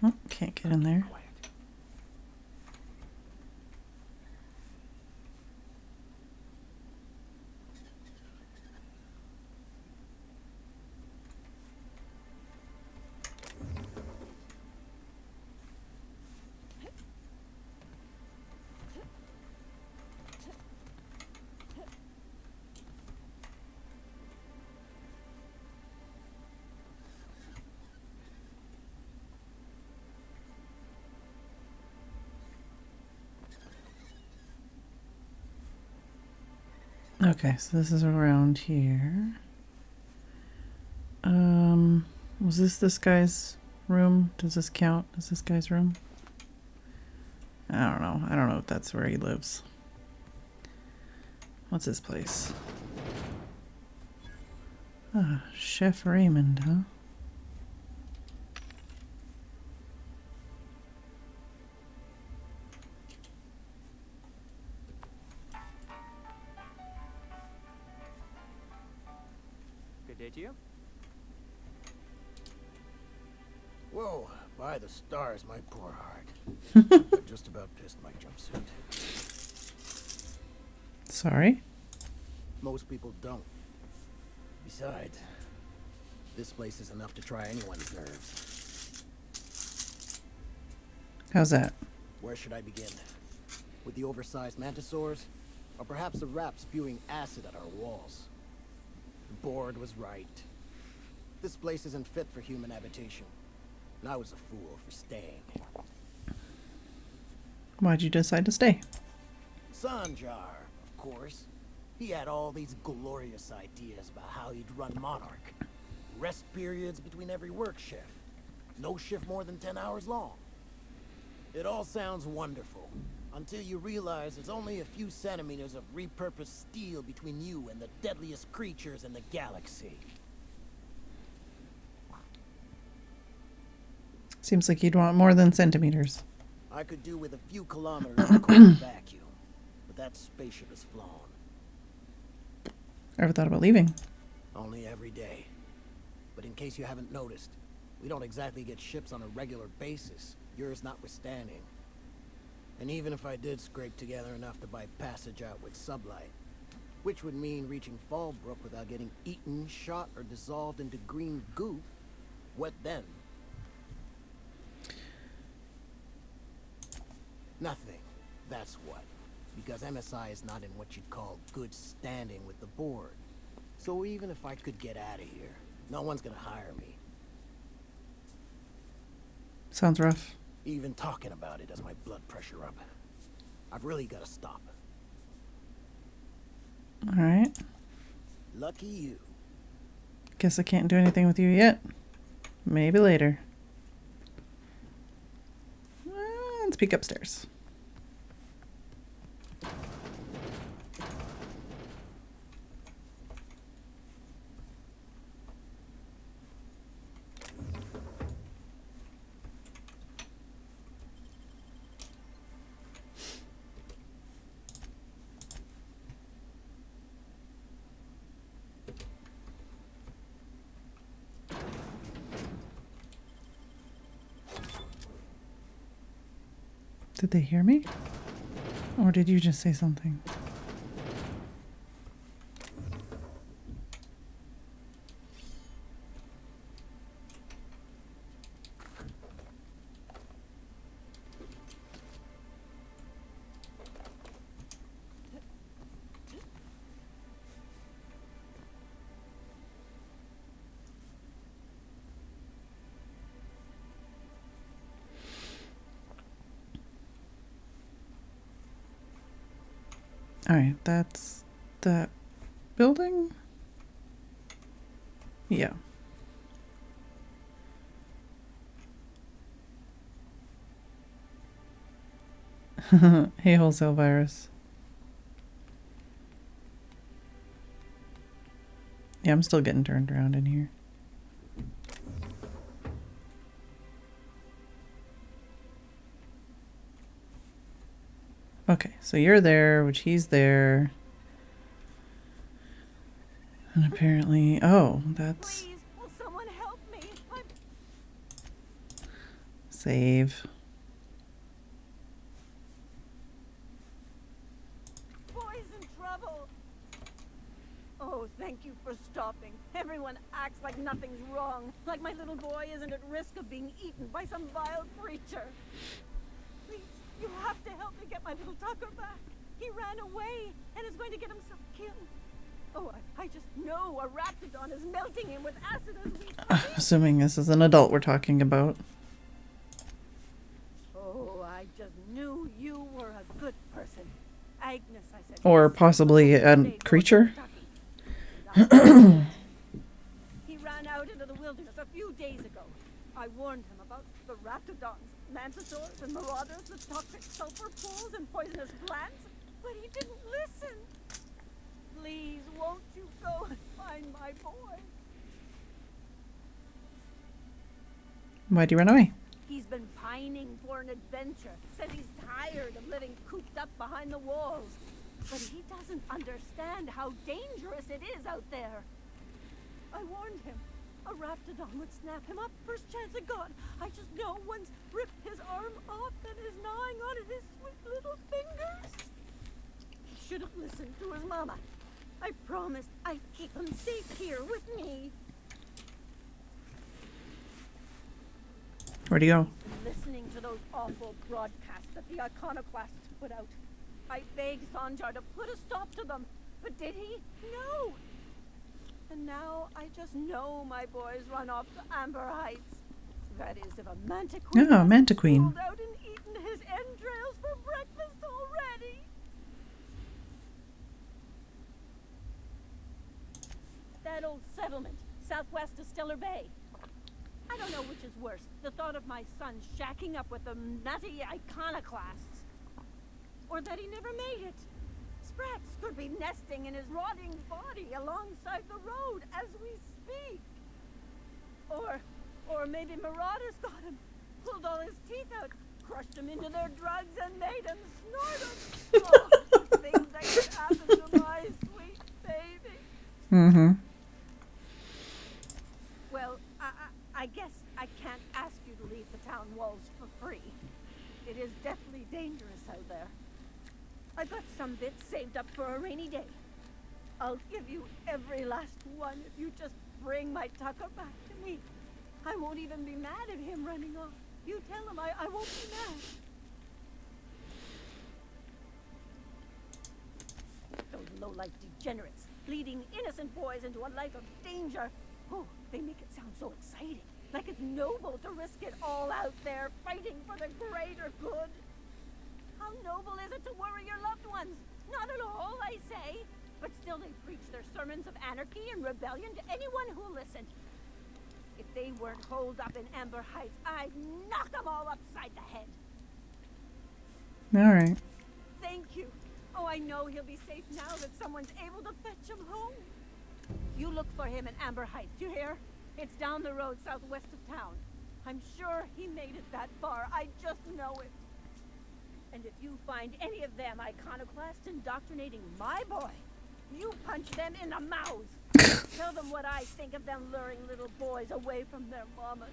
Oh, can't get in there. Okay, so this is around here. Was this guy's room? Does this count as this guy's room? I don't know. I don't know if that's where he lives. What's his place? Ah, Chef Raymond, huh? Good day to you. Whoa, by the stars, my poor heart. I just about pissed my jumpsuit. Sorry? Most people don't. Besides, this place is enough to try anyone's nerves. How's that? Where should I begin? With the oversized mantisaurs? Or perhaps the rap spewing acid at our walls? The board was right. This place isn't fit for human habitation. And I was a fool for staying. Why'd you decide to stay? Sanjar, of course. He had all these glorious ideas about how he'd run Monarch. Rest periods between every work shift. No shift more than 10 hours long. It all sounds wonderful, until you realize there's only a few centimeters of repurposed steel between you and the deadliest creatures in the galaxy. Seems like you'd want more than centimeters. I could do with a few kilometers of cold vacuum, but that spaceship is flown. Ever thought about leaving? Only every day. But in case you haven't noticed, we don't exactly get ships on a regular basis, yours notwithstanding. And even if I did scrape together enough to buy passage out with sublight, which would mean reaching Fallbrook without getting eaten, shot, or dissolved into green goop, what then? Nothing. That's what. Because MSI is not in what you'd call good standing with the board. So even if I could get out of here, no one's gonna hire me. Sounds rough. Even talking about it does my blood pressure up. I've really gotta stop. Alright. Lucky you. Guess I can't do anything with you yet. Maybe later. Let's peek upstairs. Did they hear me? Or did you just say something? Alright, that's that building? Yeah. Hey, wholesale virus. Yeah, I'm still getting turned around in here. Okay, so you're there, which he's there. And apparently, oh, that's... Please, will someone help me? Save. Boy's in trouble. Oh, thank you for stopping. Everyone acts like nothing's wrong. Like my little boy isn't at risk of being eaten by some vile creature. Please, you have to help me get my little Tucker back. He ran away and is going to get himself killed. Oh, I just know a raptidon is melting him with acid as we speak. Assuming this is an adult we're talking about. Oh, I just knew you were a good person. Agnes, I said. Or possibly a creature. He ran out into the wilderness a few days ago. I warned him about the raptidons, mantisaurs, and marauders with toxic sulfur pools and poisonous plants, but he didn't listen. Please, won't you go and find my boy? Why'd you run away? He's been pining for an adventure. Says he's tired of living cooped up behind the walls. But he doesn't understand how dangerous it is out there. I warned him. A raptidon would snap him up first chance it got. I just know one's ripped his arm off and is gnawing on his sweet little fingers. He should have listened to his mama. I promised I'd keep him safe here with me. Where'd he go? Listening to those awful broadcasts that the iconoclasts put out. I begged Sanjar to put a stop to them, but did he? No. And now I just know my boy's run off to Amber Heights. That is, if a manta queen Oh, manta queen. pulled out and eaten his entrails for breakfast already. That old settlement, southwest of Stellar Bay. I don't know which is worse, the thought of my son shacking up with the nutty iconoclasts, or that he never made it. Sprats could be nesting in his rotting body alongside the road as we speak. Or maybe marauders got him, pulled all his teeth out, crushed them into their drugs, and made him snort them. Oh, things that could happen to my sweet baby. Mm-hmm. Well, I guess I can't ask you to leave the town walls for free. It is deathly dangerous out there. I got some bits saved up for a rainy day. I'll give you every last one if you just bring my Tucker back to me. I won't even be mad at him running off. You tell him I won't be mad. Those low-life degenerates, leading innocent boys into a life of danger. Oh, they make it sound so exciting. Like it's noble to risk it all out there, fighting for the greater good. How noble is it to worry your loved ones? Not at all, I say. But still they preach their sermons of anarchy and rebellion to anyone who'll listen. If they weren't holed up in Amber Heights, I'd knock them all upside the head. All right. Thank you. Oh, I know he'll be safe now that someone's able to fetch him home. You look for him in Amber Heights, you hear? It's down the road southwest of town. I'm sure he made it that far. I just know it. And if you find any of them iconoclasts indoctrinating my boy, you punch them in the mouths. Tell them what I think of them luring little boys away from their mamas.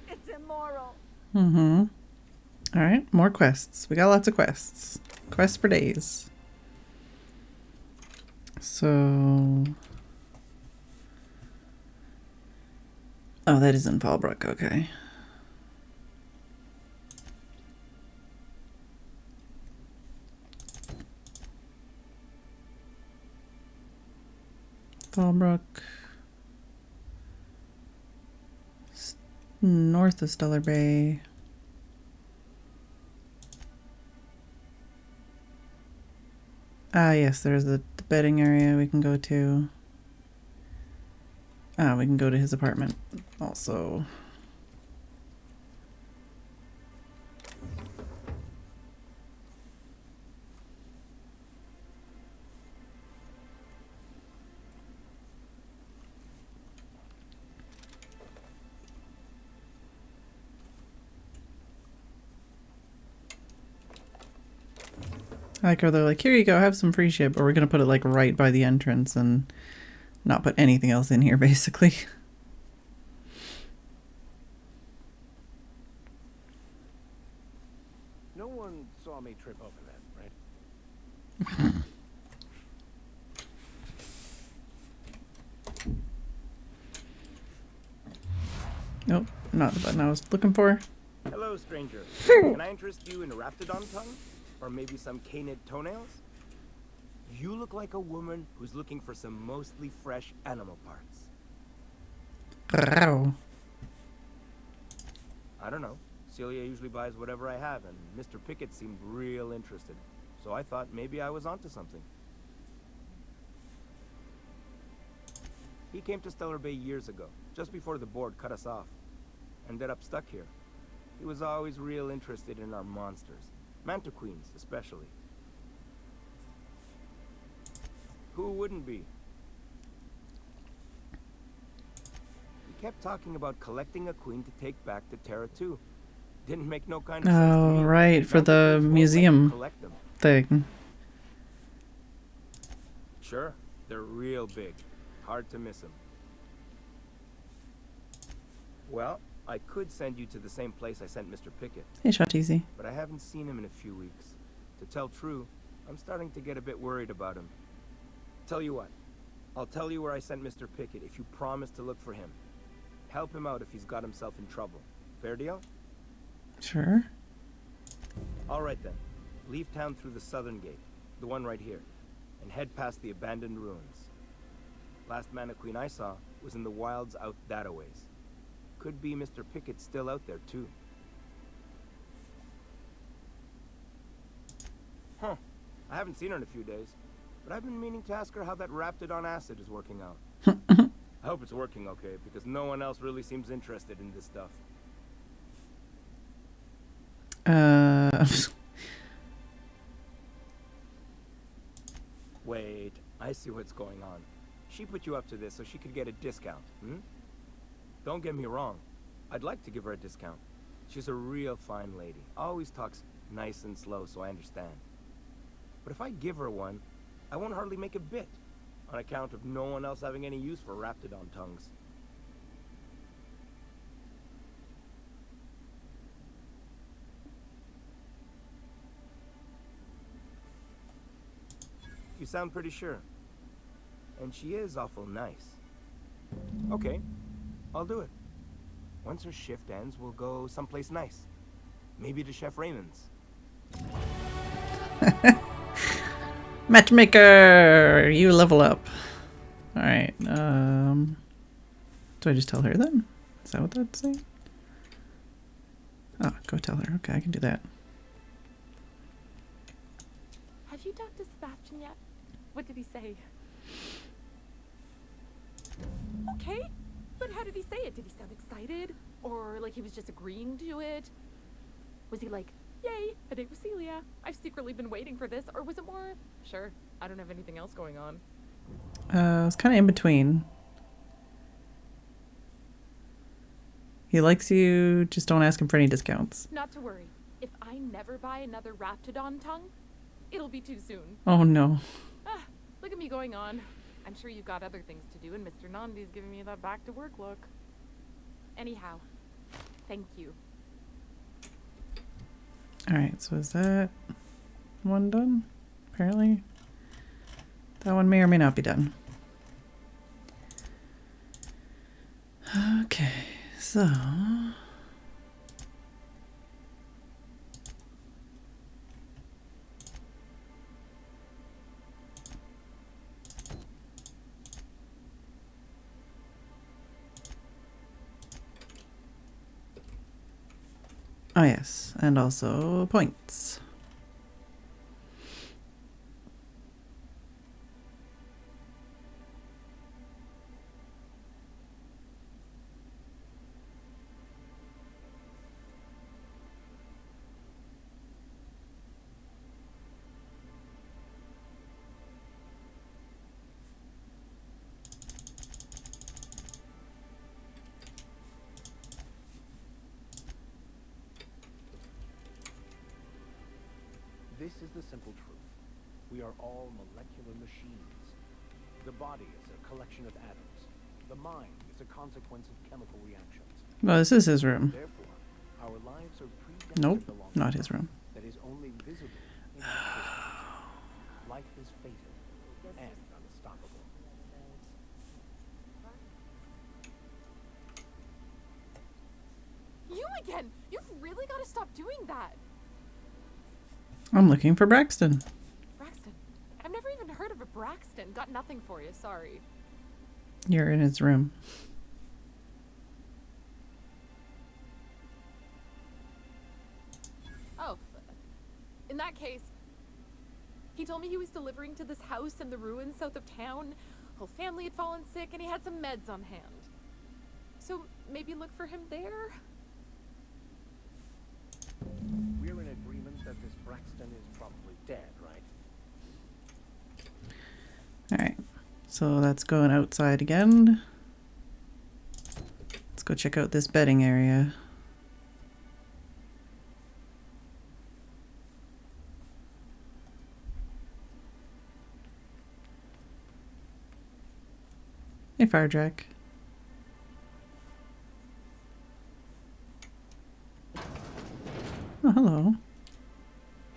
It's immoral. Mm-hmm. All right, more quests. We got lots of quests. Quests for days. So... Oh, that is in Fallbrook, okay. Fallbrook. North of Stellar Bay. Ah, yes, there's the bedding area we can go to. Ah, we can go to his apartment also. I like how they're like, here you go, have some free shit, but we're gonna put it like right by the entrance and not put anything else in here, basically. No one saw me trip over that, right? Nope, not the button I was looking for. Hello, stranger. Can I interest you in raptidon tongue? Or maybe some canid toenails? You look like a woman who's looking for some mostly fresh animal parts. Wow. I don't know. Celia usually buys whatever I have, and Mr. Pickett seemed real interested. So I thought maybe I was onto something. He came to Stellar Bay years ago, just before the board cut us off. Ended up stuck here. He was always real interested in our monsters. Mantiqueens, especially. Who wouldn't be? He kept talking about collecting a queen to take back to Terra 2. Didn't make no kind of sense to me. Right, for the museum thing. Sure, they're real big. Hard to miss them. Well, I could send you to the same place I sent Mr. Pickett. Hey, shot easy. But I haven't seen him in a few weeks. To tell true, I'm starting to get a bit worried about him. Tell you what, I'll tell you where I sent Mr. Pickett if you promise to look for him. Help him out if he's got himself in trouble. Fair deal? Sure. All right then. Leave town through the southern gate, the one right here, and head past the abandoned ruins. Last mannequin I saw was in the wilds out that-a-ways. Could be Mr. Pickett still out there, too. Huh. I haven't seen her in a few days, but I've been meaning to ask her how that raptidon acid is working out. I hope it's working okay, because no one else really seems interested in this stuff. Wait, I see what's going on. She put you up to this so she could get a discount, hmm? Don't get me wrong. I'd like to give her a discount. She's a real fine lady. Always talks nice and slow, so I understand. But if I give her one, I won't hardly make a bit, on account of no one else having any use for raptidon tongues. You sound pretty sure. And she is awful nice. Okay, I'll do it. Once her shift ends, we'll go someplace nice. Maybe to Chef Raymond's. Matchmaker! You level up. Alright, do I just tell her then? Is that what that's saying? Oh, go tell her. Okay, I can do that. Have you talked to Sebastian yet? What did he say? Okay, but how did he say it? Did he sound excited? Or like he was just agreeing to it? Was he like, yay, a date with Celia. I've secretly been waiting for this. Or was it more, sure, I don't have anything else going on? It's kind of in between. He likes you, just don't ask him for any discounts. Not to worry. If I never buy another raptidon tongue, it'll be too soon. Oh no. Ah, look at me going on. I'm sure you've got other things to do, and Mr. Nandi's giving me that back to work look. Anyhow, thank you. Alright, so is that one done? Apparently. That one may or may not be done. Okay, so... Oh yes, and also points. This is the simple truth. We are all molecular machines. The body is a collection of atoms. The mind is a consequence of chemical reactions. Well, this is his room. Therefore, our lives are predestined Nope, along not a his path room. that is only visible in our distance. Life is fated and unstoppable. You again! You've really got to stop doing that! I'm looking for Braxton. Braxton. I've never even heard of a Braxton. Got nothing for you, sorry. You're in his room. Oh. In that case, he told me he was delivering to this house in the ruins south of town. Whole family had fallen sick and he had some meds on hand. So maybe look for him there? We're in agreement that this Braxton is probably dead, right? Alright, so that's going outside again. Let's go check out this bedding area. Hey, Firejack. Oh, hello.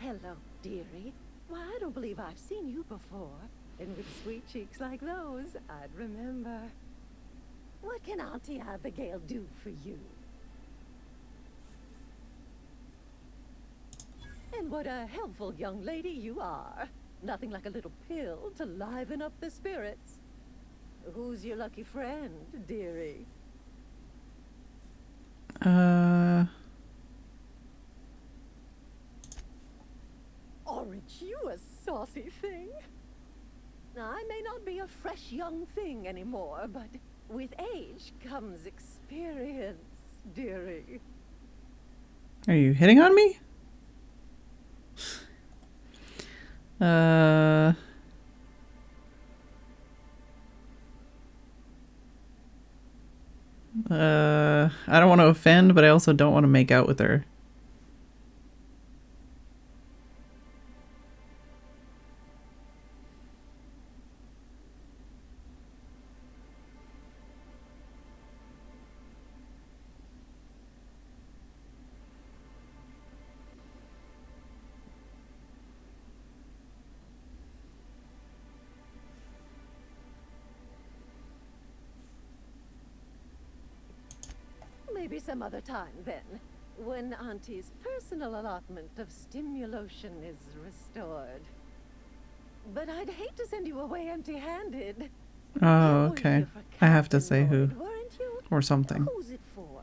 Hello, dearie. Why, I don't believe I've seen you before. And with sweet cheeks like those, I'd remember. What can Auntie Abigail do for you? And what a helpful young lady you are. Nothing like a little pill to liven up the spirits. Who's your lucky friend, dearie? Aren't you a saucy thing? Now, I may not be a fresh young thing anymore, but with age comes experience, dearie. Are you hitting on me? I don't want to offend, but I also don't want to make out with her. Maybe some other time then, when Auntie's personal allotment of stimulation is restored. But I'd hate to send you away empty-handed. Oh, okay. I have to say who. Or something. Who's it for?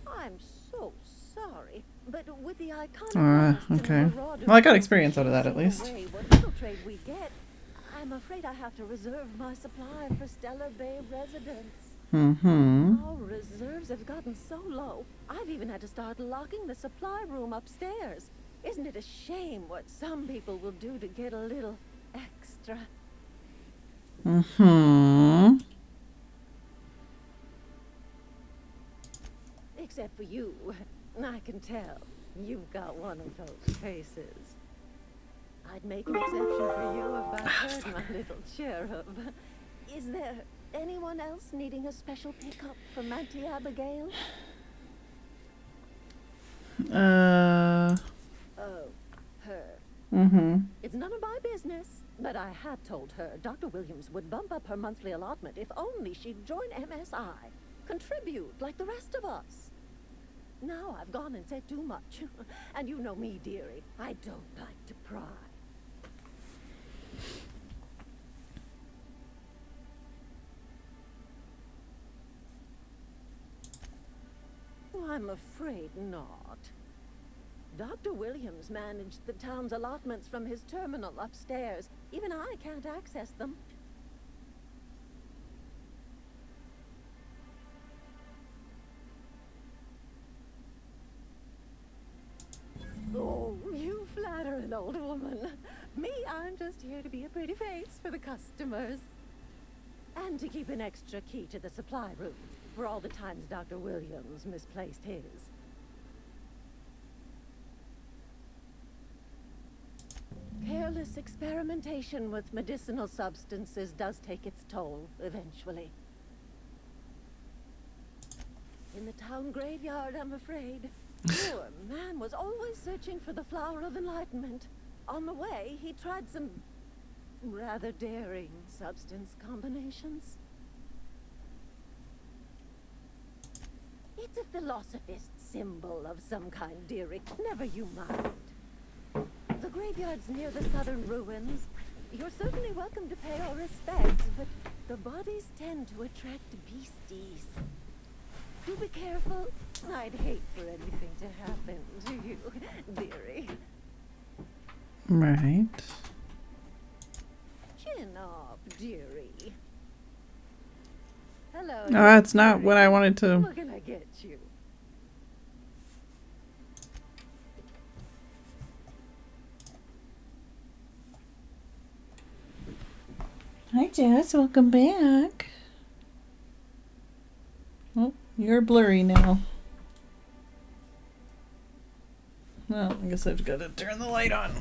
I'm so sorry, but with the iconic Okay. Well, I got experience out of that at least. what little trade we get, I'm afraid I have to reserve my supply for Stellar Bay residents. Mm-hmm. Our reserves have gotten so low, I've even had to start locking the supply room upstairs. Isn't it a shame what some people will do to get a little extra? Mm-hmm. Except for you. I can tell. You've got one of those faces. I'd make an exception for you if I heard my little cherub. Is there anyone else needing a special pickup from Auntie Abigail? Oh, her. Mm-hmm. It's none of my business, but I have told her Dr. Williams would bump up her monthly allotment if only she'd join MSI. Contribute like the rest of us. Now I've gone and said too much. And you know me, dearie. I don't like to pry. I'm afraid not. Dr. Williams managed the town's allotments from his terminal upstairs. Even I can't access them. Oh, you flatter an old woman. Me, I'm just here to be a pretty face for the customers. And to keep an extra key to the supply room for all the times Dr. Williams misplaced his. Careless experimentation with medicinal substances does take its toll, eventually. In the town graveyard, I'm afraid. Poor man was always searching for the flower of enlightenment. On the way, he tried some rather daring substance combinations. It's a philosophist symbol of some kind, dearie. Never you mind. The graveyard's near the southern ruins. You're certainly welcome to pay our respects, but the bodies tend to attract beasties. Do be careful. I'd hate for anything to happen to you, dearie. Right. Chin up, dearie. Hello. Oh, that's not what I wanted to. What can I get you? Hi, Jess. Welcome back. Oh, you're blurry now. Well, I guess I've got to turn the light on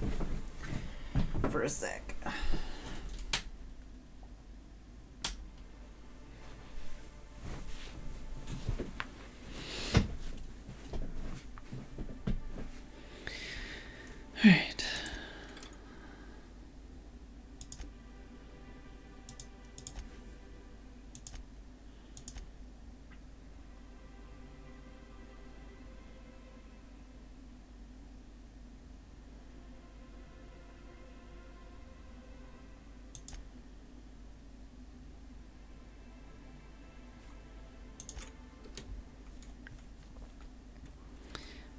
for a sec. All right.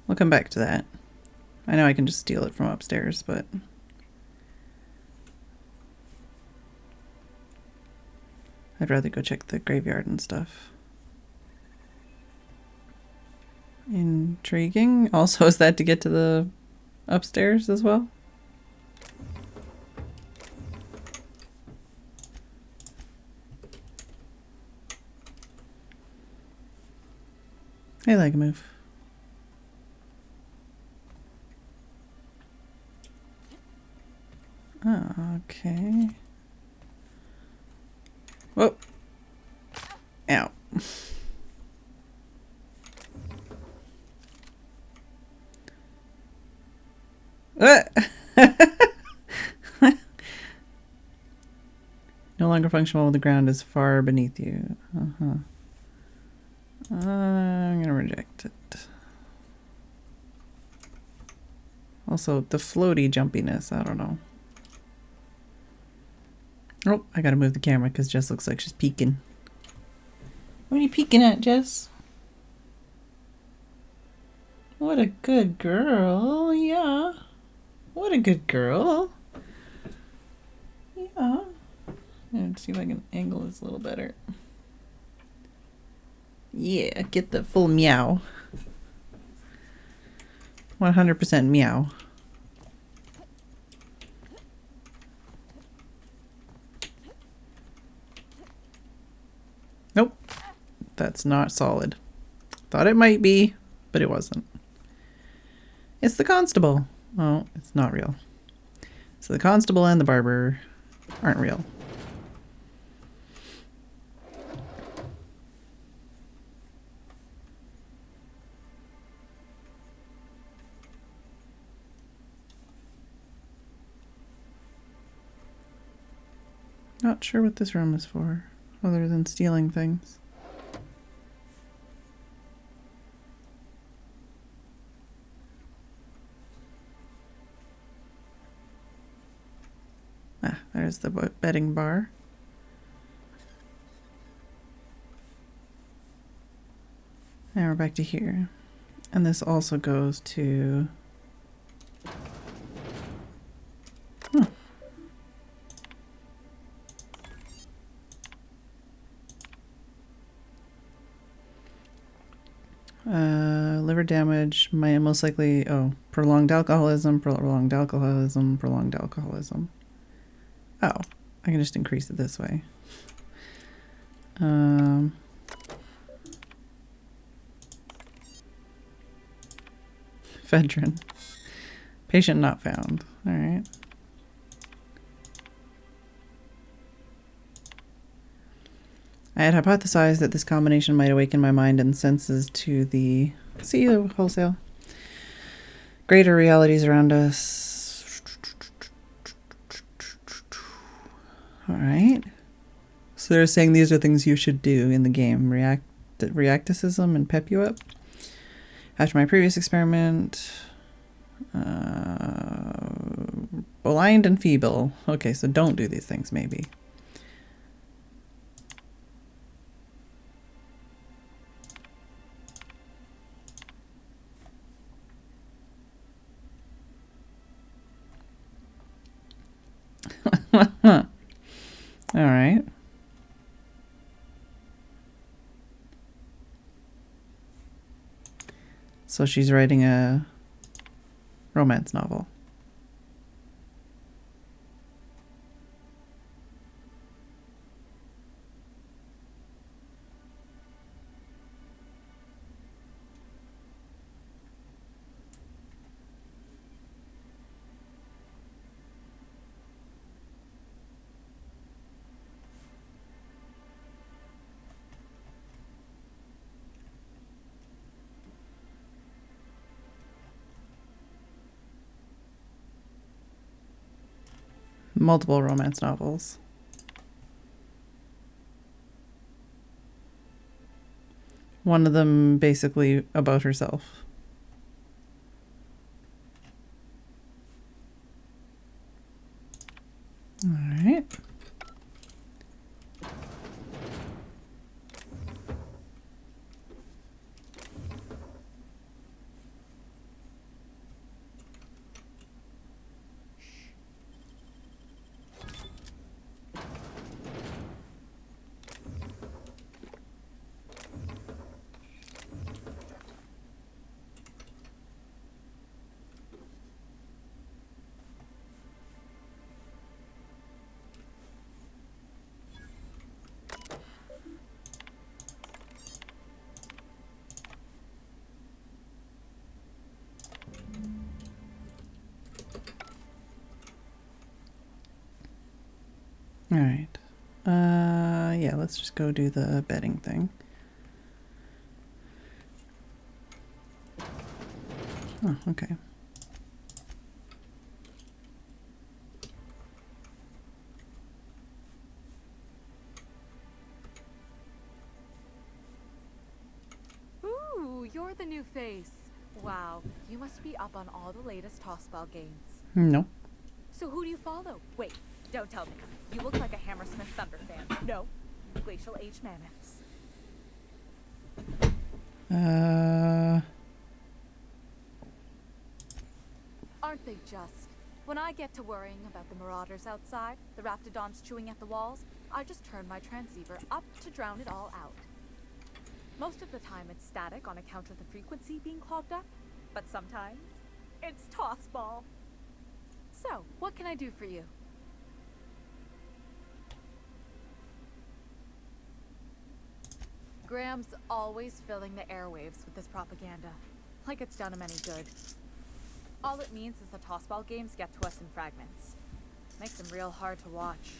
We'll come back to that. I know I can just steal it from upstairs, but I'd rather go check the graveyard and stuff. Intriguing. Also, is that to get to the upstairs as well? I like a move. Okay. Whoa. Ow. No longer functional when the ground is far beneath you. I'm gonna reject it. Also, the floaty jumpiness, I don't know. Oh, I gotta move the camera because Jess looks like she's peeking. What are you peeking at, Jess? What a good girl, yeah. What a good girl. Yeah. Let's see if I can angle this a little better. Yeah, get the full meow. 100% meow. Nope. That's not solid. Thought it might be, but it wasn't. It's the constable. Oh, it's not real. So the constable and the barber aren't real. Not sure what this room is for, other than stealing things. Ah, there's the betting bar. Now we're back to here. And this also goes to... Huh. Liver damage, most likely, prolonged alcoholism, prolonged alcoholism, prolonged alcoholism. Oh, I can just increase it this way. Phedran. Patient not found. All right. I had hypothesized that this combination might awaken my mind and senses to the wholesale greater realities around us. All right. So they're saying these are things you should do in the game. Reacticism and pep you up. After my previous experiment, blind and feeble. Okay, so don't do these things, maybe. All right. So she's writing a romance novel. Multiple romance novels. One of them basically about herself. All right. All right. Yeah, let's just go do the bedding thing. Oh, okay. Ooh, you're the new face. Wow, you must be up on all the latest tossball games. No. So who do you follow? Wait, don't tell me. You look like a Hammersmith Thunder fan. No, Glacial Age Mammoths. Aren't they just? When I get to worrying about the marauders outside, the raptidons chewing at the walls, I just turn my transceiver up to drown it all out. Most of the time it's static on account of the frequency being clogged up, but sometimes it's tossball. So, what can I do for you? Graham's always filling the airwaves with this propaganda, like it's done him any good. All it means is the tossball games get to us in fragments. Makes them real hard to watch.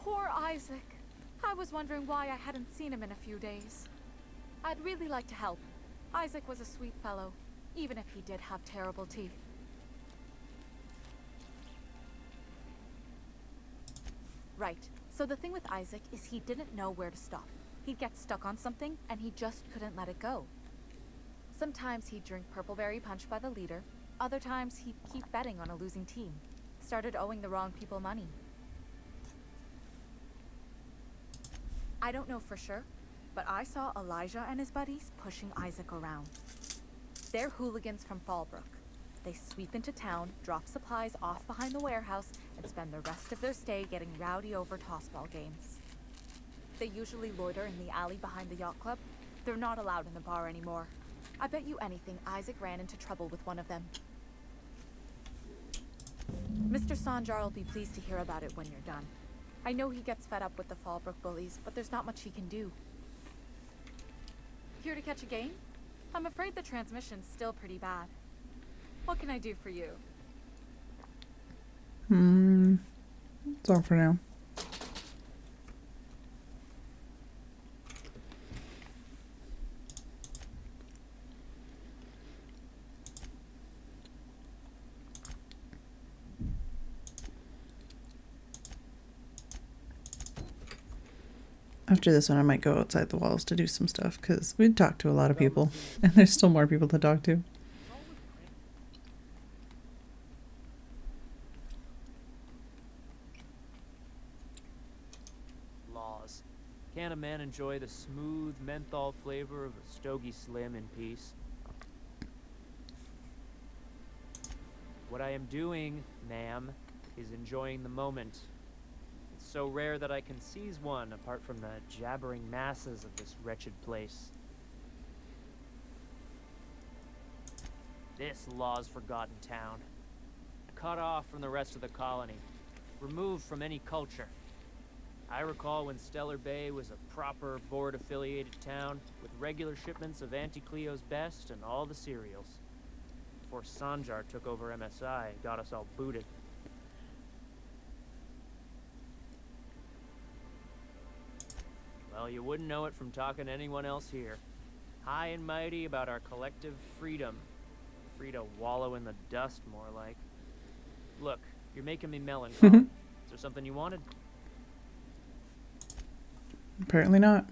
Poor Isaac. I was wondering why I hadn't seen him in a few days. I'd really like to help. Isaac was a sweet fellow, even if he did have terrible teeth. Right. So the thing with Isaac is he didn't know where to stop. He'd get stuck on something, and he just couldn't let it go. Sometimes he'd drink purpleberry punch by the liter. Other times he'd keep betting on a losing team. Started owing the wrong people money. I don't know for sure, but I saw Elijah and his buddies pushing Isaac around. They're hooligans from Fallbrook. They sweep into town, drop supplies off behind the warehouse, and spend the rest of their stay getting rowdy over tossball games. They usually loiter in the alley behind the yacht club. They're not allowed in the bar anymore. I bet you anything Isaac ran into trouble with one of them. Mr. Sanjar will be pleased to hear about it when you're done. I know he gets fed up with the Fallbrook bullies, but there's not much he can do. Here to catch a game? I'm afraid the transmission's still pretty bad. What can I do for you? That's all for now. After this one, I might go outside the walls to do some stuff, because we'd talked to a lot of people, and there's still more people to talk to. Laws. Can a man enjoy the smooth menthol flavor of a Stogie Slim in peace? What I am doing, ma'am, is enjoying the moment. It's so rare that I can seize one apart from the jabbering masses of this wretched place. This law's forgotten town. Cut off from the rest of the colony. Removed from any culture. I recall when Stellar Bay was a proper board-affiliated town with regular shipments of Auntie Cleo's best and all the cereals. Before Sanjar took over MSI and got us all booted. Well, you wouldn't know it from talking to anyone else here. High and mighty about our collective freedom. Free to wallow in the dust, more like. Look, you're making me melancholy. Is there something you wanted? Apparently not.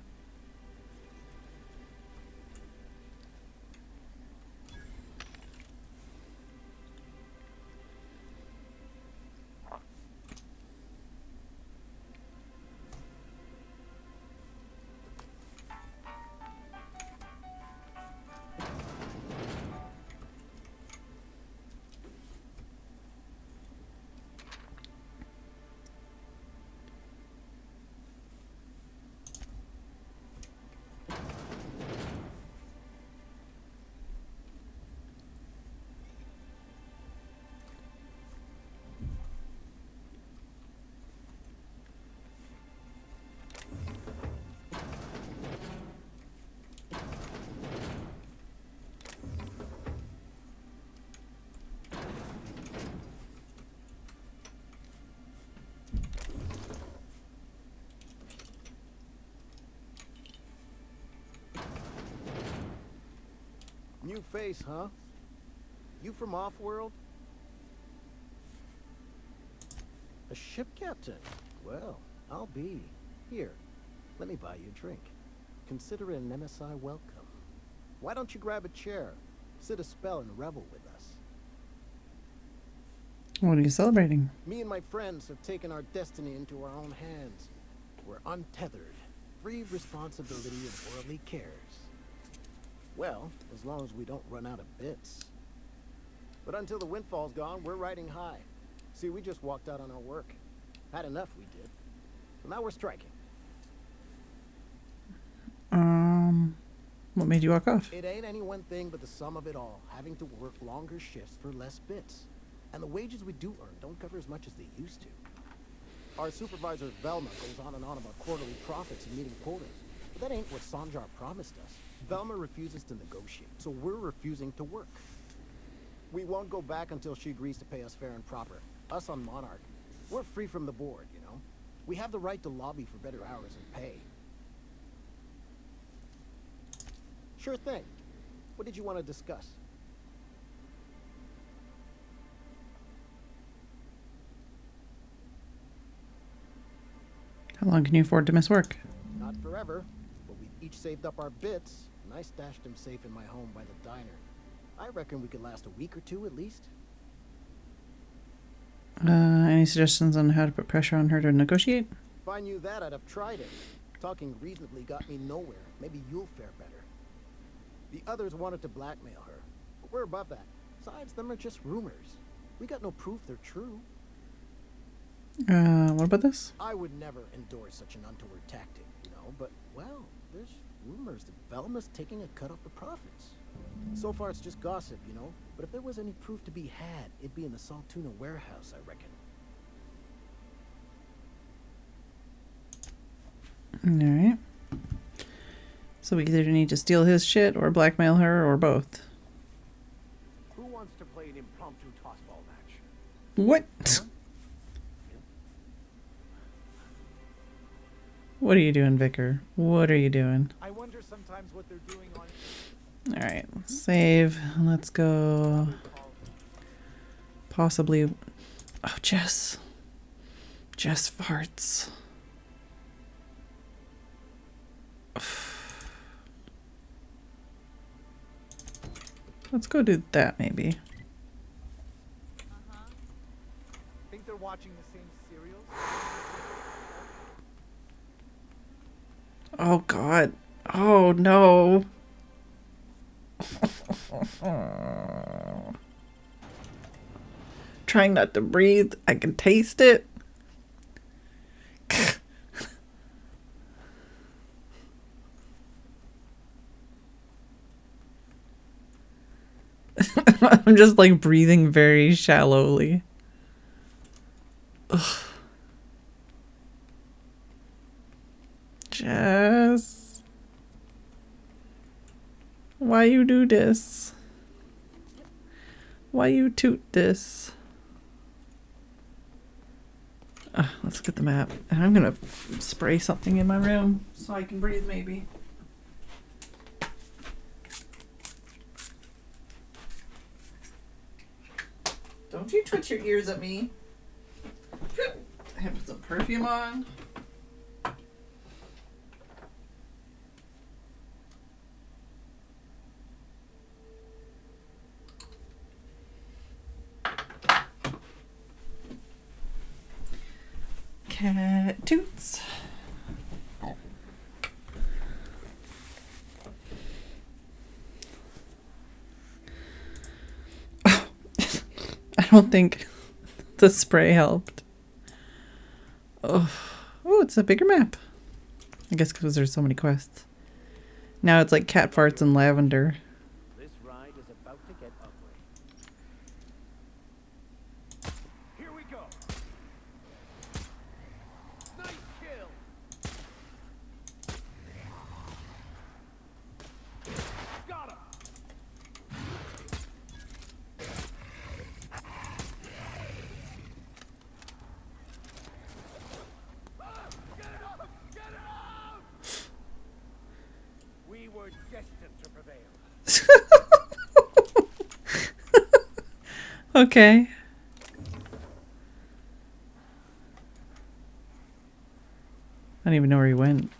New face, huh? You from off-world? A ship captain? Well, I'll be. Here, let me buy you a drink. Consider it an MSI welcome. Why don't you grab a chair, sit a spell, and revel with us? What are you celebrating? Me and my friends have taken our destiny into our own hands. We're untethered, free of responsibility and worldly cares. Well, as long as we don't run out of bits. But until the windfall's gone, we're riding high. See, we just walked out on our work. Had enough, we did. So now we're striking. What made you walk off? It ain't any one thing but the sum of it all, having to work longer shifts for less bits. And the wages we do earn don't cover as much as they used to. Our supervisor, Velma, goes on and on about quarterly profits and meeting quotas. But that ain't what Sanjar promised us. Velma refuses to negotiate, so we're refusing to work. We won't go back until she agrees to pay us fair and proper. Us on Monarch, we're free from the board, you know? We have the right to lobby for better hours and pay. Sure thing. What did you want to discuss? How long can you afford to miss work? Not forever, but we've each saved up our bits, and I stashed them safe in my home by the diner. I reckon we could last a week or two at least. Any suggestions on how to put pressure on her to negotiate? If I knew that, I'd have tried it. Talking reasonably got me nowhere. Maybe you'll fare better. The others wanted to blackmail her, but we're above that. Besides, them are just rumors. We got no proof they're true. What about this? I would never endorse such an untoward tactic, you know, but, well, there's rumors that Velma's taking a cut off the profits. So far, it's just gossip, you know, but if there was any proof to be had, it'd be in the salt tuna warehouse, I reckon. Alright. So we either need to steal his shit or blackmail her or both. Who wants to play an impromptu tossball match? What? What are you doing, Vicar? What are you doing? I wonder sometimes what they're doing on. Alright, save. Let's go. Possibly. Oh, Jess. Jess farts. Let's go do that, maybe. Think they're watching the same serials? Oh, God. Oh, no. Trying not to breathe. I can taste it. I'm just like breathing very shallowly. Ugh. Jess. Why you do this? Why you toot this? Let's get the map. And I'm gonna spray something in my room so I can breathe maybe. Don't you twitch your ears at me. I have to put some perfume on. Cat toots. I don't think the spray helped. Oh, it's a bigger map. I guess because there's so many quests. Now it's like cat farts and lavender. This ride is about to get ugly. Here we go. Nice kill. Got him. We were destined to prevail. Okay. I don't even know where he went.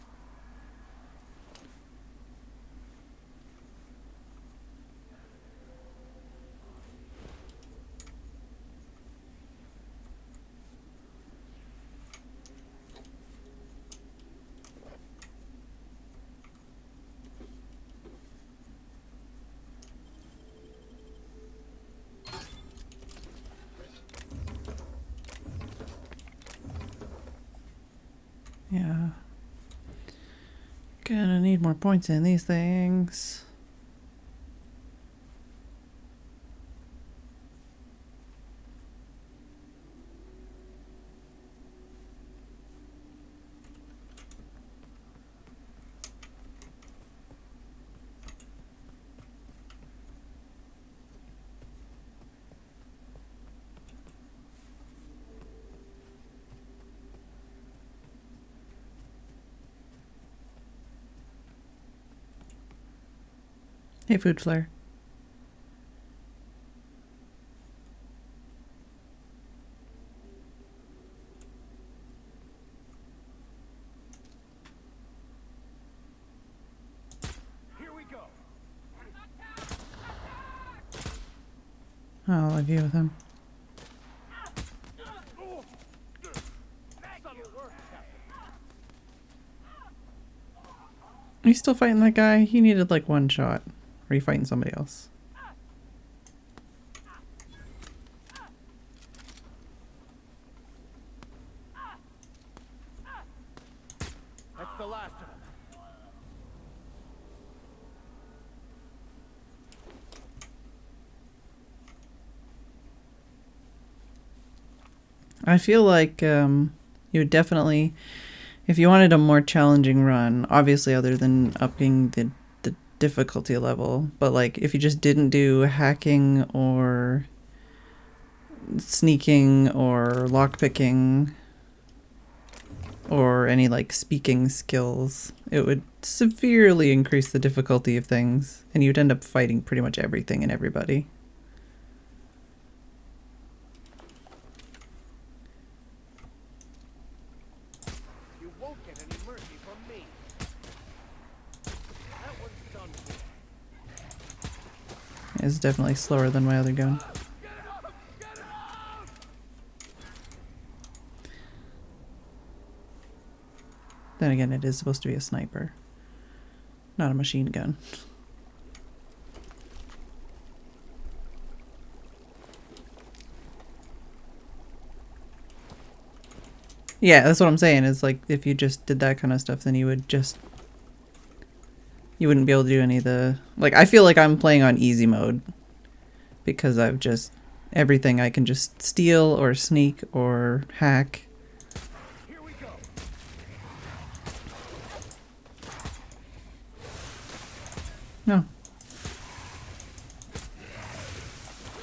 Yeah. Gonna need more points in these things. Hey, Food Flare. Here we go. I'll leave you with him. Are you still fighting that guy? He needed like one shot. Or are you fighting somebody else? That's the last of them. I feel like you would definitely, if you wanted a more challenging run, obviously other than upping the difficulty level, but like if you just didn't do hacking or sneaking or lockpicking or any like speaking skills, it would severely increase the difficulty of things, and you'd end up fighting pretty much everything and everybody. You won't get any mercy from me. That one's done for. It's definitely slower than my other gun. Then again, it is supposed to be a sniper, not a machine gun. Yeah, that's what I'm saying, is like if you just did that kind of stuff, then you wouldn't be able to do any of the, like, I feel like I'm playing on easy mode because I've just, everything I can just steal or sneak or hack. No.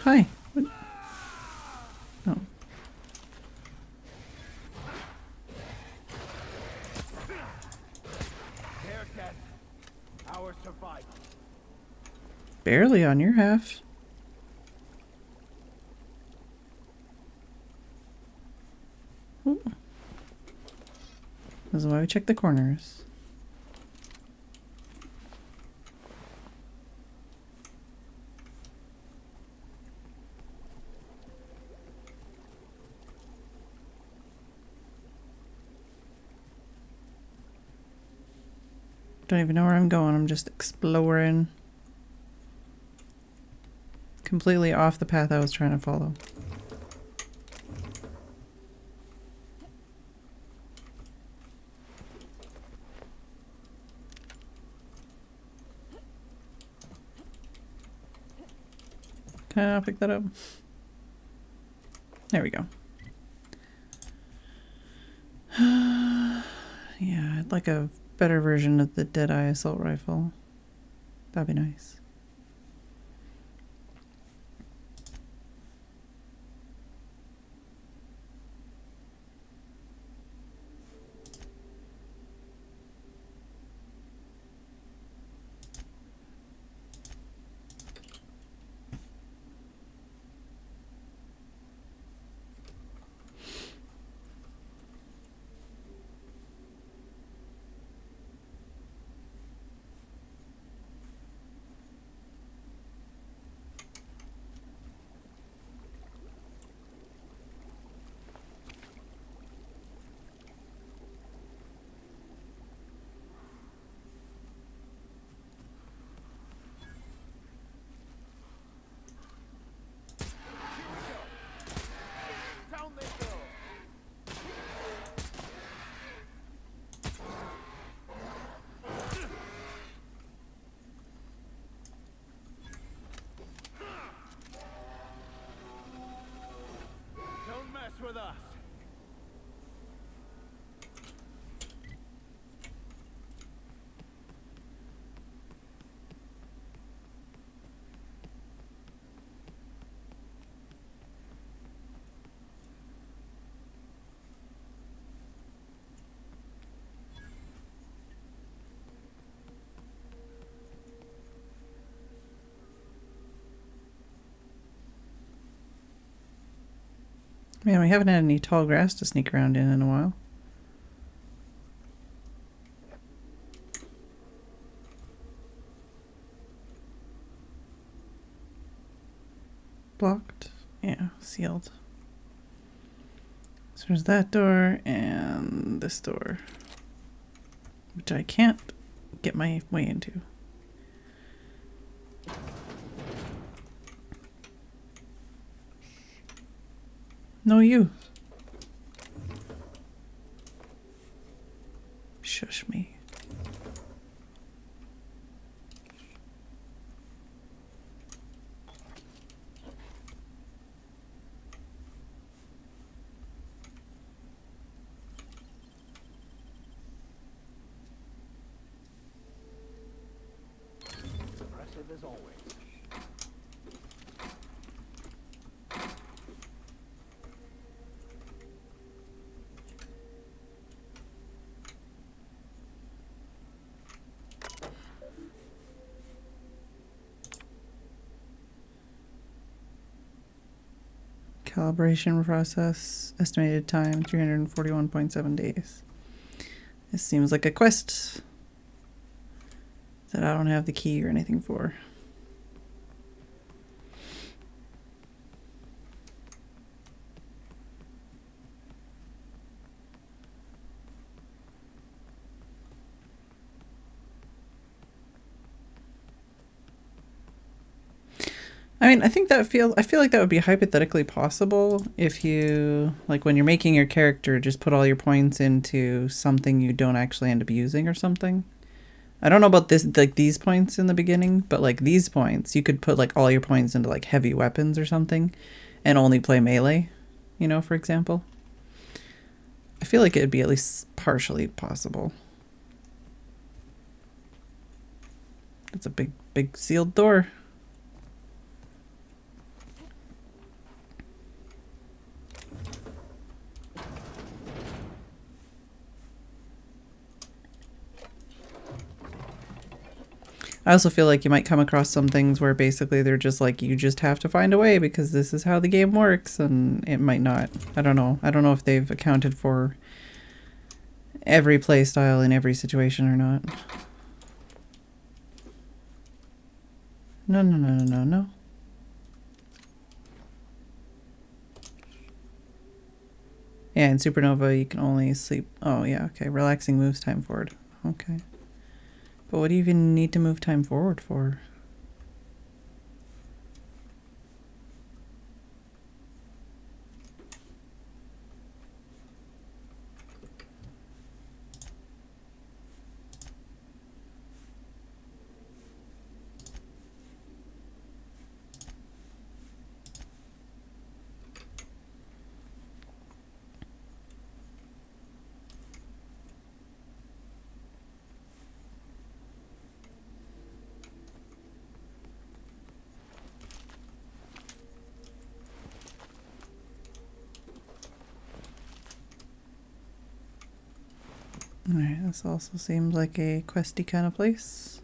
Hi. What? No. Their death, our survival. Barely on your half. Ooh. This is why we check the corners. Don't even know where I'm going. I'm just exploring. Completely off the path I was trying to follow. Can I not pick that up? There we go. Yeah, I'd like a better version of the Deadeye assault rifle. That'd be nice. Man, we haven't had any tall grass to sneak around in a while. Blocked. Yeah, sealed. So there's that door and this door, which I can't get my way into. No, you. Shush me. Impressive as always. Calibration process, estimated time 341.7 days. This seems like a quest that I don't have the key or anything for. I mean, I feel like that would be hypothetically possible if you, like, when you're making your character, just put all your points into something you don't actually end up using or something. I don't know about this, like these points in the beginning, but like these points, you could put like all your points into like heavy weapons or something and only play melee, you know, for example. I feel like it'd be at least partially possible. It's a big sealed door. I also feel like you might come across some things where basically they're just like, you just have to find a way because this is how the game works, and it might not. I don't know. I don't know if they've accounted for every play style in every situation or not. No. Yeah, in Supernova you can only sleep. Oh yeah, okay. Relaxing moves time forward. Okay. But what do you even need to move time forward for? Alright, this also seems like a questy kind of place.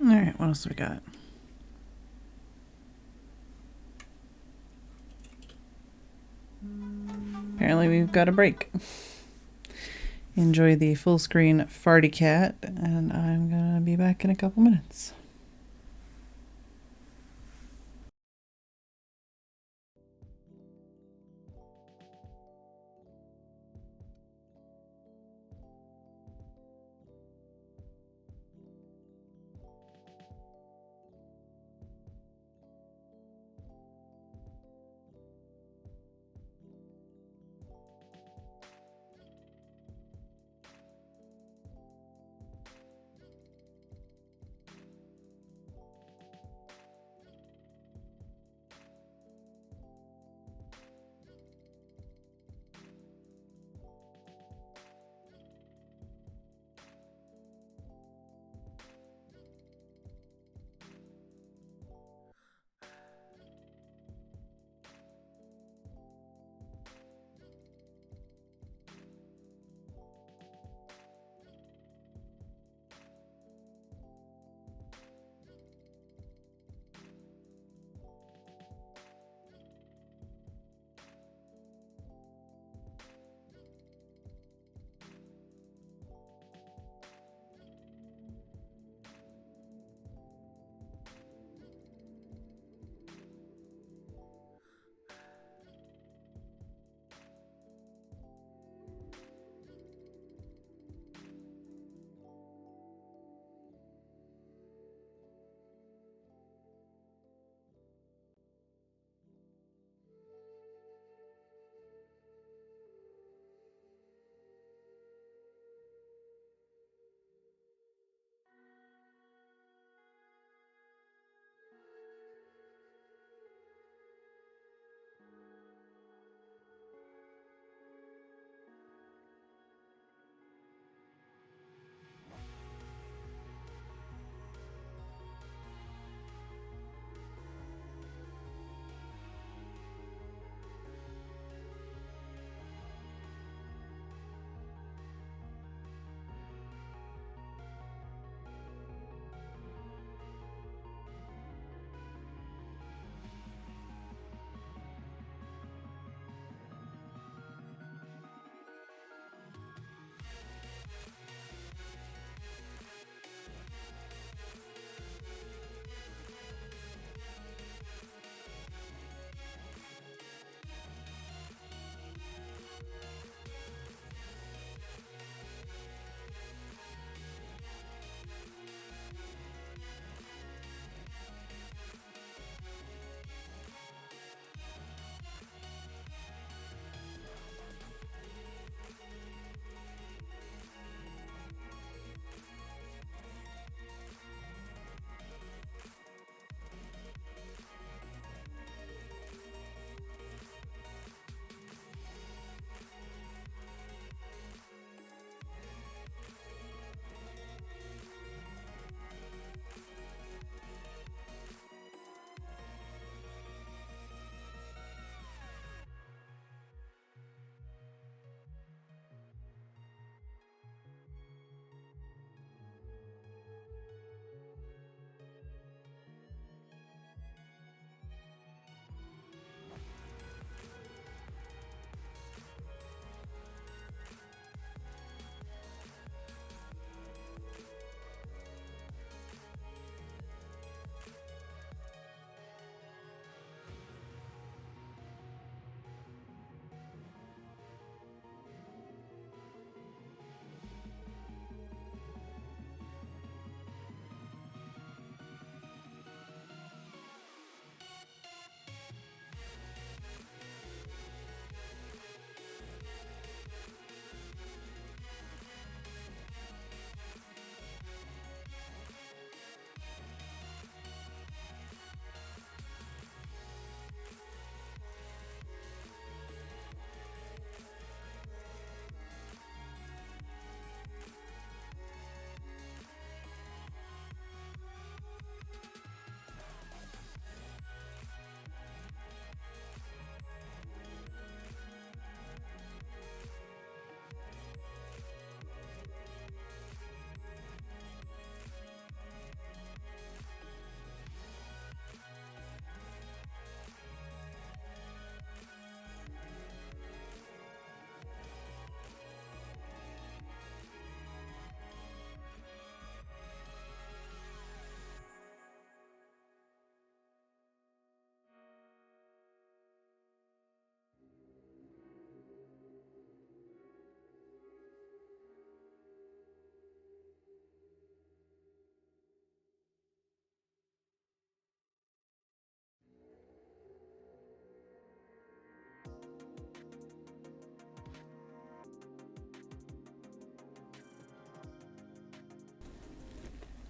Alright, what else do we got? Apparently we've got a break. enjoy the full screen farty cat, and I'm gonna be back in a couple minutes.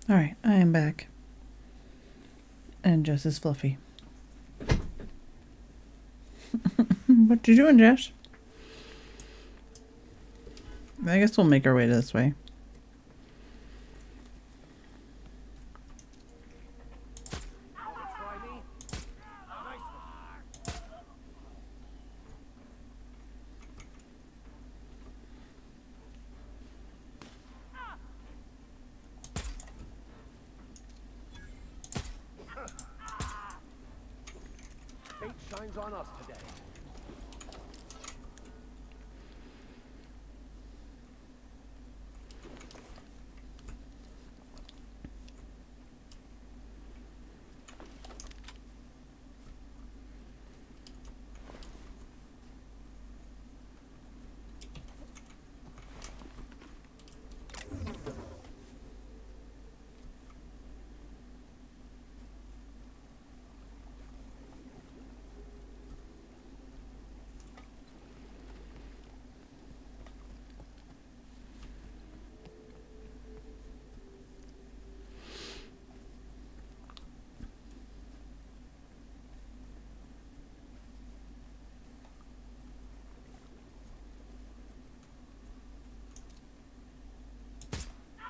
Alright, I am back. And Jess is fluffy. What you doing, Jess? I guess we'll make our way this way. Fate shines on us today.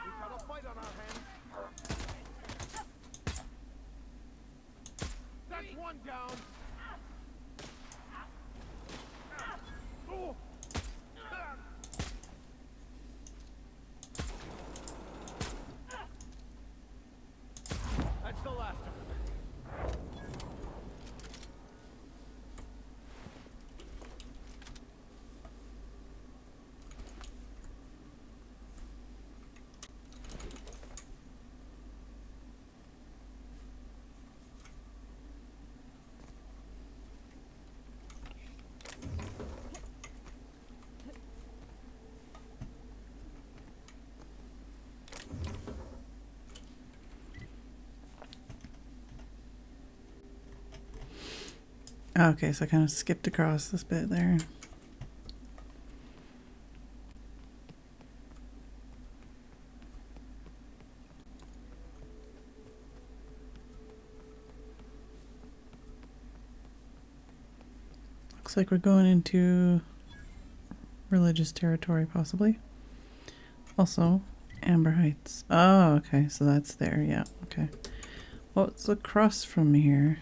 We've got a fight on our hands. That's one down. Oh. That's the last of them. Okay, so I kind of skipped across this bit there. Looks like we're going into religious territory, possibly. Also, Amber Heights. Oh, okay, so that's there, yeah, okay. What's across from here?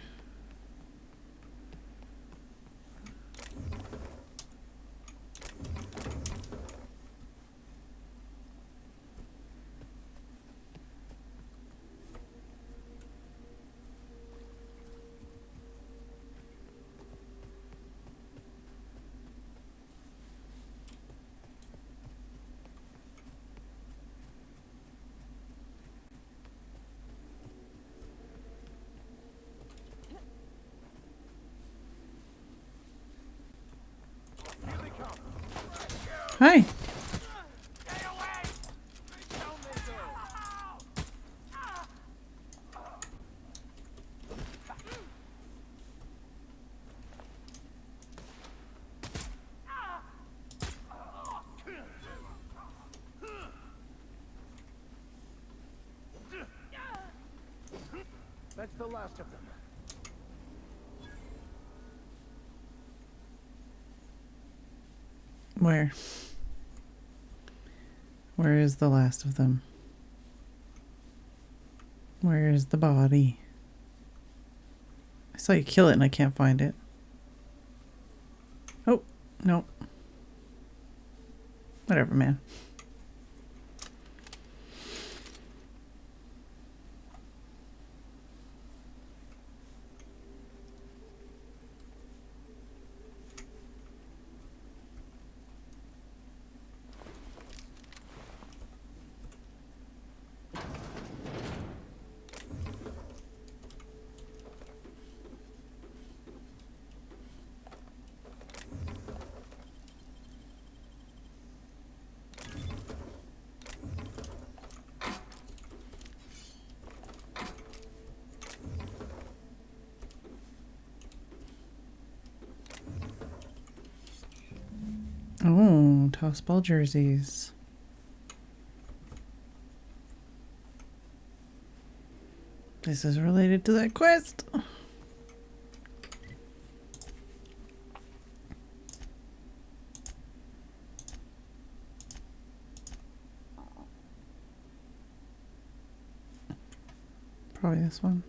Hi. That's the last of them. Where? Where is the last of them? Where is the body? I saw you kill it and I can't find it. Oh, no. Whatever, man. Oh, toss ball jerseys. This is related to that quest. Probably this one.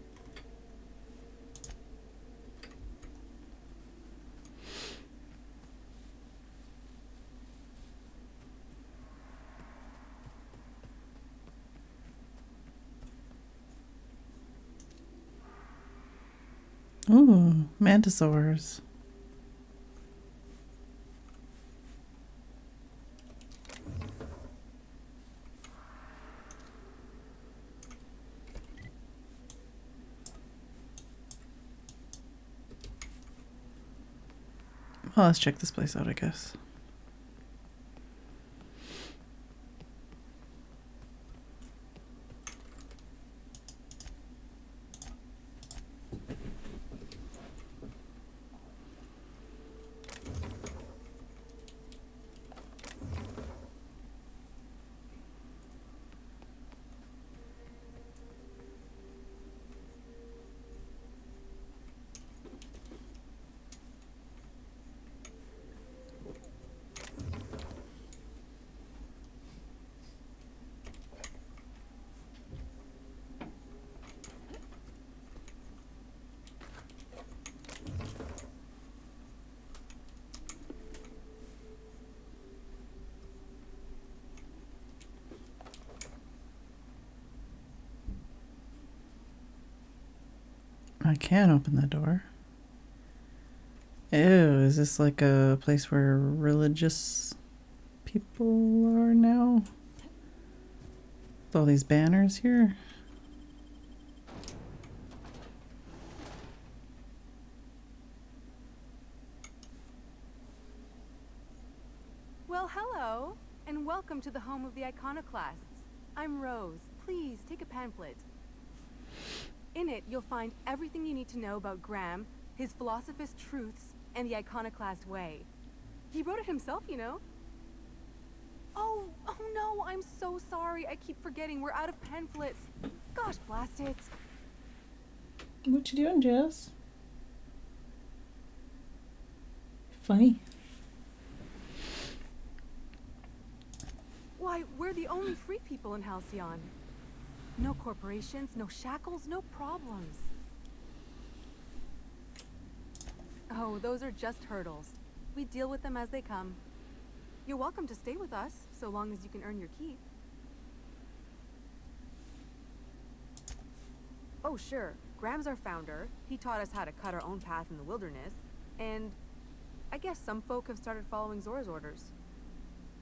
Ooh, mantisaurs. Well, let's check this place out, I guess. I can open the door. Ew, is this like a place where religious people are now? With all these banners here? Well, hello, and welcome to the home of the iconoclasts. I'm Rose. Please take a pamphlet. In it, you'll find everything you need to know about Graham, his philosophist truths, and the iconoclast way. He wrote it himself, you know. Oh no, I'm so sorry. I keep forgetting. We're out of pamphlets. Gosh, blast it. What you doing, Jess? Funny. Why, we're the only free people in Halcyon. No corporations, no shackles, no problems. Oh, those are just hurdles. We deal with them as they come. You're welcome to stay with us, so long as you can earn your keep. Oh, sure. Graham's our founder. He taught us how to cut our own path in the wilderness. And I guess some folk have started following Zora's orders.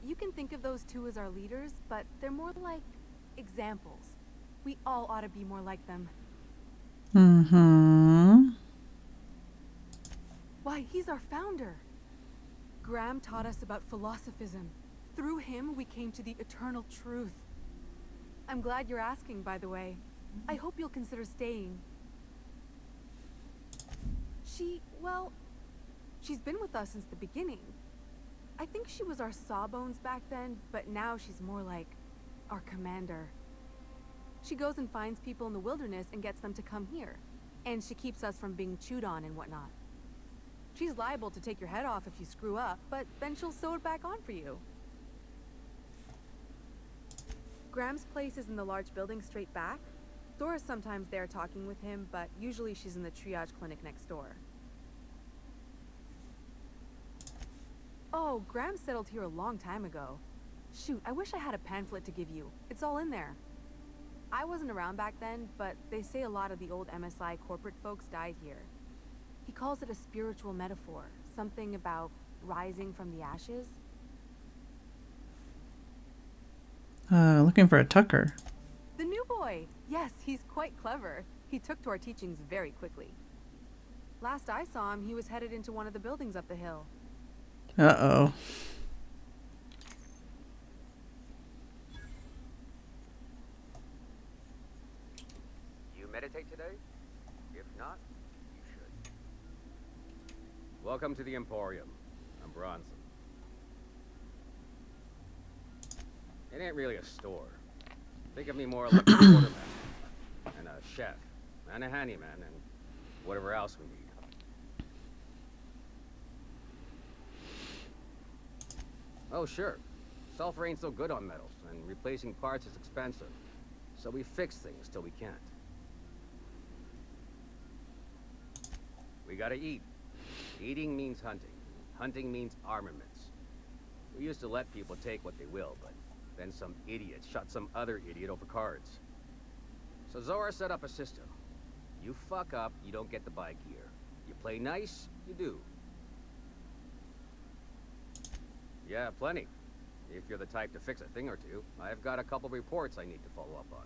You can think of those two as our leaders, but they're more like examples. We all ought to be more like them. Mm-hmm. Why, he's our founder. Graham taught us about philosophism. Through him, we came to the eternal truth. I'm glad you're asking, by the way. I hope you'll consider staying. She's been with us since the beginning. I think she was our sawbones back then, but now she's more like our commander. She goes and finds people in the wilderness and gets them to come here. And she keeps us from being chewed on and whatnot. She's liable to take your head off if you screw up, but then she'll sew it back on for you. Graham's place is in the large building straight back. Zora's sometimes there talking with him, but usually she's in the triage clinic next door. Oh, Graham settled here a long time ago. Shoot, I wish I had a pamphlet to give you. It's all in there. I wasn't around back then, but they say a lot of the old MSI corporate folks died here. He calls it a spiritual metaphor, something about rising from the ashes. Looking for a Tucker. The new boy! Yes, he's quite clever. He took to our teachings very quickly. Last I saw him, he was headed into one of the buildings up the hill. Uh-oh. You meditate today? If not, you should. Welcome to the Emporium. I'm Bronson. It ain't really a store. Think of me more like a quartermaster and a chef. and a handyman, and whatever else we need. Oh, sure. Sulfur ain't so good on metals, and replacing parts is expensive. So we fix things till we can't. We gotta eat. Eating means hunting. Hunting means armaments. We used to let people take what they will, but then some idiot shot some other idiot over cards. So Zora set up a system. You fuck up, you don't get to buy gear. You play nice, you do. Yeah, plenty. If you're the type to fix a thing or two, I've got a couple reports I need to follow up on.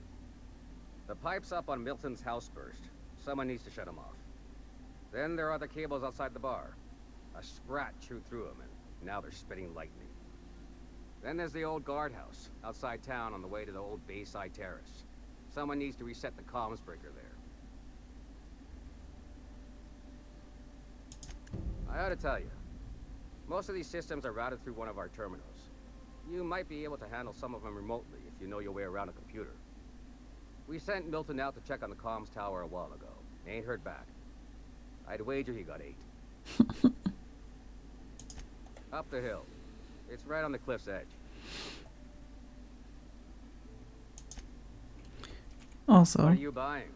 The pipes up on Milton's house burst. Someone needs to shut them off. Then there are the cables outside the bar. A sprat chewed through them, and now they're spitting lightning. Then there's the old guardhouse, outside town on the way to the old Bayside Terrace. Someone needs to reset the comms breaker there. I ought to tell you, most of these systems are routed through one of our terminals. You might be able to handle some of them remotely if you know your way around a computer. We sent Milton out to check on the comms tower a while ago. Ain't heard back. I'd wager he got 8. Up the hill. It's right on the cliff's edge. Also, what are you buying?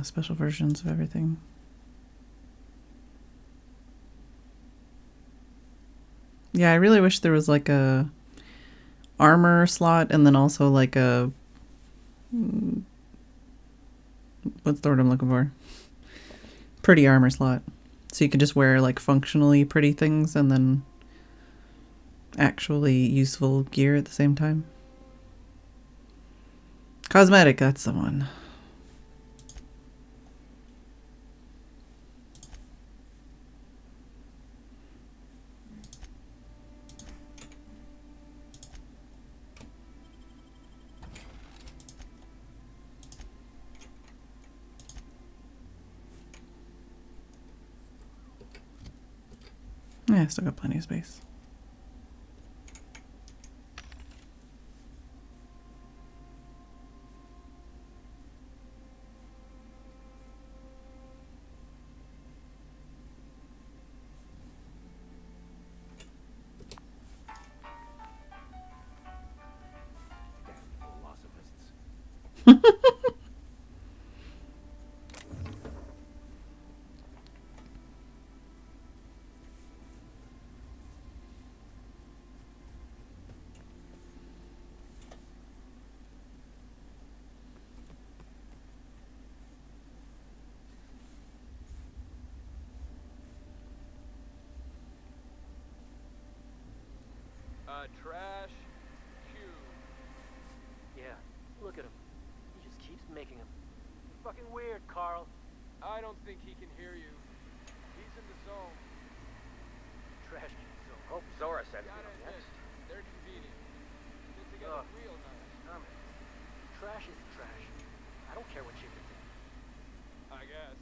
special versions of everything. Yeah, I really wish there was like a armor slot and then also like a what's the word I'm looking for? Pretty armor slot. So you could just wear like functionally pretty things and then actually useful gear at the same time. Cosmetic, that's the one. Yeah, still got plenty of space. Trash Q. Yeah, look at him. He just keeps making them. Fucking weird, Carl. I don't think he can hear you. He's in the zone. Trash zone. Hope Zora sends me up next. They're convenient. Get together real nice. Trash is trash. I don't care what shape it's in. I guess.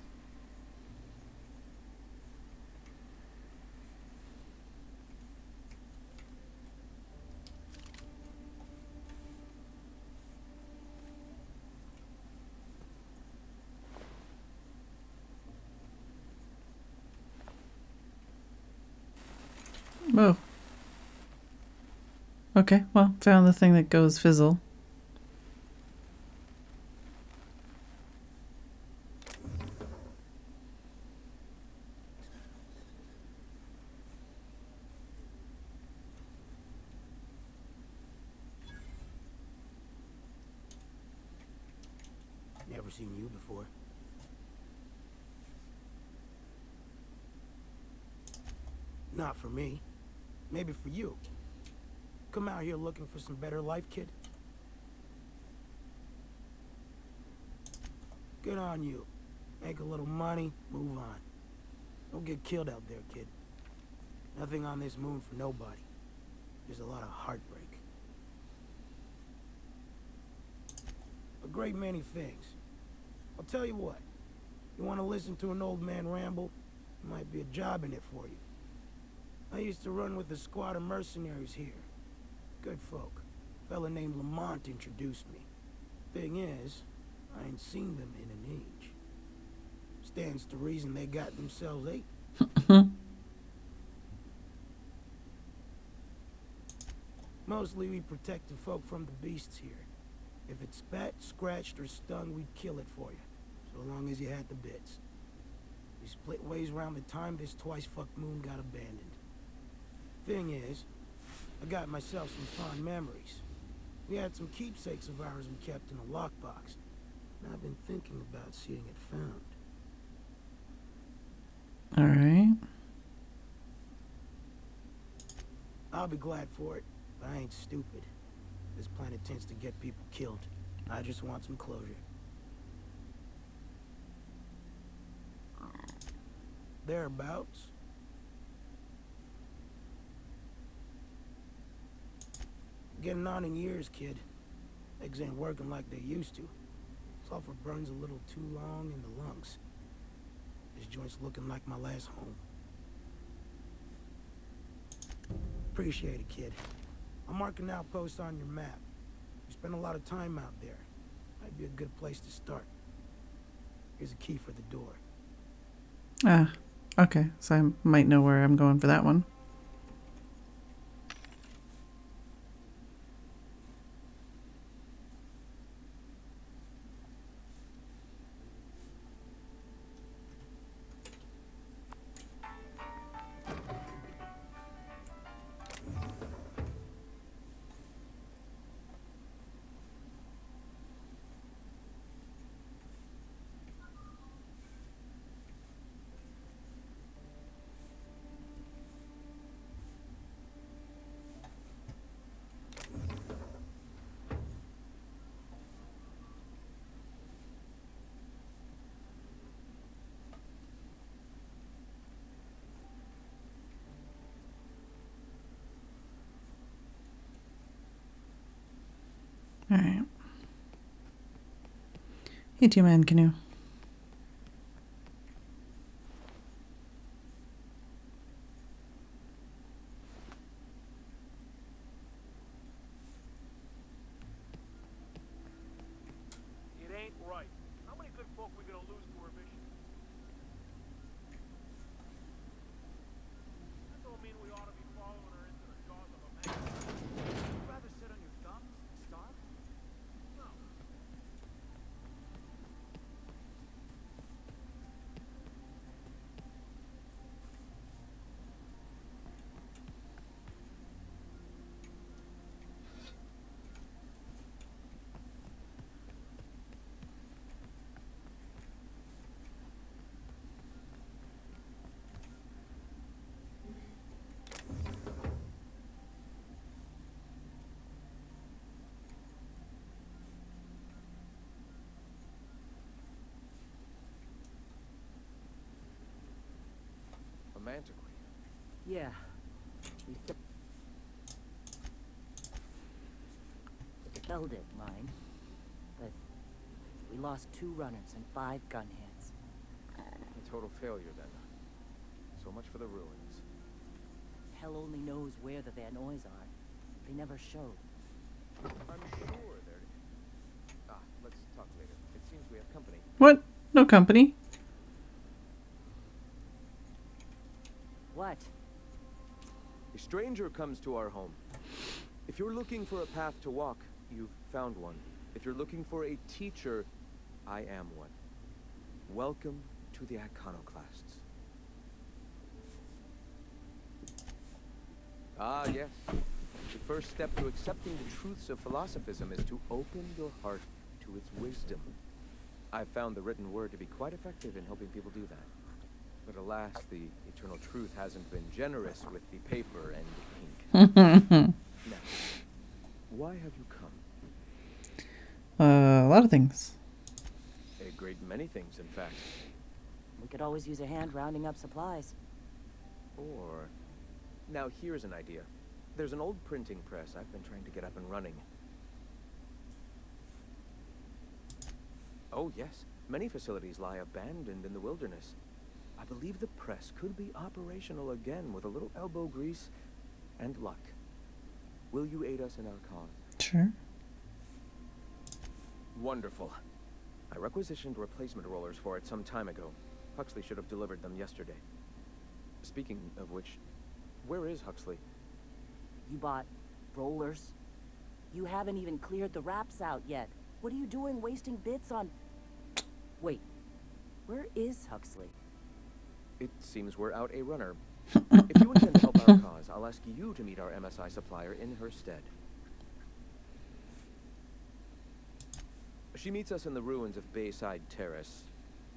Whoa. Okay, well, found the thing that goes fizzle. Never seen you before. Not for me. Maybe for you. Come out here looking for some better life, kid? Good on you. Make a little money, move on. Don't get killed out there, kid. Nothing on this moon for nobody. There's a lot of heartbreak. A great many things. I'll tell you what. You want to listen to an old man ramble? There might be a job in it for you. I used to run with a squad of mercenaries here. Good folk. A fella named Lamont introduced me. Thing is, I ain't seen them in an age. Stands to reason they got themselves ate. Mostly we protect the folk from the beasts here. If it spat, scratched, or stung, we'd kill it for you. So long as you had the bits. We split ways around the time this twice-fucked moon got abandoned. Thing is, I got myself some fond memories. We had some keepsakes of ours we kept in a lockbox. And I've been thinking about seeing it found. Alright. I'll be glad for it, but I ain't stupid. This planet tends to get people killed. I just want some closure. Thereabouts. Getting on in years, kid. Legs ain't working like they used to. Sulfur burns a little too long in the lungs. This joint's looking like my last home. Appreciate it, kid. I'll mark an outpost on your map. You spend a lot of time out there. Might be a good place to start. Here's a key for the door. Ah, okay. So I might know where I'm going for that one. Alright. Hey, two-man canoe. It ain't right. How many good folk we gonna lose to our mission? That don't mean we ought to be following her into the jaws of a man. Would you rather sit on your thumbs and starve? No. Manticore. Yeah. We held it, mine. But we lost 2 runners and 5 gun hands. A total failure, then. So much for the ruins. Hell only knows where the Van Noys are. They never showed. I'm sure they're... let's talk later. It seems we have company. What? No company. What? A stranger comes to our home. If you're looking for a path to walk, you've found one. If you're looking for a teacher, I am one. Welcome to the Iconoclasts. Ah, yes. The first step to accepting the truths of philosophism is to open your heart to its wisdom. I've found the written word to be quite effective in helping people do that. But alas, the eternal truth hasn't been generous with the paper and ink. Now, why have you come? A lot of things. A great many things, in fact. We could always use a hand rounding up supplies. Or Now here's an idea. There's an old printing press I've been trying to get up and running. Oh yes, many facilities lie abandoned in the wilderness. I believe the press could be operational again with a little elbow grease and luck. Will you aid us in our cause? Sure. Wonderful. I requisitioned replacement rollers for it some time ago. Huxley should have delivered them yesterday. Speaking of which, where is Huxley? You bought rollers? You haven't even cleared the wraps out yet. What are you doing wasting bits on... Wait, where is Huxley? It seems we're out a runner. If you intend to help our cause, I'll ask you to meet our MSI supplier in her stead. She meets us in the ruins of Bayside Terrace.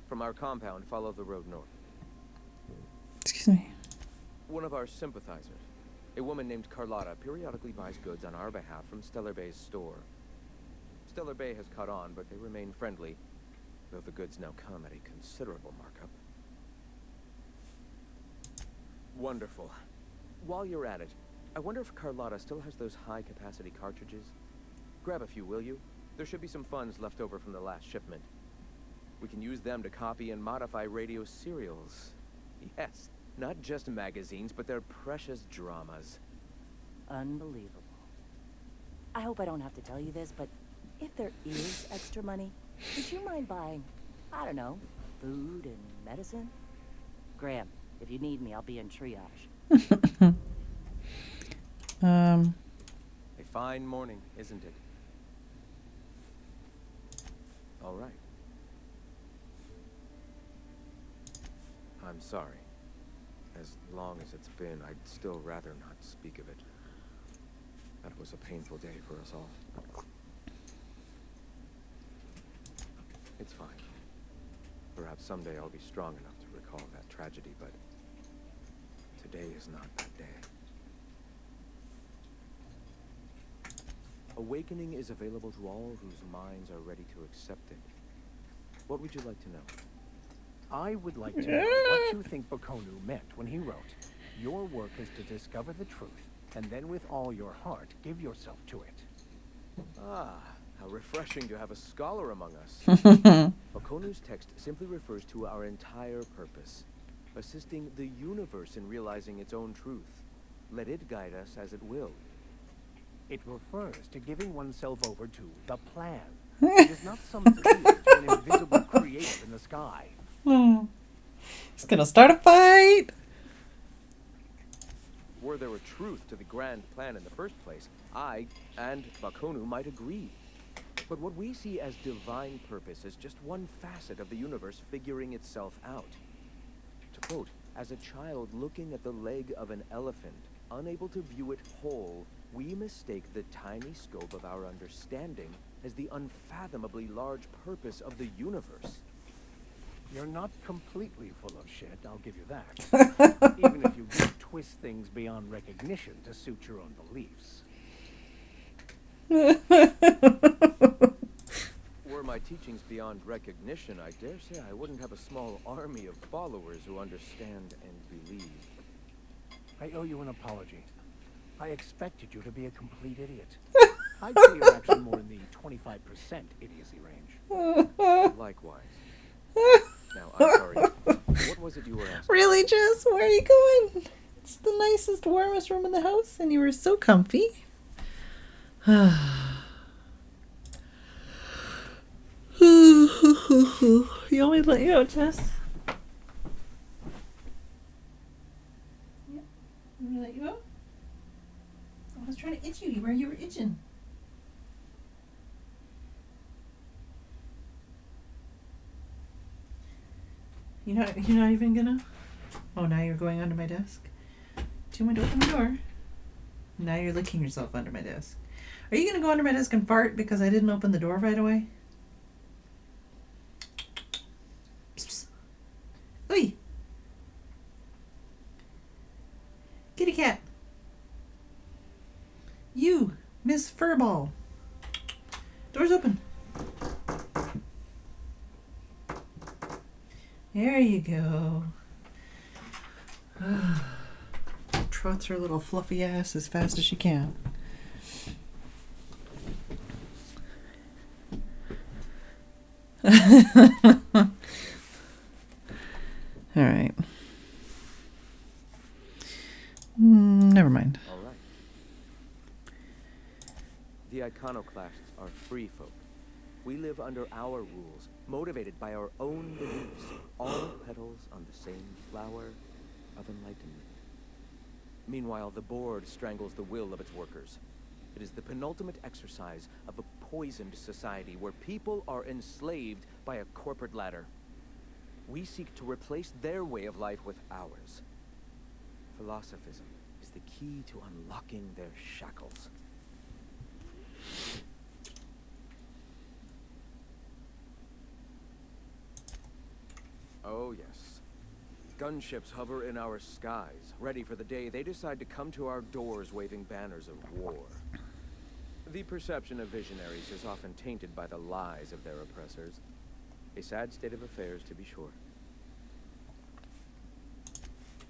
From our compound, follow the road north. Excuse me. One of our sympathizers, a woman named Carlotta, periodically buys goods on our behalf from Stellar Bay's store. Stellar Bay has caught on, but they remain friendly, though the goods now come at a considerable markup. Wonderful. While you're at it, I wonder if Carlotta still has those high-capacity cartridges? Grab a few, will you? There should be some funds left over from the last shipment. We can use them to copy and modify radio serials. Yes, not just magazines, but their precious dramas. Unbelievable. I hope I don't have to tell you this, but if there is extra money, would you mind buying, I don't know, food and medicine? Graham, if you need me, I'll be in triage. A fine morning, isn't it? All right. I'm sorry. As long as it's been, I'd still rather not speak of it. That was a painful day for us all. It's fine. Perhaps someday I'll be strong enough to recall that tragedy, but today is not that day. Awakening is available to all whose minds are ready to accept it. What would you like to know? I would like to know what you think Bakonu meant when he wrote, "Your work is to discover the truth, and then with all your heart, give yourself to it." Ah, how refreshing to have a scholar among us. Bakonu's text simply refers to our entire purpose, assisting the universe in realizing its own truth. Let it guide us as it will. It refers to giving oneself over to the plan. It is not some appeal to an invisible creator in the sky. He's gonna start a fight. Were there a truth to the grand plan in the first place, I and Bakonu might agree. But what we see as divine purpose is just one facet of the universe figuring itself out. To quote, as a child looking at the leg of an elephant, unable to view it whole, we mistake the tiny scope of our understanding as the unfathomably large purpose of the universe. You're not completely full of shit, I'll give you that. Even if you do twist things beyond recognition to suit your own beliefs. Were my teachings beyond recognition, I dare say I wouldn't have a small army of followers who understand and believe. I owe you an apology. I expected you to be a complete idiot. I'd say you're actually more in the 25% idiocy range. Likewise. Now, I'm sorry. What was it you were asking? Really, Jess? Where are you going? It's the nicest, warmest room in the house, and you were so comfy. You want me to let you out, Jess? Yeah. You want me to let you out? I was trying to itch you where you were itching. You're not even gonna? Oh, now you're going under my desk? Do you want me to open the door? Now you're licking yourself under my desk. Are you gonna go under my desk and fart because I didn't open the door right away? Psst, psst. Oi! Kitty cat. You, Miss Furball. Door's open. There you go. trots her little fluffy ass as fast as she can. All right. Never mind. All right. The iconoclasts are free folk. We live under our rules, motivated by our own beliefs, all petals on the same flower of enlightenment. Meanwhile, the board strangles the will of its workers. It is the penultimate exercise of a poisoned society where people are enslaved by a corporate ladder. We seek to replace their way of life with ours. Philosophism is the key to unlocking their shackles. Oh, yes. Gunships hover in our skies, ready for the day they decide to come to our doors waving banners of war. The perception of visionaries is often tainted by the lies of their oppressors. A sad state of affairs, to be sure.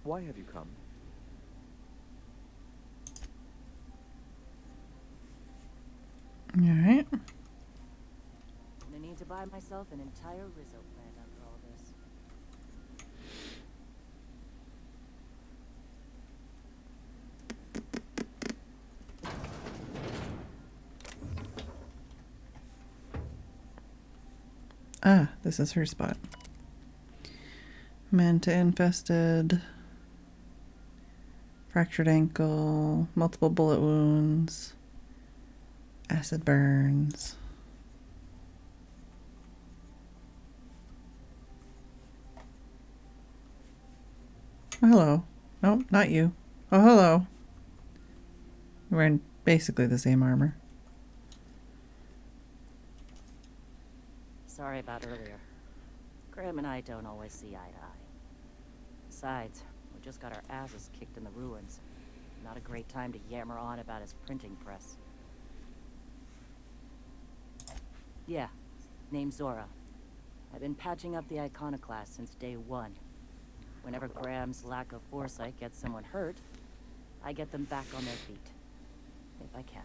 Why have you come? All right. I'm gonna need to buy myself an entire Rizzo plant after all this. Ah, this is her spot. Manta infested. Fractured ankle. Multiple bullet wounds. Acid burns. Oh, hello. Nope, not you. Oh, hello. You're wearing basically the same armor. Sorry about earlier. Graham and I don't always see eye to eye. Besides, we just got our asses kicked in the ruins. Not a great time to yammer on about his printing press. Yeah, name's Zora. I've been patching up the iconoclast since day one. Whenever Graham's lack of foresight gets someone hurt, I get them back on their feet. If I can.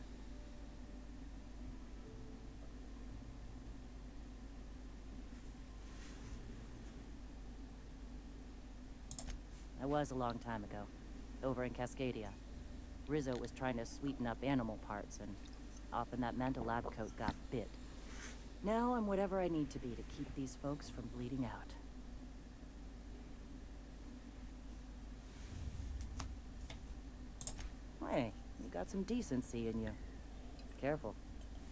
That was a long time ago, over in Cascadia. Rizzo was trying to sweeten up animal parts, and often that meant a lab coat got bit. Now I'm whatever I need to be to keep these folks from bleeding out. Hey, you got some decency in you. Careful.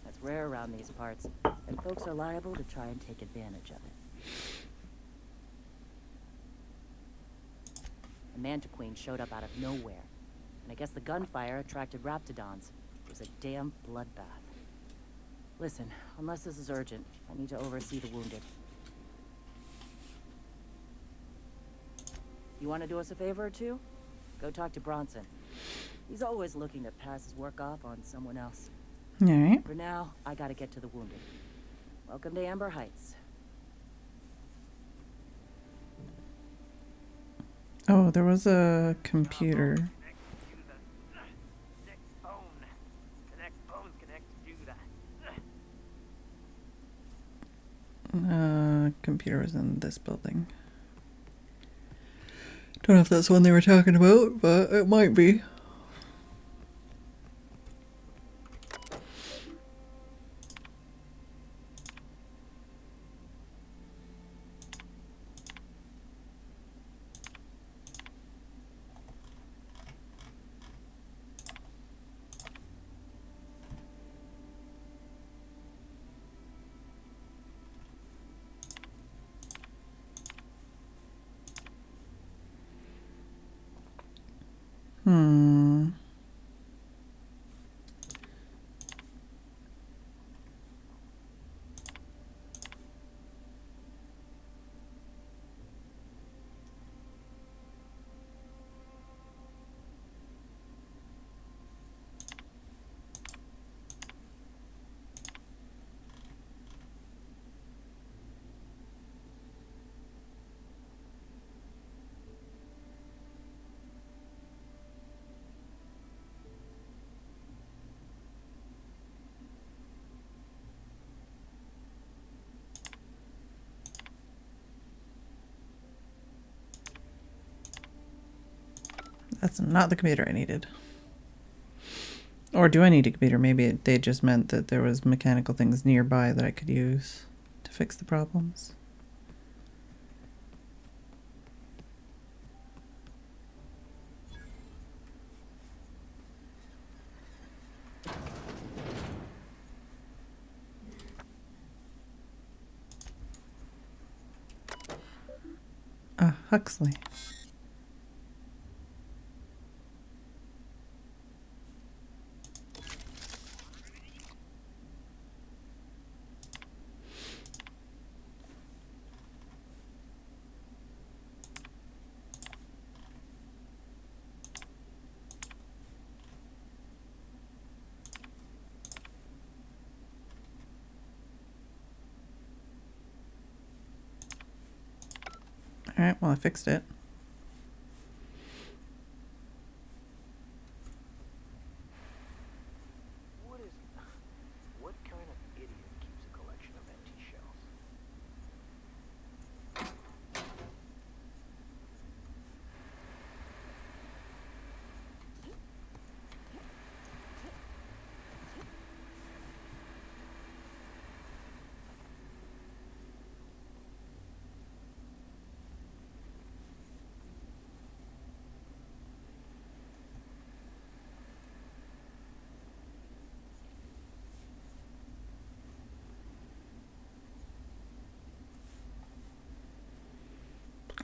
That's rare around these parts, and folks are liable to try and take advantage of it. A manta queen showed up out of nowhere, and I guess the gunfire attracted raptidons. It was a damn bloodbath. Listen, unless this is urgent, I need to oversee the wounded. You want to do us a favor or two? Go talk to Bronson. He's always looking to pass his work off on someone else. All right. For now, I gotta get to the wounded. Welcome to Amber Heights. Oh, there was a computer. Computer was in this building. Don't know if that's the one they were talking about, but it might be. That's not the computer I needed. Or do I need a computer? Maybe they just meant that there was mechanical things nearby that I could use to fix the problems. Huxley. Alright, well I fixed it. What kind of idiot keeps a collection of empty shells?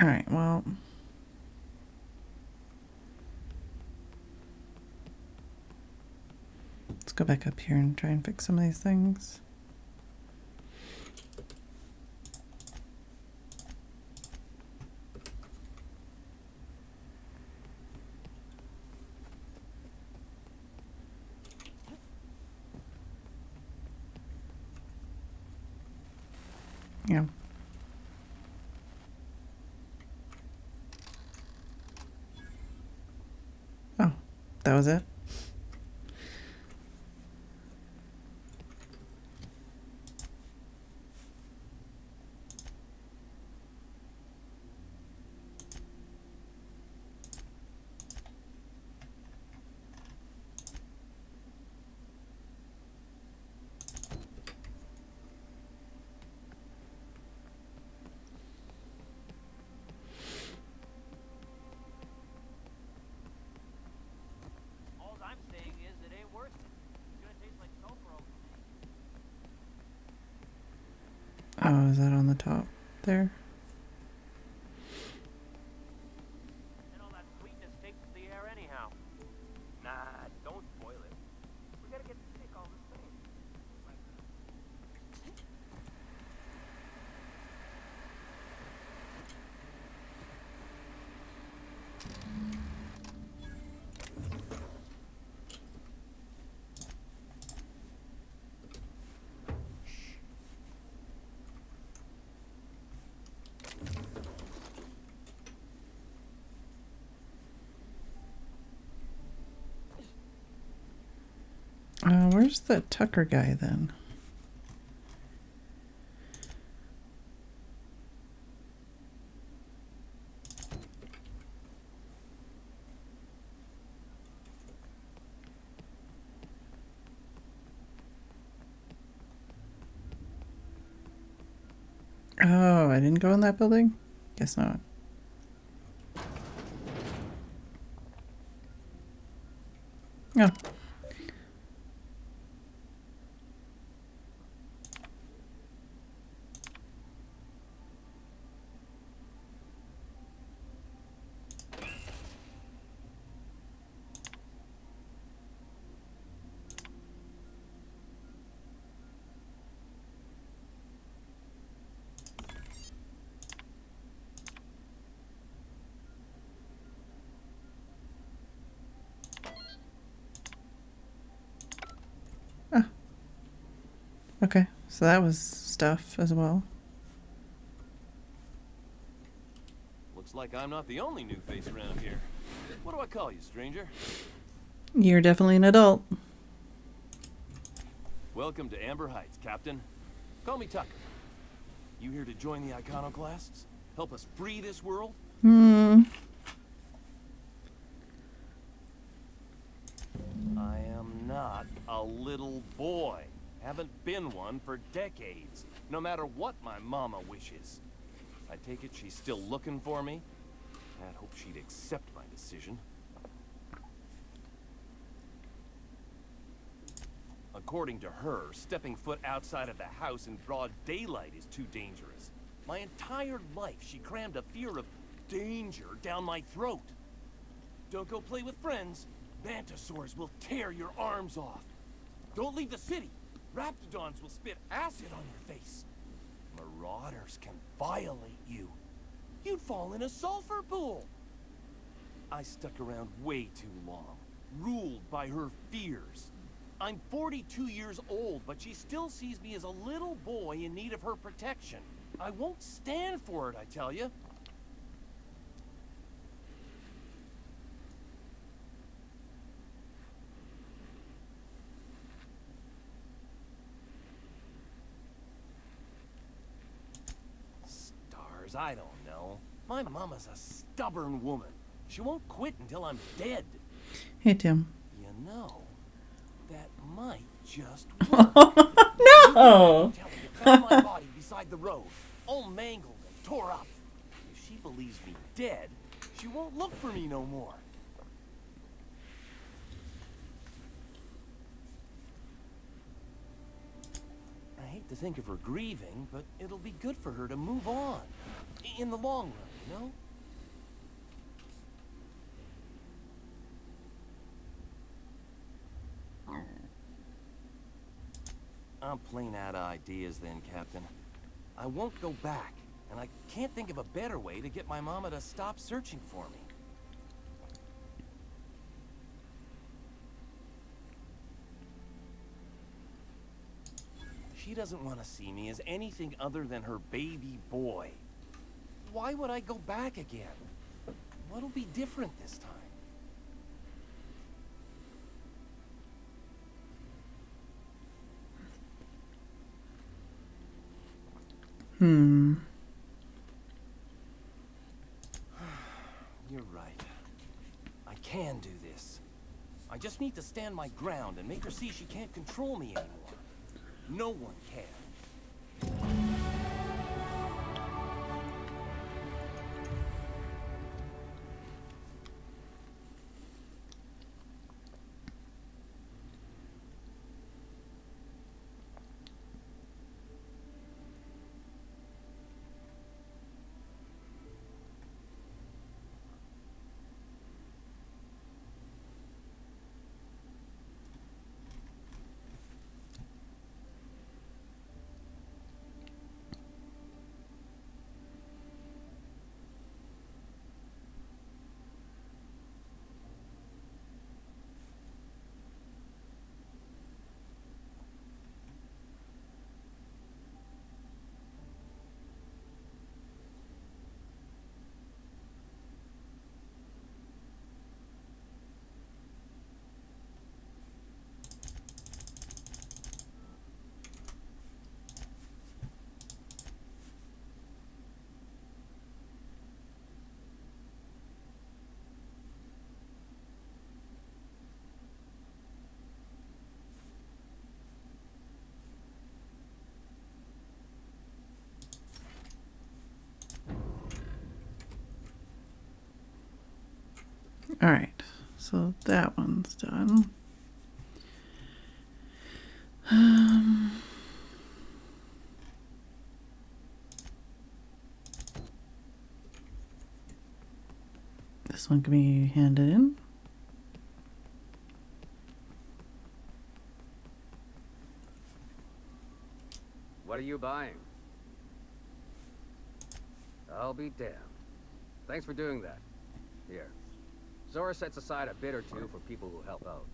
Alright, well. Let's go back up here and try and fix some of these things. Yeah. Oh, that was it? All I'm saying is it ain't worth it. It's gonna taste like sulfur over me. Oh, is that on the top there? And all that sweetness takes the air anyhow. Nah, don't spoil it. We gotta get sick all the same. Where's the Tucker guy then? Oh, I didn't go in that building? Guess not. Oh. Okay, so that was stuff as well. Looks like I'm not the only new face around here. What do I call you, stranger? You're definitely an adult. Welcome to Amber Heights, Captain. Call me Tucker. You here to join the Iconoclasts? Help us free this world? boy. Haven't been one for decades, no matter what my mama wishes. I take it she's still looking for me? I'd hope she'd accept my decision. According to her, stepping foot outside of the house in broad daylight is too dangerous. My entire life, she crammed a fear of danger down my throat. Don't go play with friends. Mantisaurs will tear your arms off. Don't leave the city. Raptidons will spit acid on your face. Marauders can violate you. You'd fall in a sulfur pool. I stuck around way too long, ruled by her fears. I'm 42 years old, but she still sees me as a little boy in need of her protection. I won't stand for it, I tell you. Stars, I don't know. My mama's a stubborn woman. She won't quit until I'm dead. Hey, Tim. You know, that might just work. No! Tell me you found my body beside the road, all mangled and tore up. If she believes me dead, she won't look for me no more. I hate to think of her grieving, but it'll be good for her to move on. In the long run, you know? I'm plain out of ideas then, Captain. I won't go back, and I can't think of a better way to get my mama to stop searching for me. She doesn't want to see me as anything other than her baby boy. Why would I go back again? What'll be different this time? You're right. I can do this. I just need to stand my ground and make her see she can't control me anymore. No one can. All right, so that one's done. This one can be handed in. What are you buying? I'll be damned. Thanks for doing that. Here. Zora sets aside a bit or two for people who help out.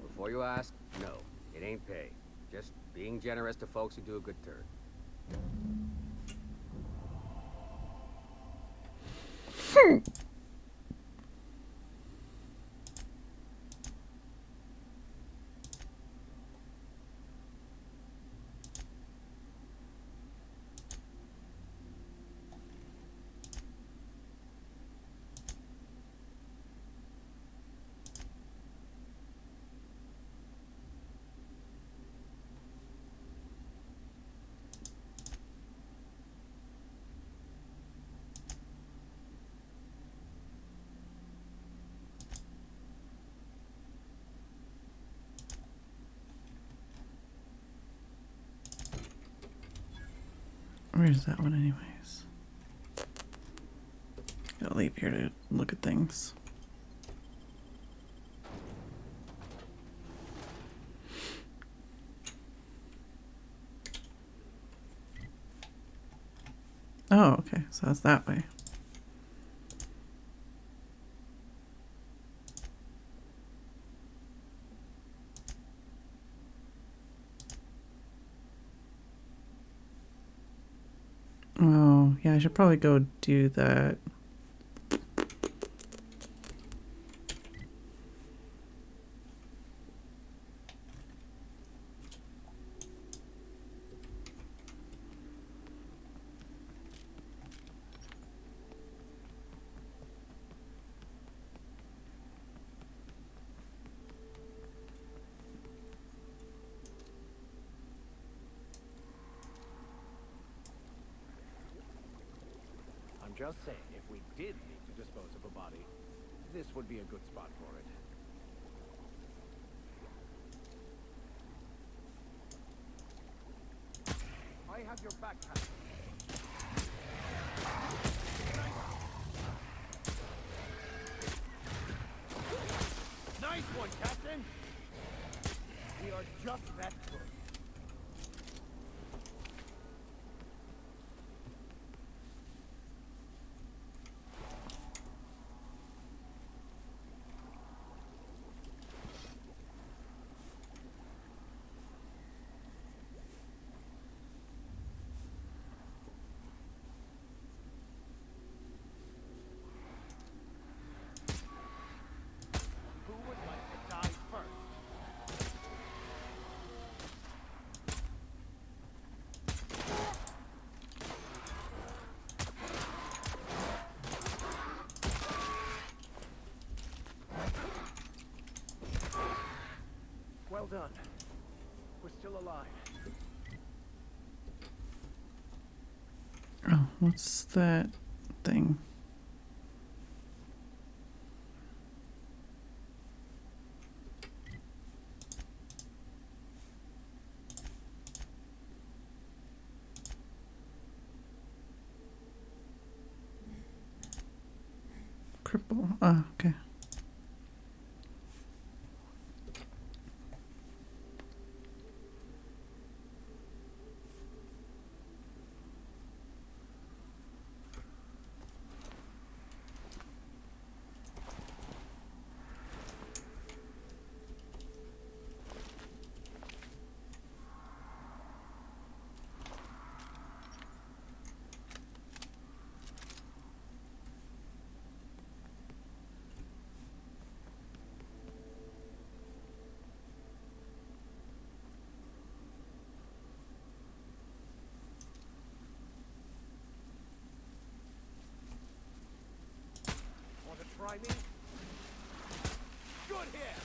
Before you ask, no, it ain't pay. Just being generous to folks who do a good turn. Where is that one anyways? Gotta leave here to look at things. Oh, okay, so that's that way. Oh, yeah, I should probably go do that. I'm just saying, if we did need to dispose of a body, this would be a good spot for it. I have your back, Captain. Nice one, Captain! We are just that good. Who would like to die first? Well done. We're still alive. Oh, what's that thing? Cripple. Oh, okay. Want to try me? Good hit!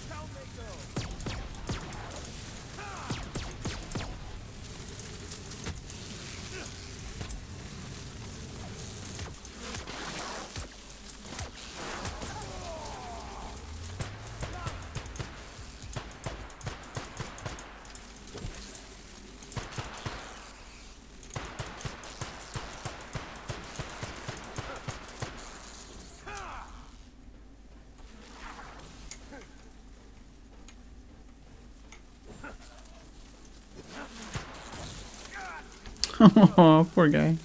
Down they go! Oh, poor guy.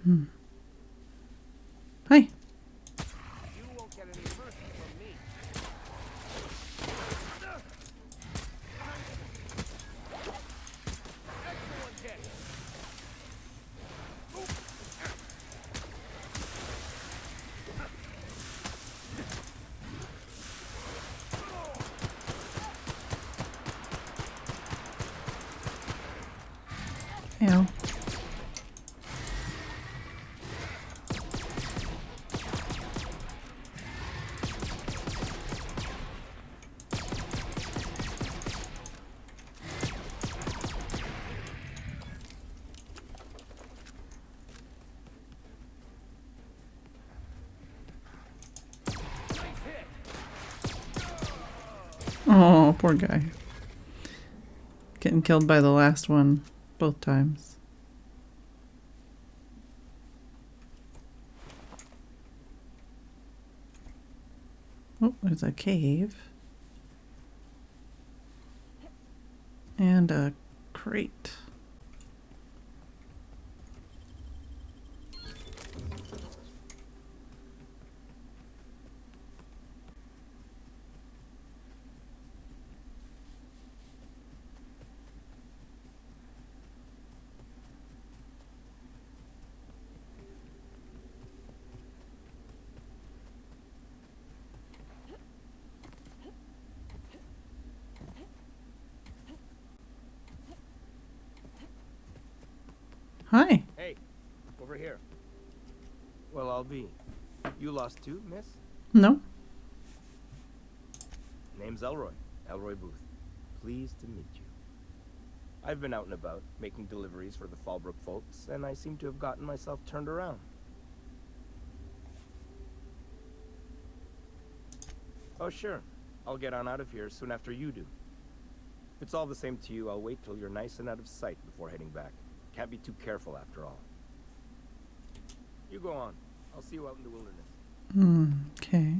Hmm. Hi. You won't get any mercy from me. Excellent hit. Ow. Oh, poor guy. Getting killed by the last one both times. Oh, there's a cave. And a crate. Hi. Hey, over here. Well, I'll be. You lost too, miss? No. Name's Elroy. Elroy Booth. Pleased to meet you. I've been out and about, making deliveries for the Fallbrook folks, and I seem to have gotten myself turned around. Oh, sure. I'll get on out of here soon after you do. If it's all the same to you, I'll wait till you're nice and out of sight before heading back. Can't be too careful after all. You go on. I'll see you out in the wilderness. Okay.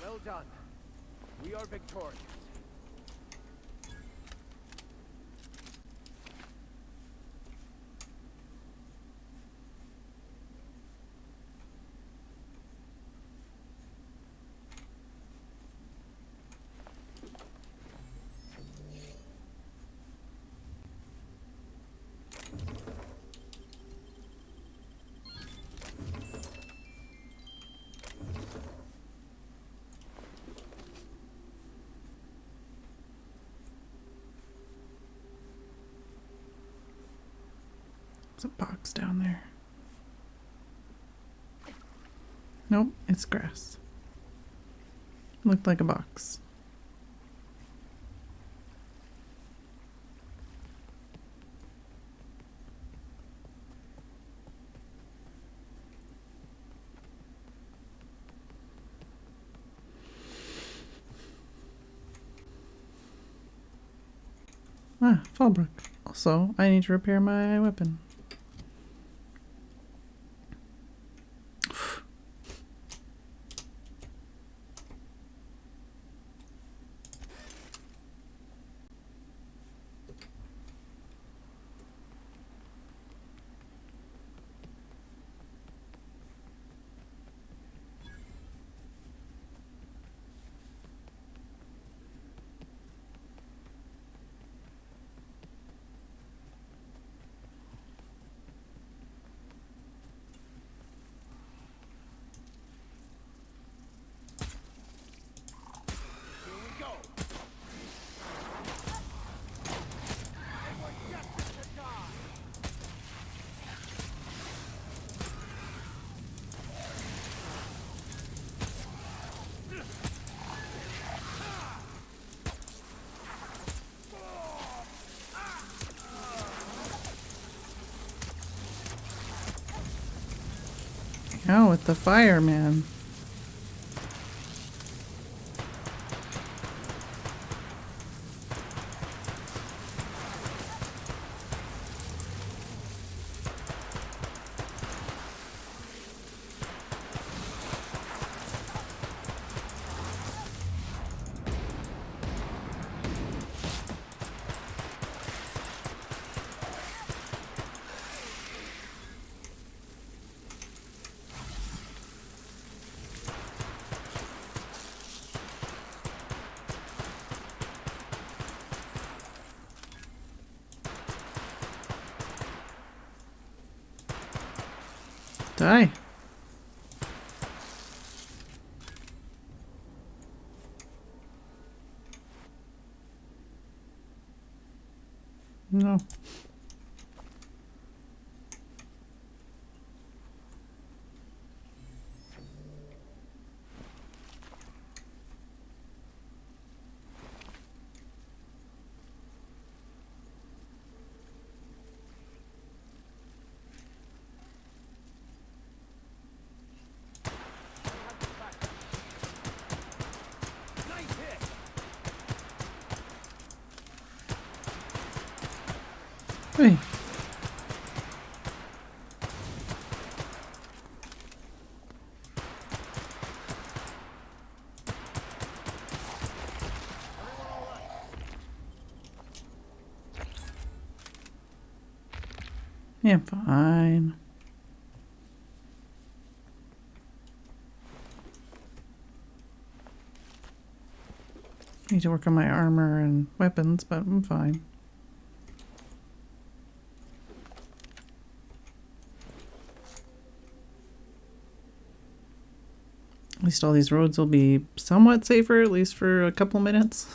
Well done. We are victorious. There's a box down there. Nope, it's grass. Looked like a box. Ah, Fallbrook. Also, I need to repair my weapon. Now with the fireman. Die. No. Hey. Yeah, I'm fine. Need to work on my armor and weapons, but I'm fine. At least all these roads will be somewhat safer, at least for a couple minutes.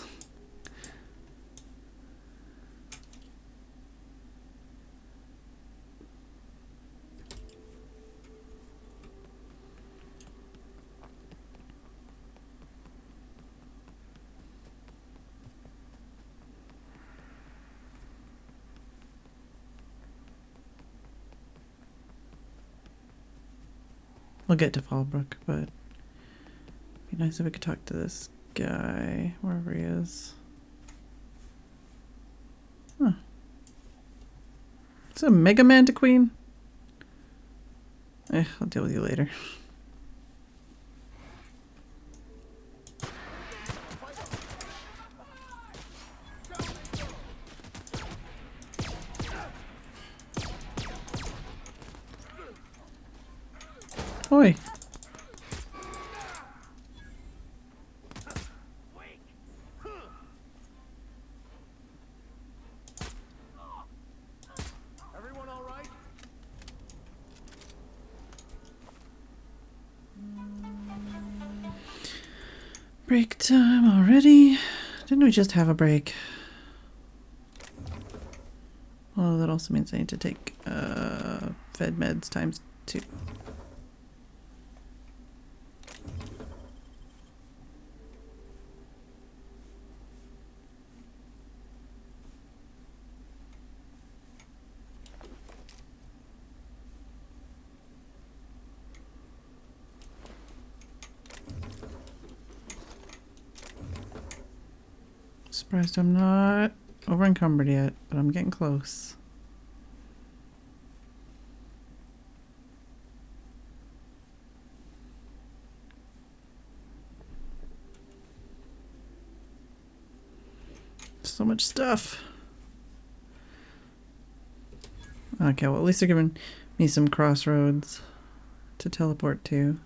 We'll get to Fallbrook, but it'd be nice if we could talk to this guy, wherever he is. Huh. Is it a Mega Mantiqueen? I'll deal with you later. Oi. Everyone all right? Break time already? Didn't we just have a break? Well, that also means I need to take Fed meds times 2. Surprised I'm not over encumbered yet, but I'm getting close. So much stuff. Okay, well at least they're giving me some crossroads to teleport to.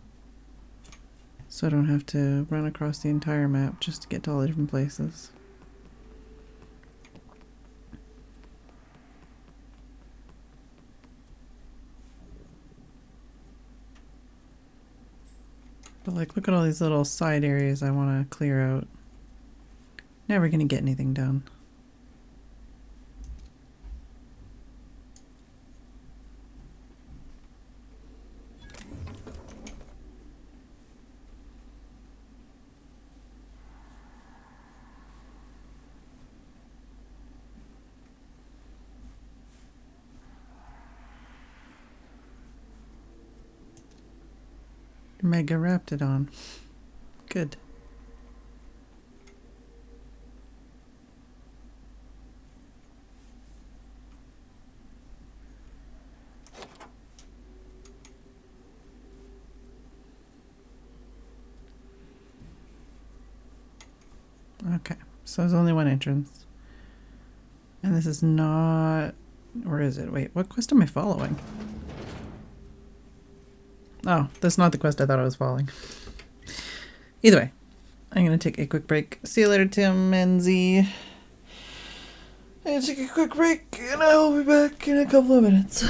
So I don't have to run across the entire map just to get to all the different places. But like, look at all these little side areas I want to clear out. Never gonna get anything done. Megaraptidon. Good. Okay, so there's only one entrance. And this is not... Or is it? Wait, what quest am I following? Oh, that's not the quest I thought I was following. Either way, I'm going to take a quick break. See you later, Tim and Z. I'm going to take a quick break, and I will be back in a couple of minutes.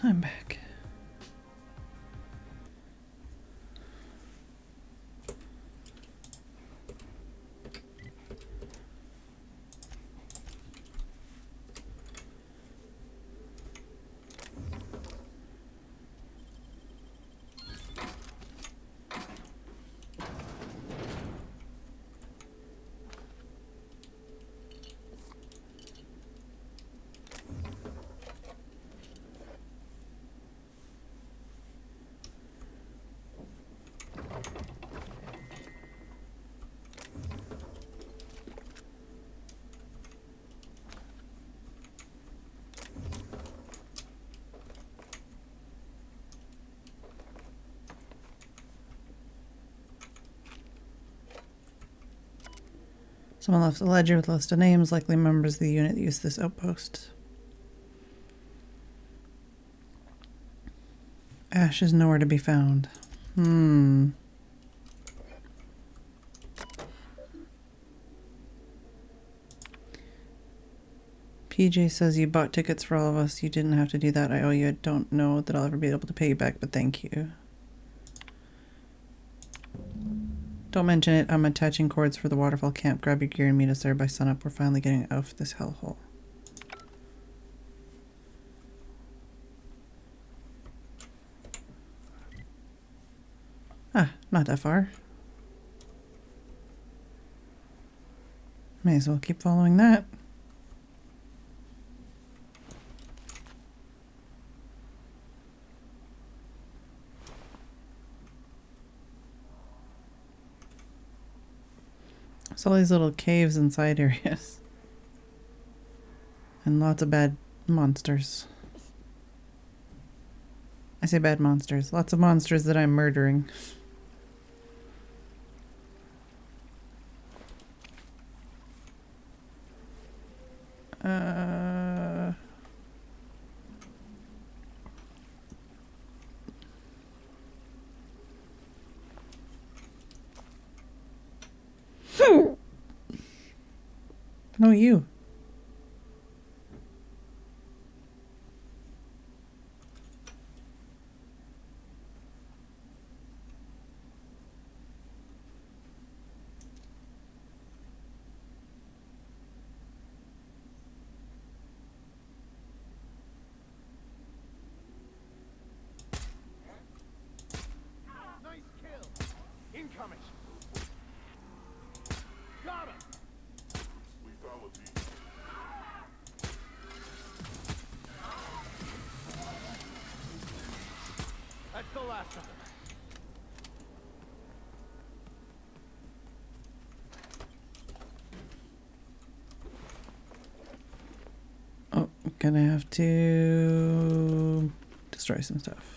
I'm back. Someone left a ledger with a list of names, likely members of the unit that used this outpost. Ash is nowhere to be found. PJ says you bought tickets for all of us. You didn't have to do that. I owe you. I don't know that I'll ever be able to pay you back, but thank you. Don't mention it. I'm attaching cords for the waterfall camp. Grab your gear and meet us there by sunup. We're finally getting out of this hellhole. Ah, not that far. May as well keep following that. There's all these little caves and side areas. And lots of bad monsters. I say bad monsters. Lots of monsters that I'm murdering. No, you. Nice kill. Incoming. Got him. That's the last of them. Oh, gonna have to destroy some stuff.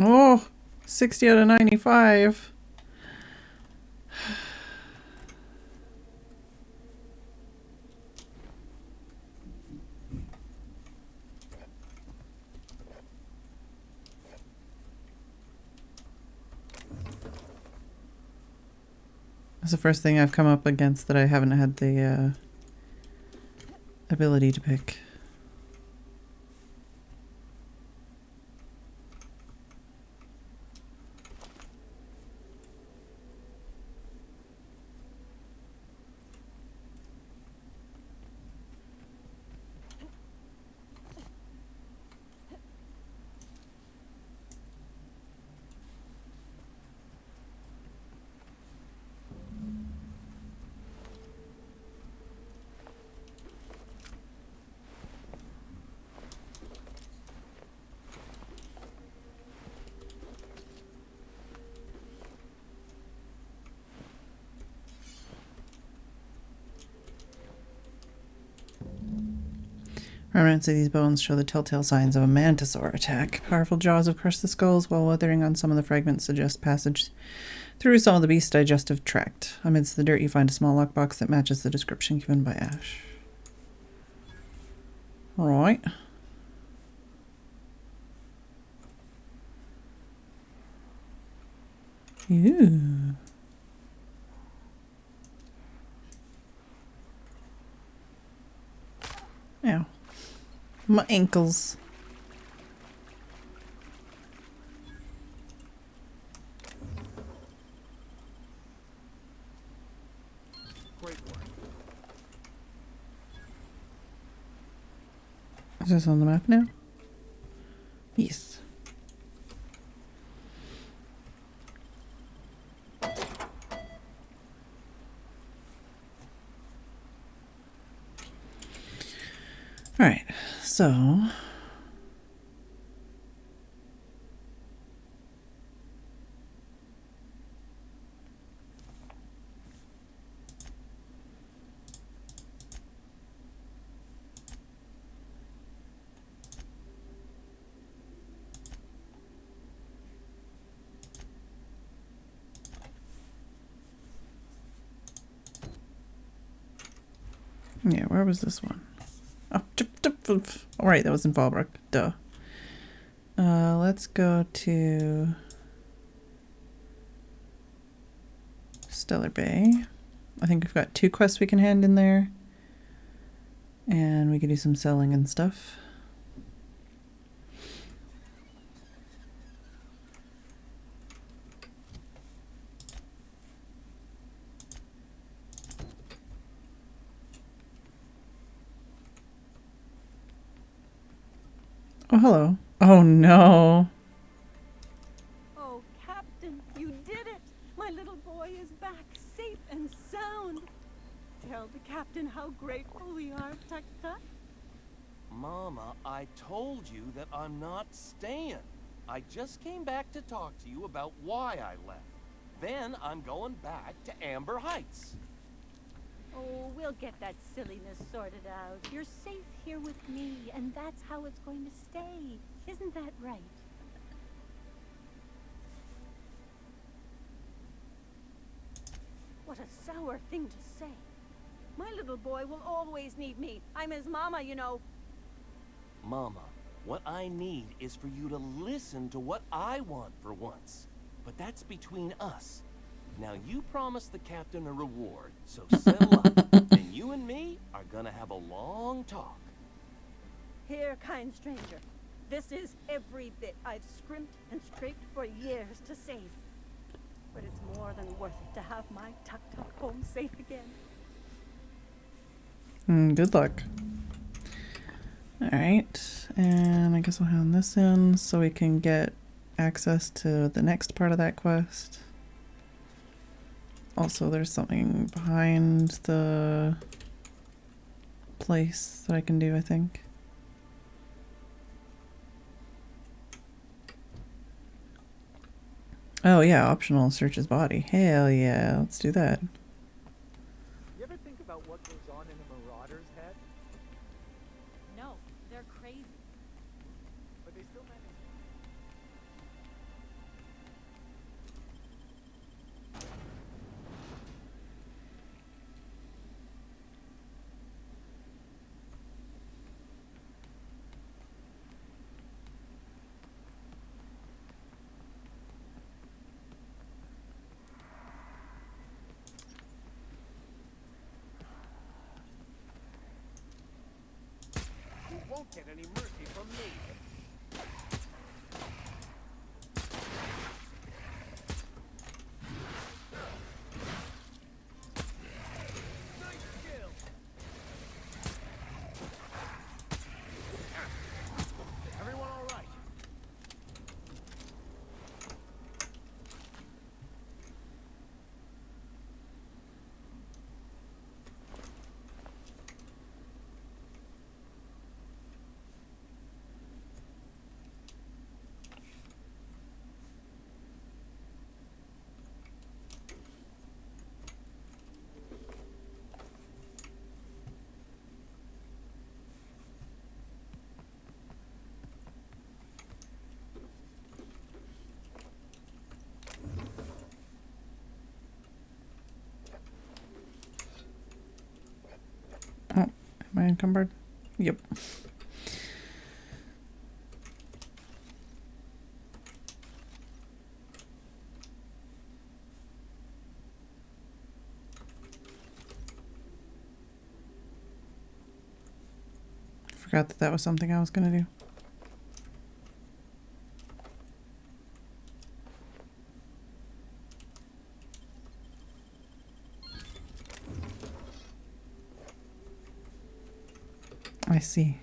Oh, 60 out of 95. That's the first thing I've come up against that I haven't had the ability to pick. Remnants of these bones show the telltale signs of a mantisaur attack. Powerful jaws have crushed the skulls, while weathering on some of the fragments suggest passage through some of the beast's digestive tract. Amidst the dirt, you find a small lockbox that matches the description given by Ash. Right. Ew. Ow. My ankles. Great work. Is this on the map now? Yes. Alright, so yeah, where was this one? Oh, all right, that was in Fallbrook. Duh. Let's go to Stellar Bay. I think we've got 2 quests we can hand in there. And we can do some selling and stuff. Oh, hello. Oh, no. Oh, Captain, you did it! My little boy is back, safe and sound. Tell the captain how grateful we are, Tut-Tut. Mama, I told you that I'm not staying. I just came back to talk to you about why I left. Then I'm going back to Amber Heights. Oh, we'll get that silliness sorted out. You're safe here with me, and that's how it's going to stay. Isn't that right? What a sour thing to say. My little boy will always need me. I'm his mama, you know. Mama, what I need is for you to listen to what I want for once. But that's between us. Now you promised the captain a reward, so settle up. And you and me are gonna have a long talk. Here, kind stranger. This is every bit I've scrimped and scraped for years to save. But it's more than worth it to have my Tuk-Tuk home safe again. Good luck. Alright, and I guess I'll hand this in so we can get access to the next part of that quest. Also, there's something behind the place that I can do, I think. Oh yeah, optional search his body. Hell yeah, let's do that. You ever think about what goes on in a marauder's head? No, they're crazy. But they still manage. You won't get any mercy from me. Nice kill. Everyone all right? I encumbered? Yep. Forgot that that was something I was going to do. I see.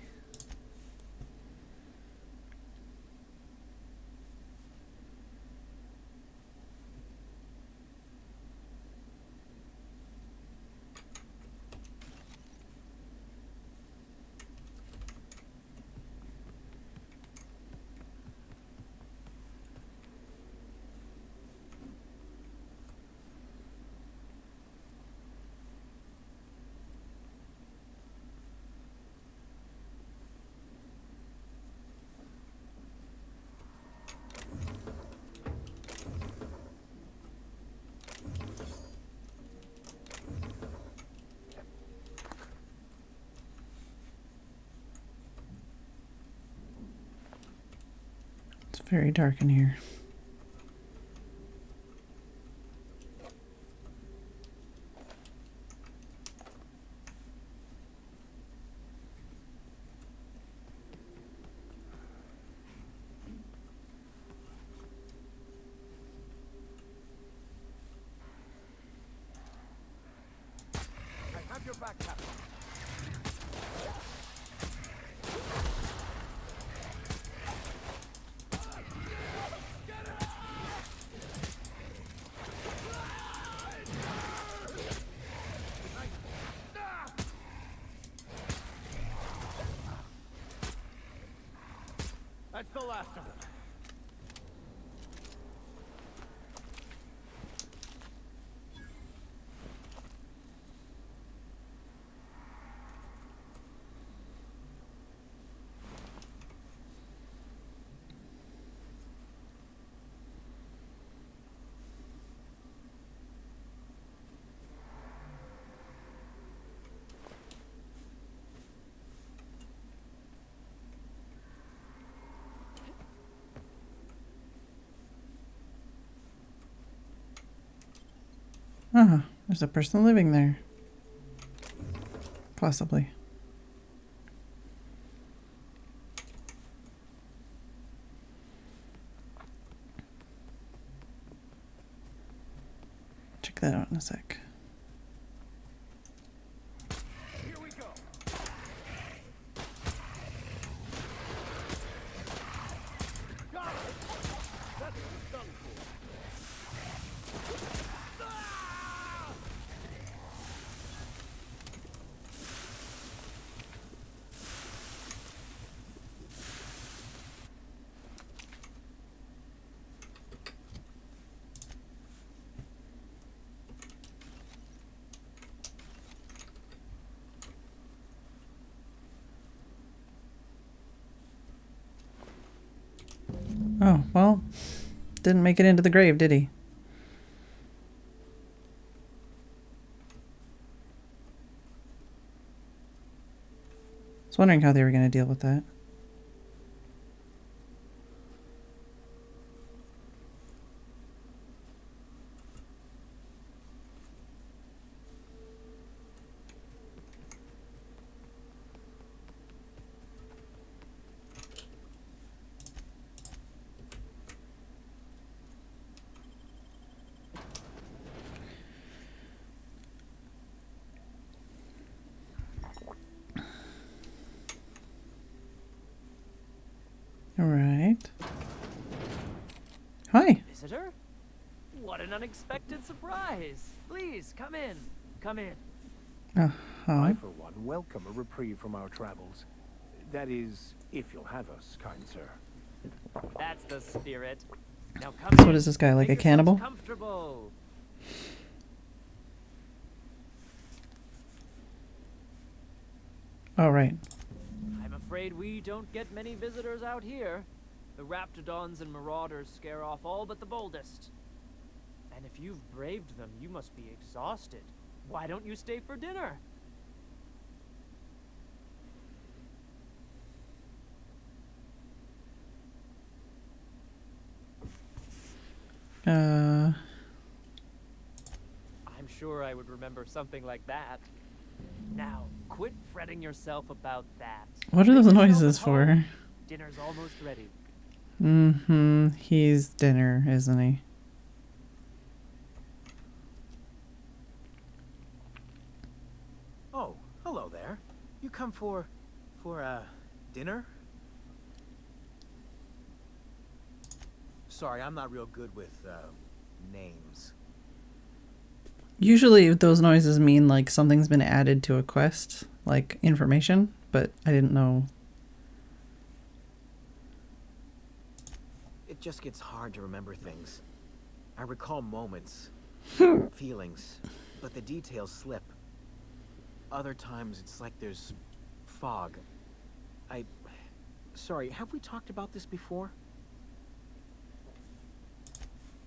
It's very dark in here. I have your back, Captain. That's the last of them. Ah, there's a person living there. Possibly. Check that out in a sec. Here we go. Got it. That's done for. Oh, well, didn't make it into the grave, did he? I was wondering how they were going to deal with that. All right. Hi. Visitor? What an unexpected surprise. Please, come in. Come in. I, for one, welcome a reprieve from our travels. That is, if you'll have us, kind sir. That's the spirit. Now come So in. what is this guy, like Make a cannibal? yourselves comfortable. Oh, right. I'm afraid we don't get many visitors out here. The raptidons and marauders scare off all but the boldest. And if you've braved them, you must be exhausted. Why don't you stay for dinner? Uh, I'm sure I would remember something like that. Now, quit fretting yourself about that. what are Make those yourself noises at home. for? Dinner's almost ready. Mm-hmm. He's dinner, isn't he? Oh, hello there. You come for dinner? Sorry, I'm not real good with, names. Usually those noises mean like something's been added to a quest, like information, but I didn't know. It just gets hard to remember things. I recall moments, feelings, but the details slip. Other times it's like there's fog. Sorry, have we talked about this before?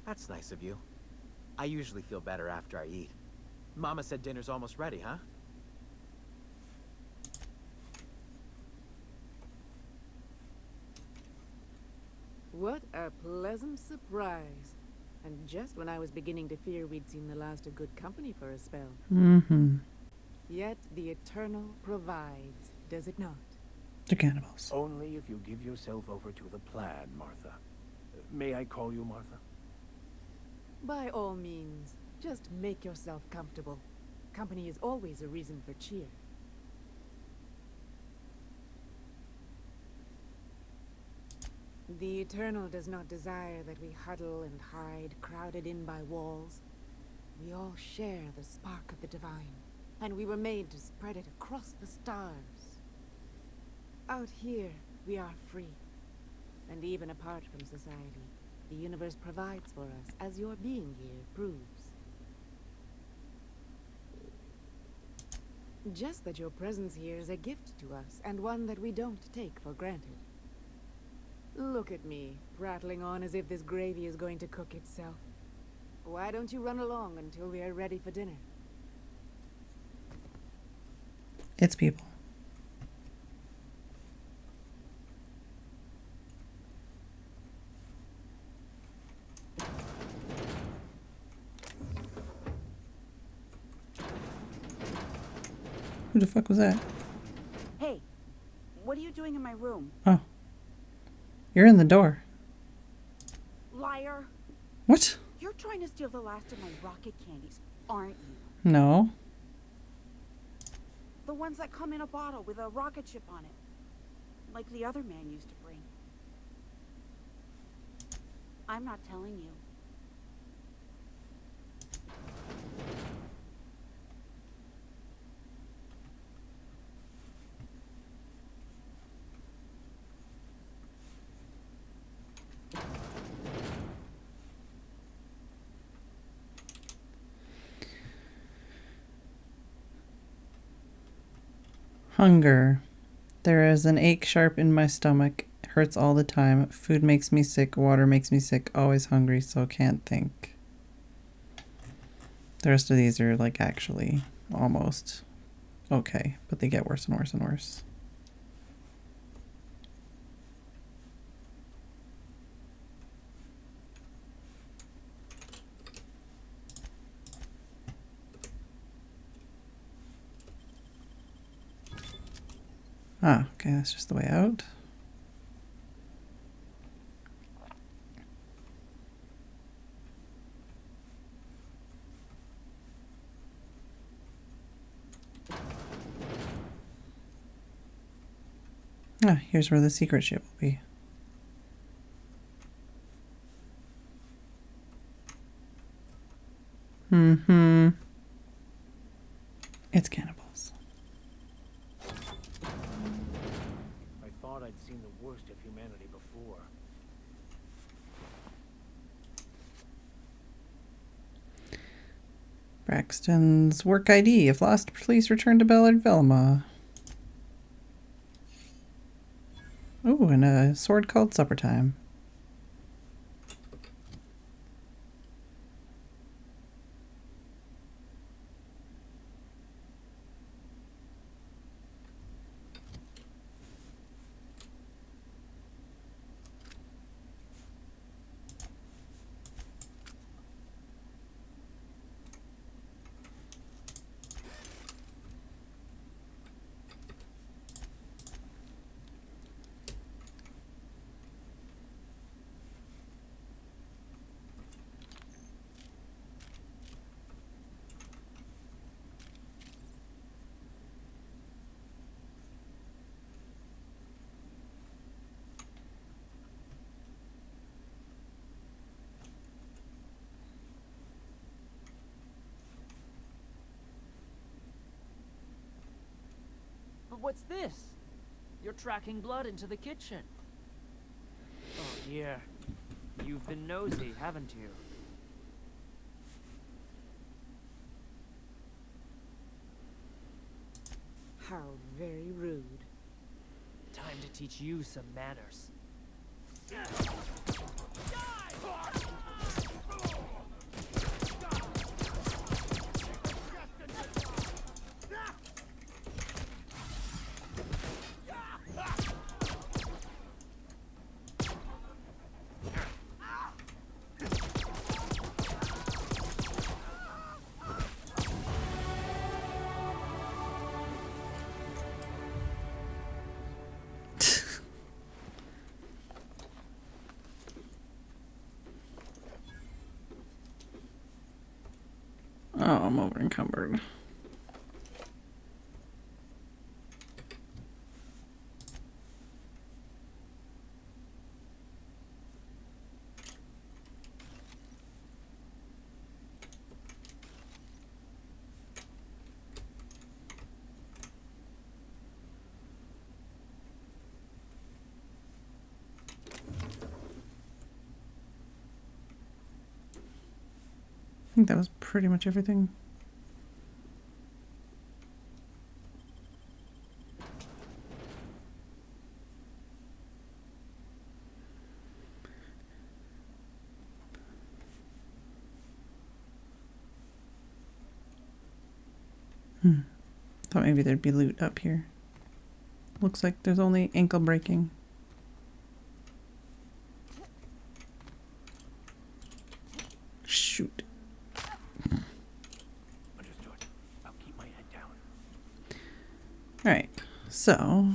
That's nice of you. I usually feel better after I eat. Mama said dinner's almost ready, huh? What a pleasant surprise. And just when I was beginning to fear we'd seen the last of good company for a spell. Mm-hmm. Yet the Eternal provides, does it not? The cannibals. Only if you give yourself over to the plan, Martha. May I call you Martha? By all means, just make yourself comfortable. Company is always a reason for cheer. The Eternal does not desire that we huddle and hide, crowded in by walls. We all share the spark of the divine, and we were made to spread it across the stars. Out here, we are free, and even apart from society, the universe provides for us, as your being here proves. Just that your presence here is a gift to us, and one that we don't take for granted. Look at me, prattling on as if this gravy is going to cook itself. Why don't you run along until we are ready for dinner? It's people. Who the fuck was that? Hey, what are you doing in my room? Oh. You're in the door. Liar. What? You're trying to steal the last of my rocket candies, aren't you? No. The ones that come in a bottle with a rocket ship on it. Like the other man used to bring. I'm not telling you. Hunger. There is an ache sharp in my stomach. Hurts all the time. Food makes me sick. Water makes me sick. Always hungry, so can't think. The rest of these are like actually almost okay, but they get worse and worse and worse. Ah, okay, that's just the way out. Ah, here's where the secret ship will be. Mm-hmm. It's cannibals. I thought I'd seen the worst of humanity before. Braxton's work ID. If lost, please return to Ballard Velma. Oh, and a sword called Supper Time. What's this? You're tracking blood into the kitchen. Oh dear. You've been nosy, haven't you? How very rude. Time to teach you some manners. Oh, I'm over encumbered. I think that was pretty much everything. Thought maybe there'd be loot up here. Looks like there's only ankle breaking. Shoot. Understood. I'll keep my head down. Alright, so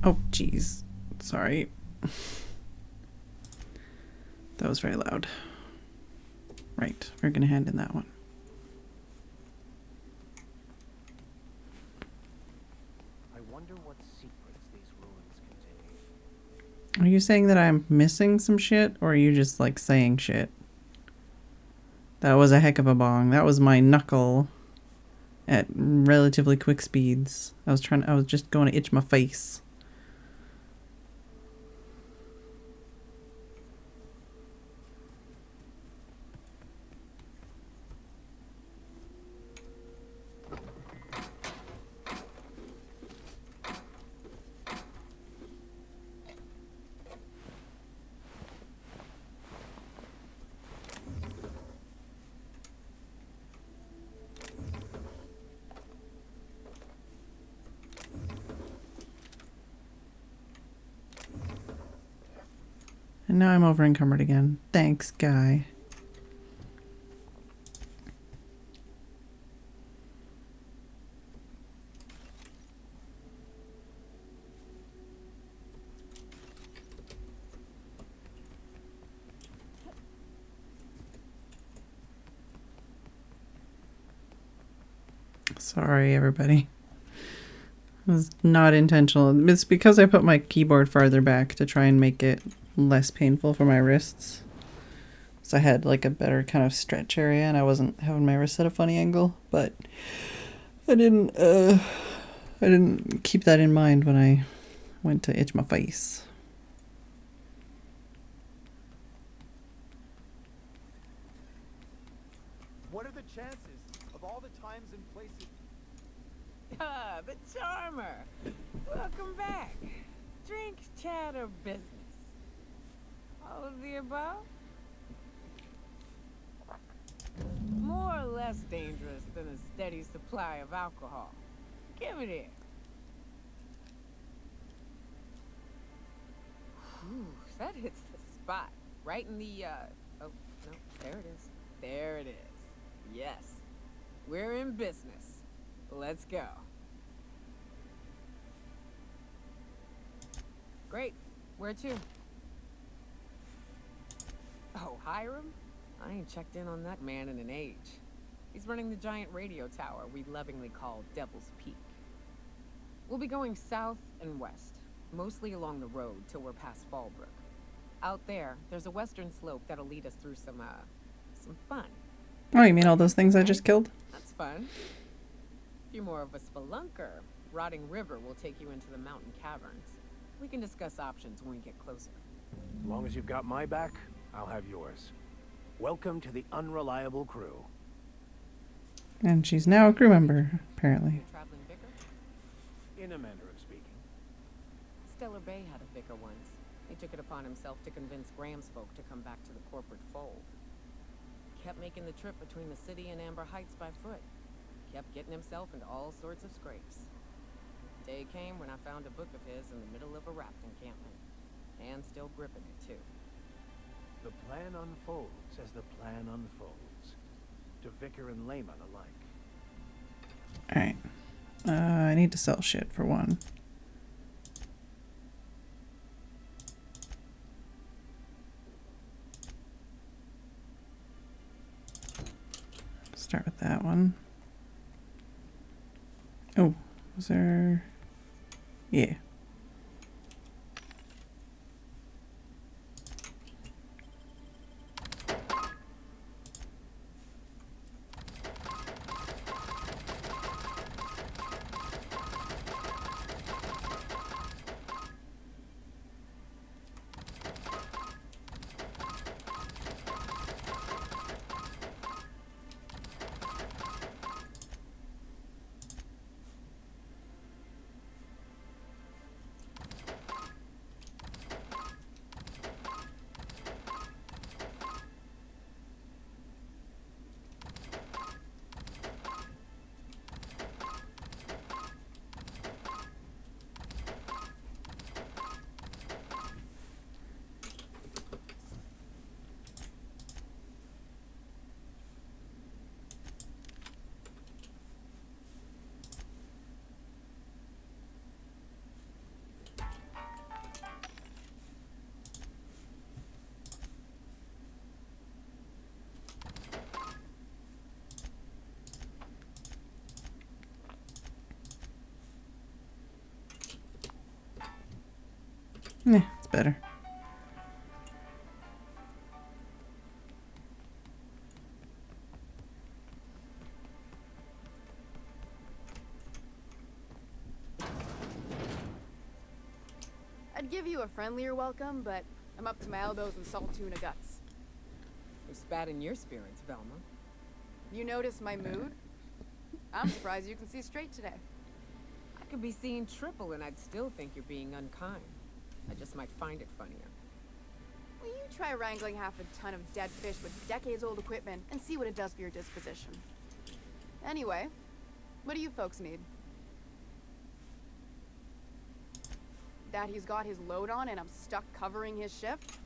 oh, geez. Sorry. That was very loud. Right, we're gonna hand in that one. I wonder what secrets these ruins contain. Are you saying that I'm missing some shit, or are you just like saying shit? That was a heck of a bong. That was my knuckle at relatively quick speeds. I was just going to itch my face. And now I'm over encumbered again. Thanks, guy. Sorry, everybody. It was not intentional. It's because I put my keyboard farther back to try and make it less painful for my wrists. So I had like a better kind of stretch area and I wasn't having my wrists at a funny angle, but I didn't keep that in mind when I went to itch my face. What are the chances of all the times and places? Ah, the charmer. Welcome back. Drink, chat, or business? All of the above? More or less dangerous than a steady supply of alcohol. Give it here. Whew, that hits the spot. Right in the, No, there it is. There it is. Yes. We're in business. Let's go. Great. Where to? Oh, Hiram? I ain't checked in on that man in an age. He's running the giant radio tower we lovingly call Devil's Peak. We'll be going south and west, mostly along the road till we're past Fallbrook. Out there, there's a western slope that'll lead us through some fun. Oh, you mean all those things I just killed? That's fun. If you're more of a spelunker, Rotting River will take you into the mountain caverns. We can discuss options when we get closer. As long as you've got my back, I'll have yours. Welcome to the unreliable crew. And she's now a crew member, apparently. Traveling vicar? In a manner of speaking. Stellar Bay had a vicar once. He took it upon himself to convince Graham's folk to come back to the corporate fold. Kept making the trip between the city and Amber Heights by foot. Kept getting himself into all sorts of scrapes. Day came when I found a book of his in the middle of a raft encampment. And still gripping it, too. The plan unfolds as the plan unfolds. To vicar and layman alike. Alright. I need to sell shit, for one. Start with that one. Oh, was there... Yeah. Yeah, it's better. I'd give you a friendlier welcome, but I'm up to my elbows in salt tuna guts. You're spat in your spirits, Velma. You notice my mood? I'm surprised you can see straight today. I could be seeing triple and I'd still think you're being unkind. I just might find it funnier. Will you try wrangling half a ton of dead fish with decades-old equipment and see what it does for your disposition? Anyway, what do you folks need? That he's got his load on and I'm stuck covering his shift?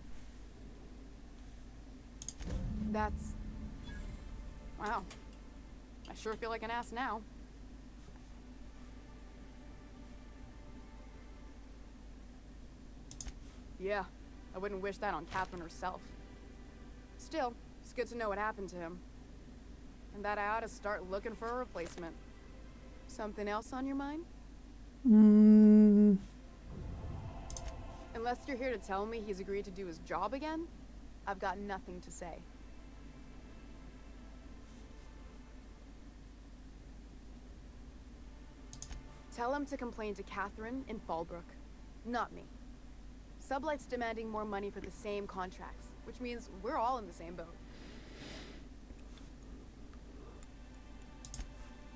That's... Wow. I sure feel like an ass now. Yeah, I wouldn't wish that on Catherine herself. Still, it's good to know what happened to him. And that I ought to start looking for a replacement. Something else on your mind? Unless you're here to tell me he's agreed to do his job again, I've got nothing to say. Tell him to complain to Catherine in Fallbrook, not me. Sublight's demanding more money for the same contracts, which means we're all in the same boat.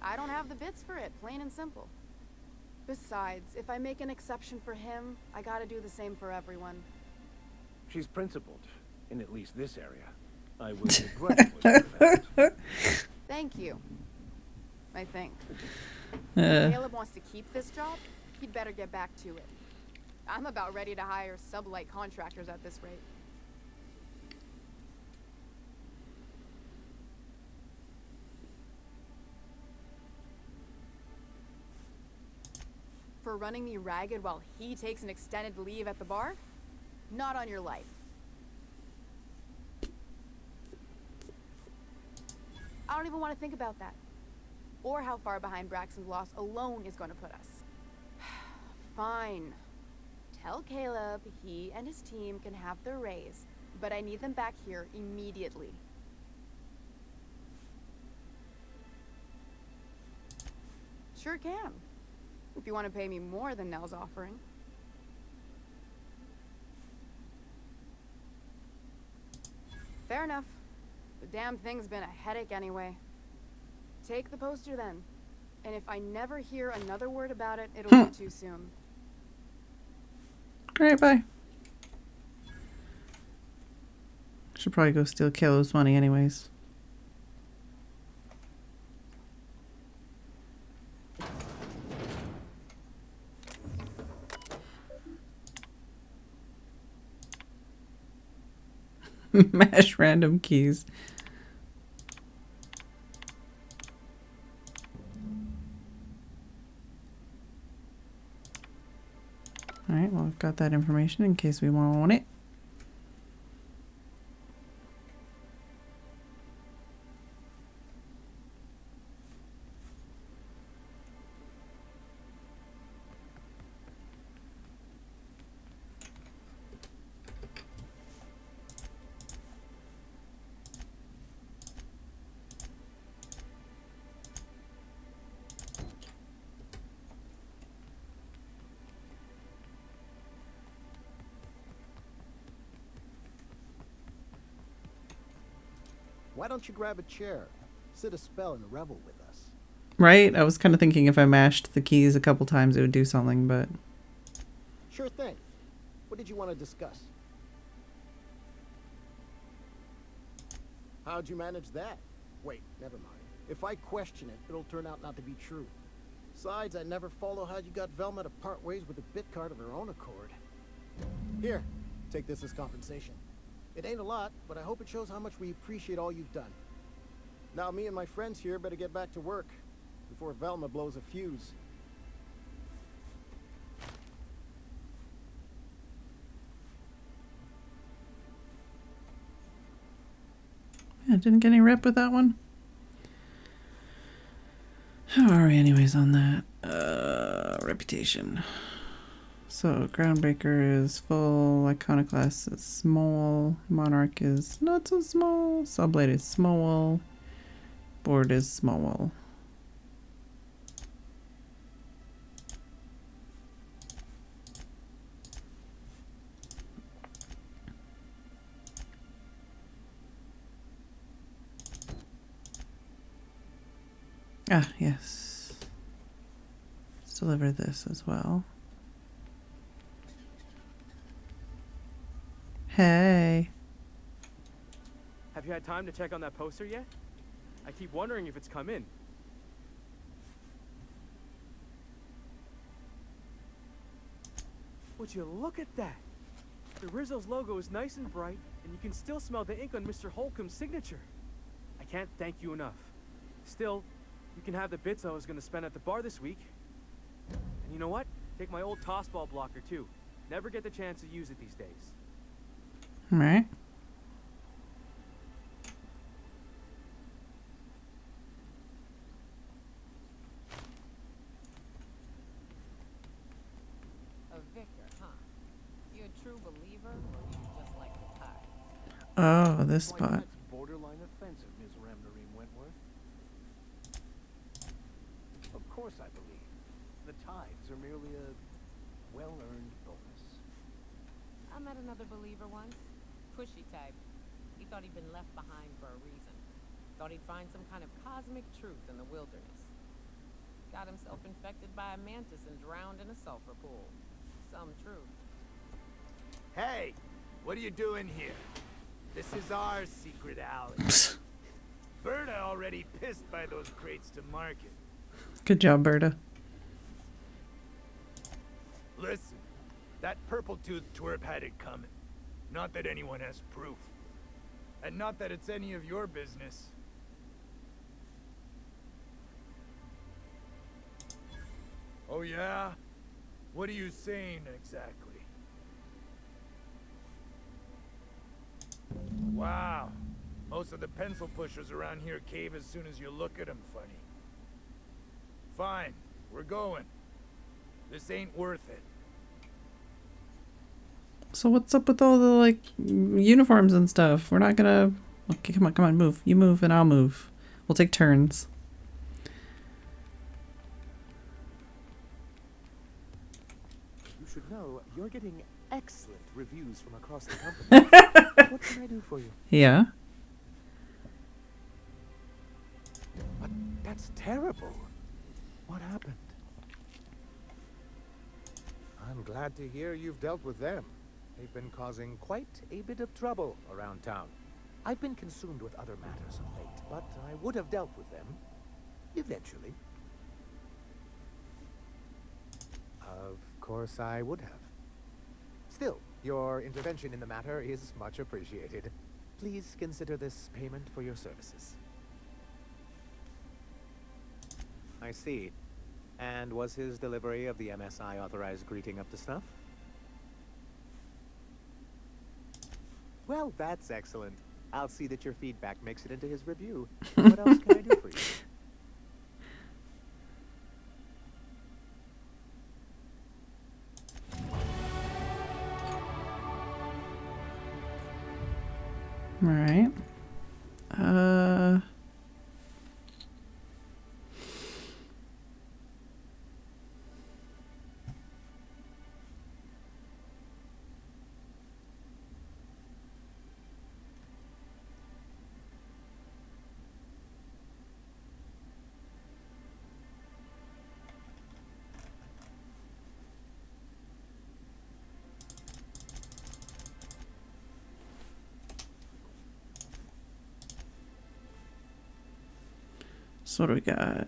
I don't have the bits for it, plain and simple. Besides, if I make an exception for him, I gotta do the same for everyone. She's principled, in at least this area. I will begrudgingly that. Thank you. I think. If Caleb wants to keep this job, he'd better get back to it. I'm about ready to hire sublight contractors at this rate. For running me ragged while he takes an extended leave at the bar? Not on your life. I don't even want to think about that. Or how far behind Braxton's loss alone is going to put us. Fine. Tell Caleb he and his team can have their raise, but I need them back here immediately. Sure can. If you want to pay me more than Nell's offering. Fair enough. The damn thing's been a headache anyway. Take the poster then. And if I never hear another word about it, it'll be too soon. Alright, bye. Should probably go steal Caleb's money anyways. Mash random keys. Alright, well, I've got that information in case we want it. Why don't you grab a chair, sit a spell, and revel with us? Right? I was kind of thinking if I mashed the keys a couple times it would do something, but... Sure thing. What did you want to discuss? How'd you manage that? Wait, never mind. If I question it, it'll turn out not to be true. Besides, I never follow how you got Velma to part ways with a bit card of her own accord. Here, take this as compensation. It ain't a lot, but I hope it shows how much we appreciate all you've done. Now me and my friends here better get back to work before Velma blows a fuse. Yeah, didn't get any rep with that one. How are we anyways on that? Reputation. So, Groundbreaker is full, Iconoclast is small, Monarch is not so small, Subblade is small, Board is small. Ah, yes. Let's deliver this as well. Hey. Have you had time to check on that poster yet? I keep wondering if it's come in. Would you look at that? The Rizzo's logo is nice and bright, and you can still smell the ink on Mr. Holcomb's signature. I can't thank you enough. Still, you can have the bits I was going to spend at the bar this week. And you know what? Take my old tossball blocker too. Never get the chance to use it these days. Right. A vicar, huh? You a true believer, or do you just like the tide? Oh, this spot. That's borderline offensive, Ms. Ramnarine Wentworth. Of course I believe. The tithes are merely a well-earned bonus. I met another believer once. Pushy type. He thought he'd been left behind for a reason. Thought he'd find some kind of cosmic truth in the wilderness. Got himself infected by a mantis and drowned in a sulfur pool. Some truth. Hey, what are you doing here? This is our secret alley. Berta already pissed by those crates to market. Good job, Berta. Listen, that purple-toothed twerp had it coming. Not that anyone has proof. And not that it's any of your business. Oh yeah? What are you saying exactly? Wow. Most of the pencil pushers around here cave as soon as you look at them funny. Fine, we're going. This ain't worth it. So what's up with all the, like, uniforms and stuff? We're not gonna... Okay, come on, move. You move and I'll move. We'll take turns. You should know you're getting excellent reviews from across the company. What can I do for you? Yeah. But that's terrible. What happened? I'm glad to hear you've dealt with them. They've been causing quite a bit of trouble around town. I've been consumed with other matters of late, but I would have dealt with them eventually. Of course I would have. Still, your intervention in the matter is much appreciated. Please consider this payment for your services. I see. And was his delivery of the MSI authorized greeting up to snuff? Well, that's excellent. I'll see that your feedback makes it into his review. What else can I do for you? All right. So what do we got?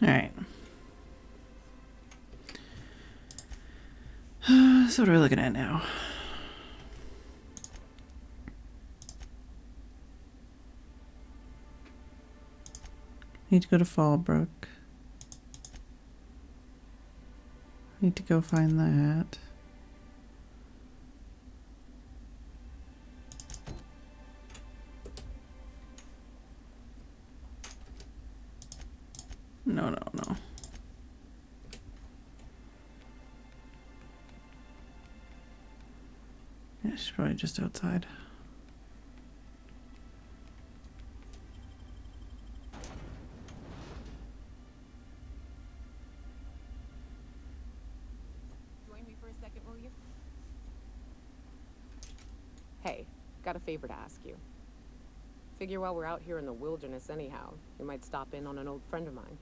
All right. So what are we looking at now? Need to go to Fallbrook. Need to go find that. No. Yeah, she's probably just outside. Join me for a second, will you? Hey, got a favor to ask you. Figure while we're out here in the wilderness anyhow, we might stop in on an old friend of mine.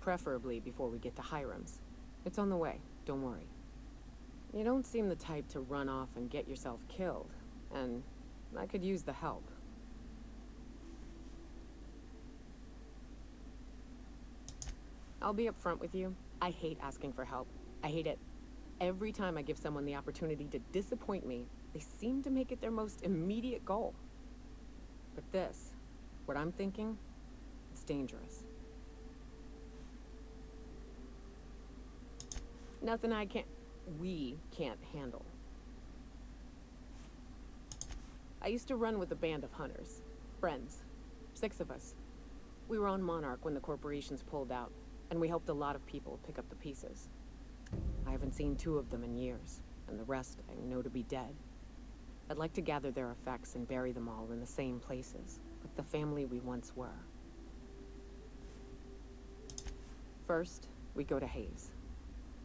Preferably before we get to Hiram's. It's on the way, don't worry. You don't seem the type to run off and get yourself killed, and I could use the help. I'll be upfront with you. I hate asking for help. I hate it. Every time I give someone the opportunity to disappoint me, they seem to make it their most immediate goal. But this, what I'm thinking, it's dangerous. Nothing we can't handle. I used to run with a band of hunters. Friends. 6 of us. We were on Monarch when the corporations pulled out, and we helped a lot of people pick up the pieces. I haven't seen 2 of them in years, and the rest I know to be dead. I'd like to gather their effects and bury them all in the same places, like the family we once were. First, we go to Hayes.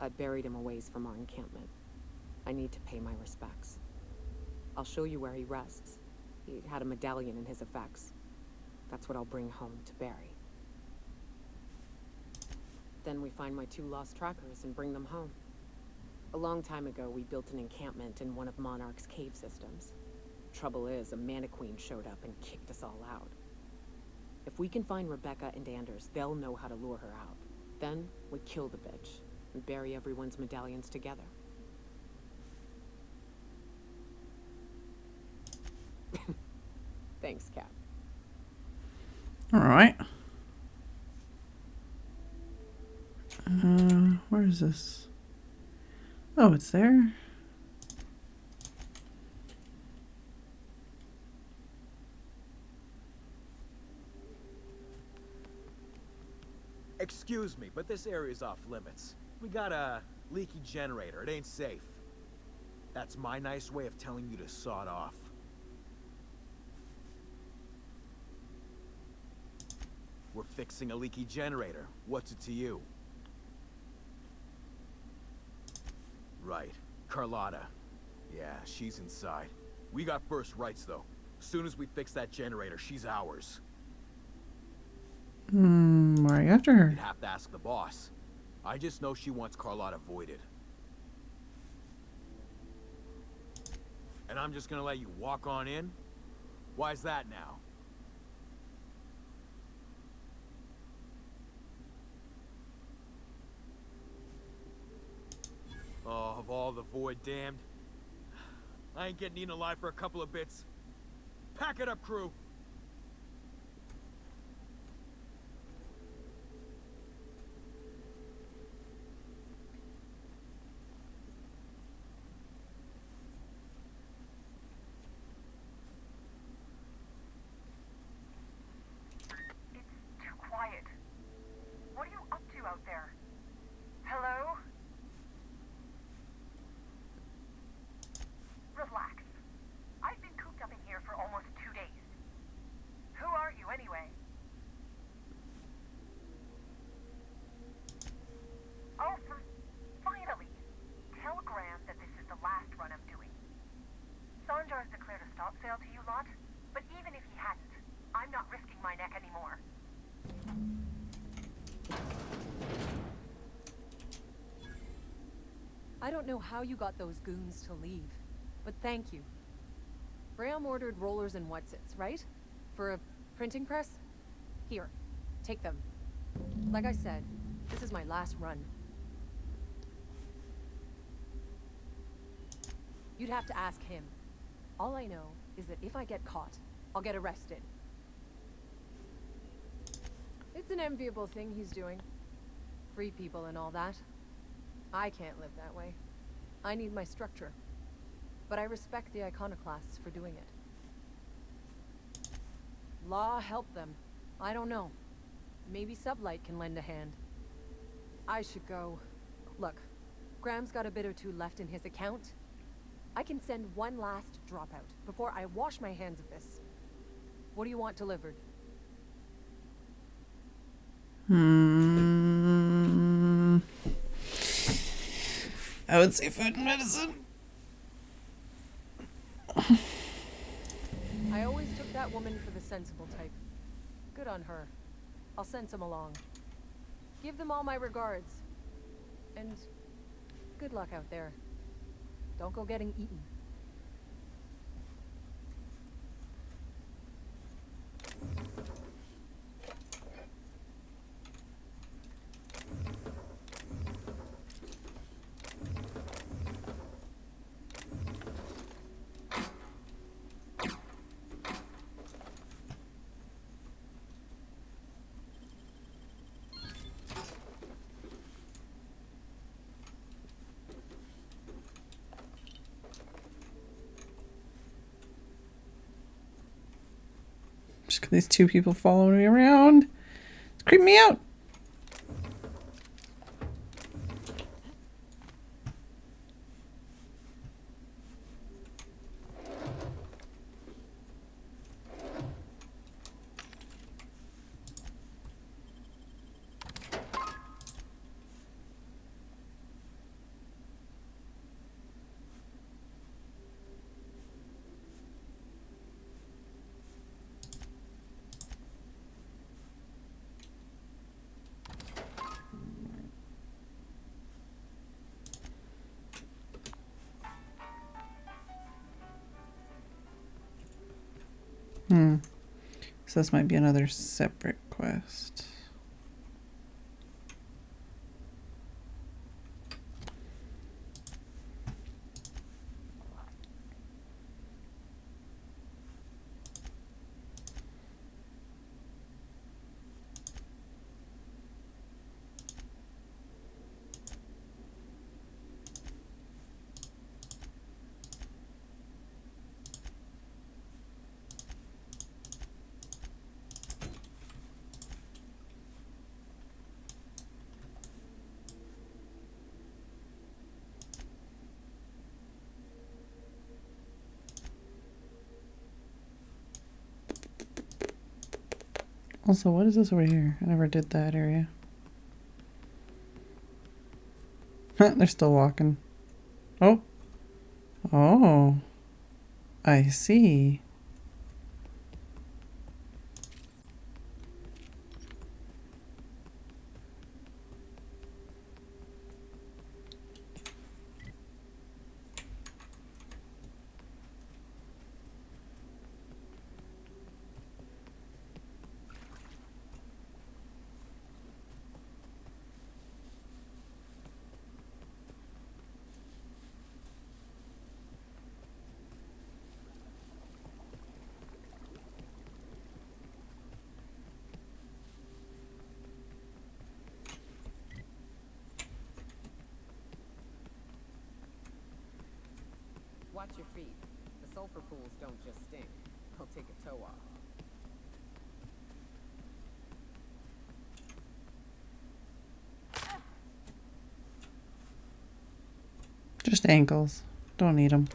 I buried him a ways from our encampment. I need to pay my respects. I'll show you where he rests. He had a medallion in his effects. That's what I'll bring home to bury. Then we find my 2 lost trackers and bring them home. A long time ago, we built an encampment in one of Monarch's cave systems. Trouble is, a Mannequin showed up and kicked us all out. If we can find Rebecca and Anders, they'll know how to lure her out. Then, we kill the bitch and bury everyone's medallions together. Thanks, Cap. All right. Where is this? Oh, it's there. Excuse me, but this area's off limits. We got a leaky generator. It ain't safe. That's my nice way of telling you to sod off. We're fixing a leaky generator. What's it to you? Right. Carlotta. Yeah, she's inside. We got first rights, though. As soon as we fix that generator, she's ours. Why are you after her? You'd have to ask the boss. I just know she wants Carlotta voided. And I'm just gonna let you walk on in? Why's that now? Oh, of all the void damned. I ain't getting eaten alive for a couple of bits. Pack it up, crew! Too quiet. What are you up to out there? Hello? Relax. I've been cooped up in here for almost 2 days. Who are you, anyway? Oh, finally! Tell Graham that this is the last run I'm doing. Sanjar's declared a stop sale to you lot, but even if he hadn't, I'm not risking my neck anymore. I don't know how you got those goons to leave, but thank you. Graham ordered rollers and whatsits, right? For a printing press? Here, take them. Like I said, this is my last run. You'd have to ask him. All I know is that if I get caught, I'll get arrested. It's an enviable thing he's doing. Free people and all that. I can't live that way. I need my structure. But I respect the iconoclasts for doing it. Law help them. I don't know. Maybe Sublight can lend a hand. I should go. Look, Graham's got a bit or two left in his account. I can send one last dropout before I wash my hands of this. What do you want delivered? I would say food and medicine. I always took That woman for the sensible type. Good on her. I'll send some along. Give them all my regards. And good luck out there. Don't go getting eaten. Just 'cause these two people following me around. It's creeping me out. So this might be another separate quest. Also, what is this over here? I never did that area. They're still walking. Oh. Oh. I see. Watch your feet. The sulfur pools don't just stink. They'll take a toe off. Just ankles. Don't need them.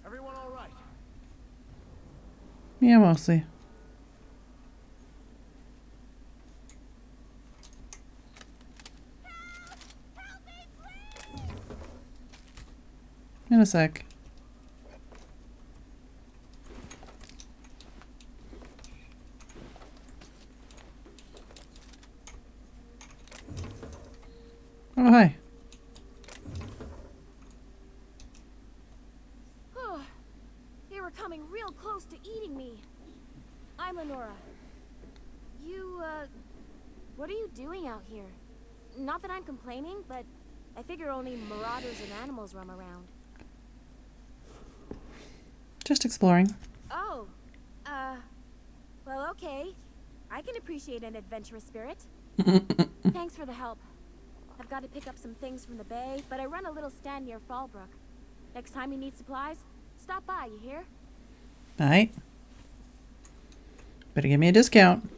Everyone all right? Yeah, mostly. In a sec. Oh, hi. coming real close to eating me. I'm Lenora. You, what are you doing out here? Not that I'm complaining, but I figure only marauders and animals roam around. Just exploring. Oh, well, okay. I can appreciate an adventurous spirit. Thanks for the help. I've got to pick up some things from the bay, but I run a little stand near Fallbrook. Next time you need supplies, stop by, you hear? Alright. Better give me a discount.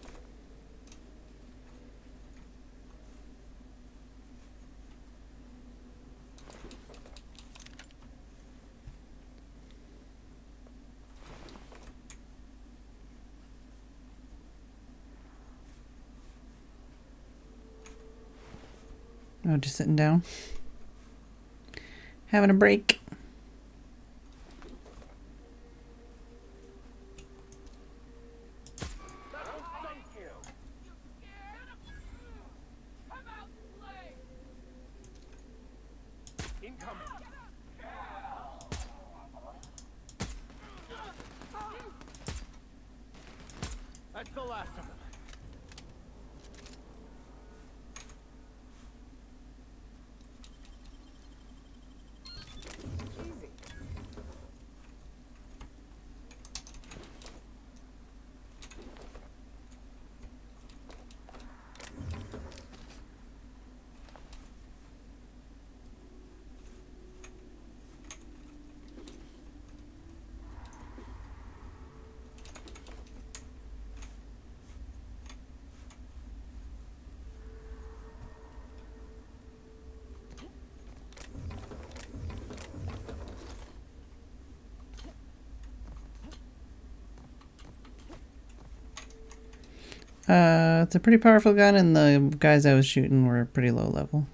Oh, just sitting down. Having a break. That's the last of them. It's a pretty powerful gun, and the guys I was shooting were pretty low level.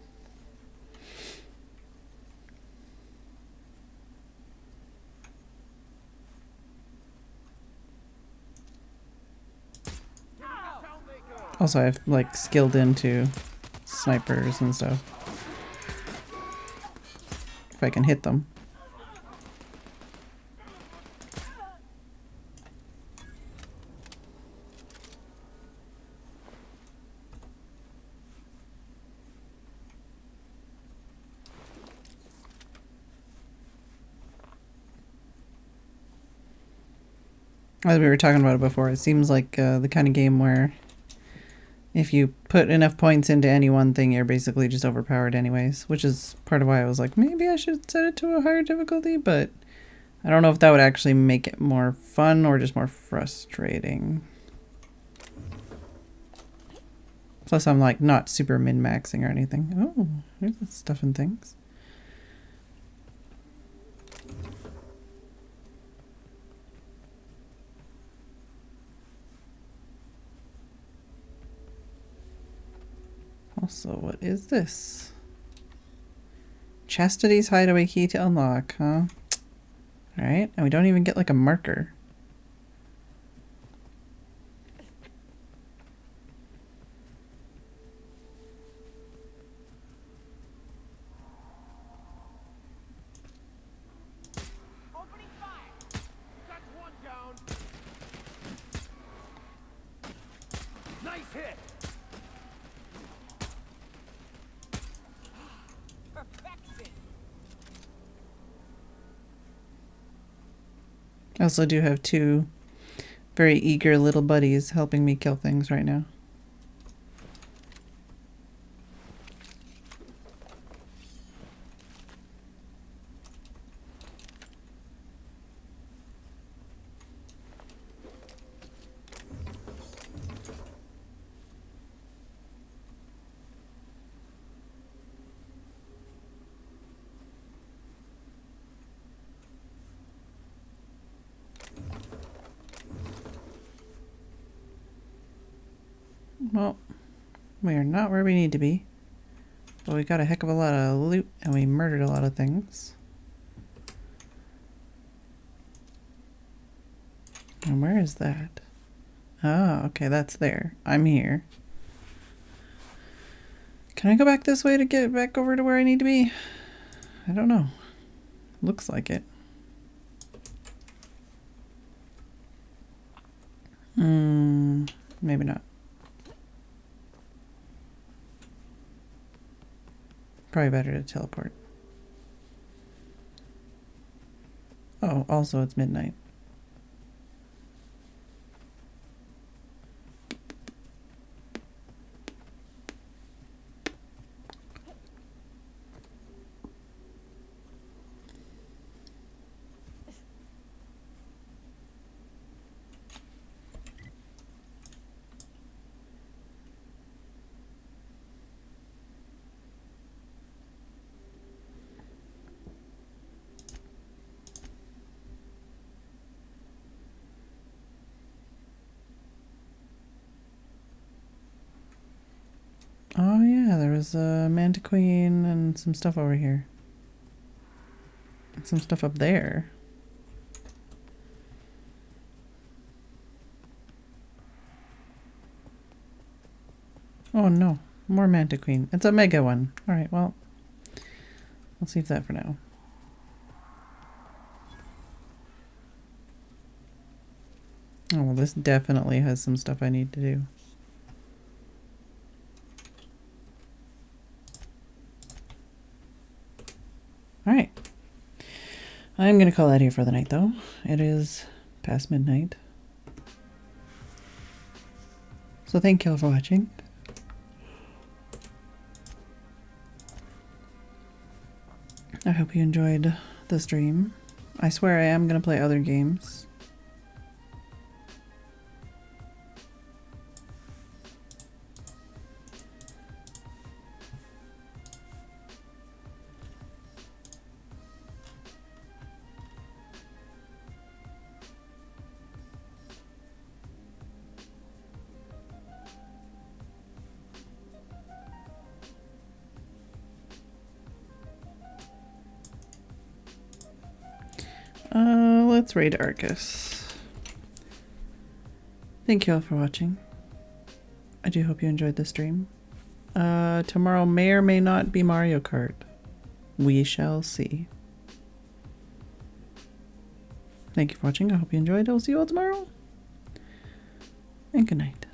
Also, I've like skilled into snipers and stuff. If I can hit them. As we were talking about it before, it seems like the kind of game where if you put enough points into any one thing, you're basically just overpowered anyways, which is part of why I was like, maybe I should set it to a higher difficulty, but I don't know if that would actually make it more fun or just more frustrating. Plus, I'm like not super min-maxing or anything. Oh, there's stuff and things. Also, what is this? Chastity's hideaway key to unlock, huh? Alright, and we don't even get like a marker. Opening fire. That's one down. Nice hit. I also do have two very eager little buddies helping me kill things right now. Well, we are not where we need to be, but we got a heck of a lot of loot and we murdered a lot of things. And where is that? Oh, okay, that's there. I'm here. Can I go back this way to get back over to where I need to be? I don't know. Looks like it. Maybe not. Probably better to teleport. Oh, also it's midnight. Oh yeah, there was a Mantiqueen and some stuff over here. And some stuff up there. Oh no, more Mantiqueen. It's a mega one. Alright, well, let's leave that for now. Oh, well, this definitely has some stuff I need to do. Alright. I'm going to call that here for the night, though. It is past midnight. So thank you all for watching. I hope you enjoyed the stream. I swear I am going to play other games. Let's raid Arcus. Thank you all for watching. I do hope you enjoyed the stream. Tomorrow may or may not be Mario Kart. We shall see. Thank you for watching. I hope you enjoyed. I'll see you all tomorrow. And good night.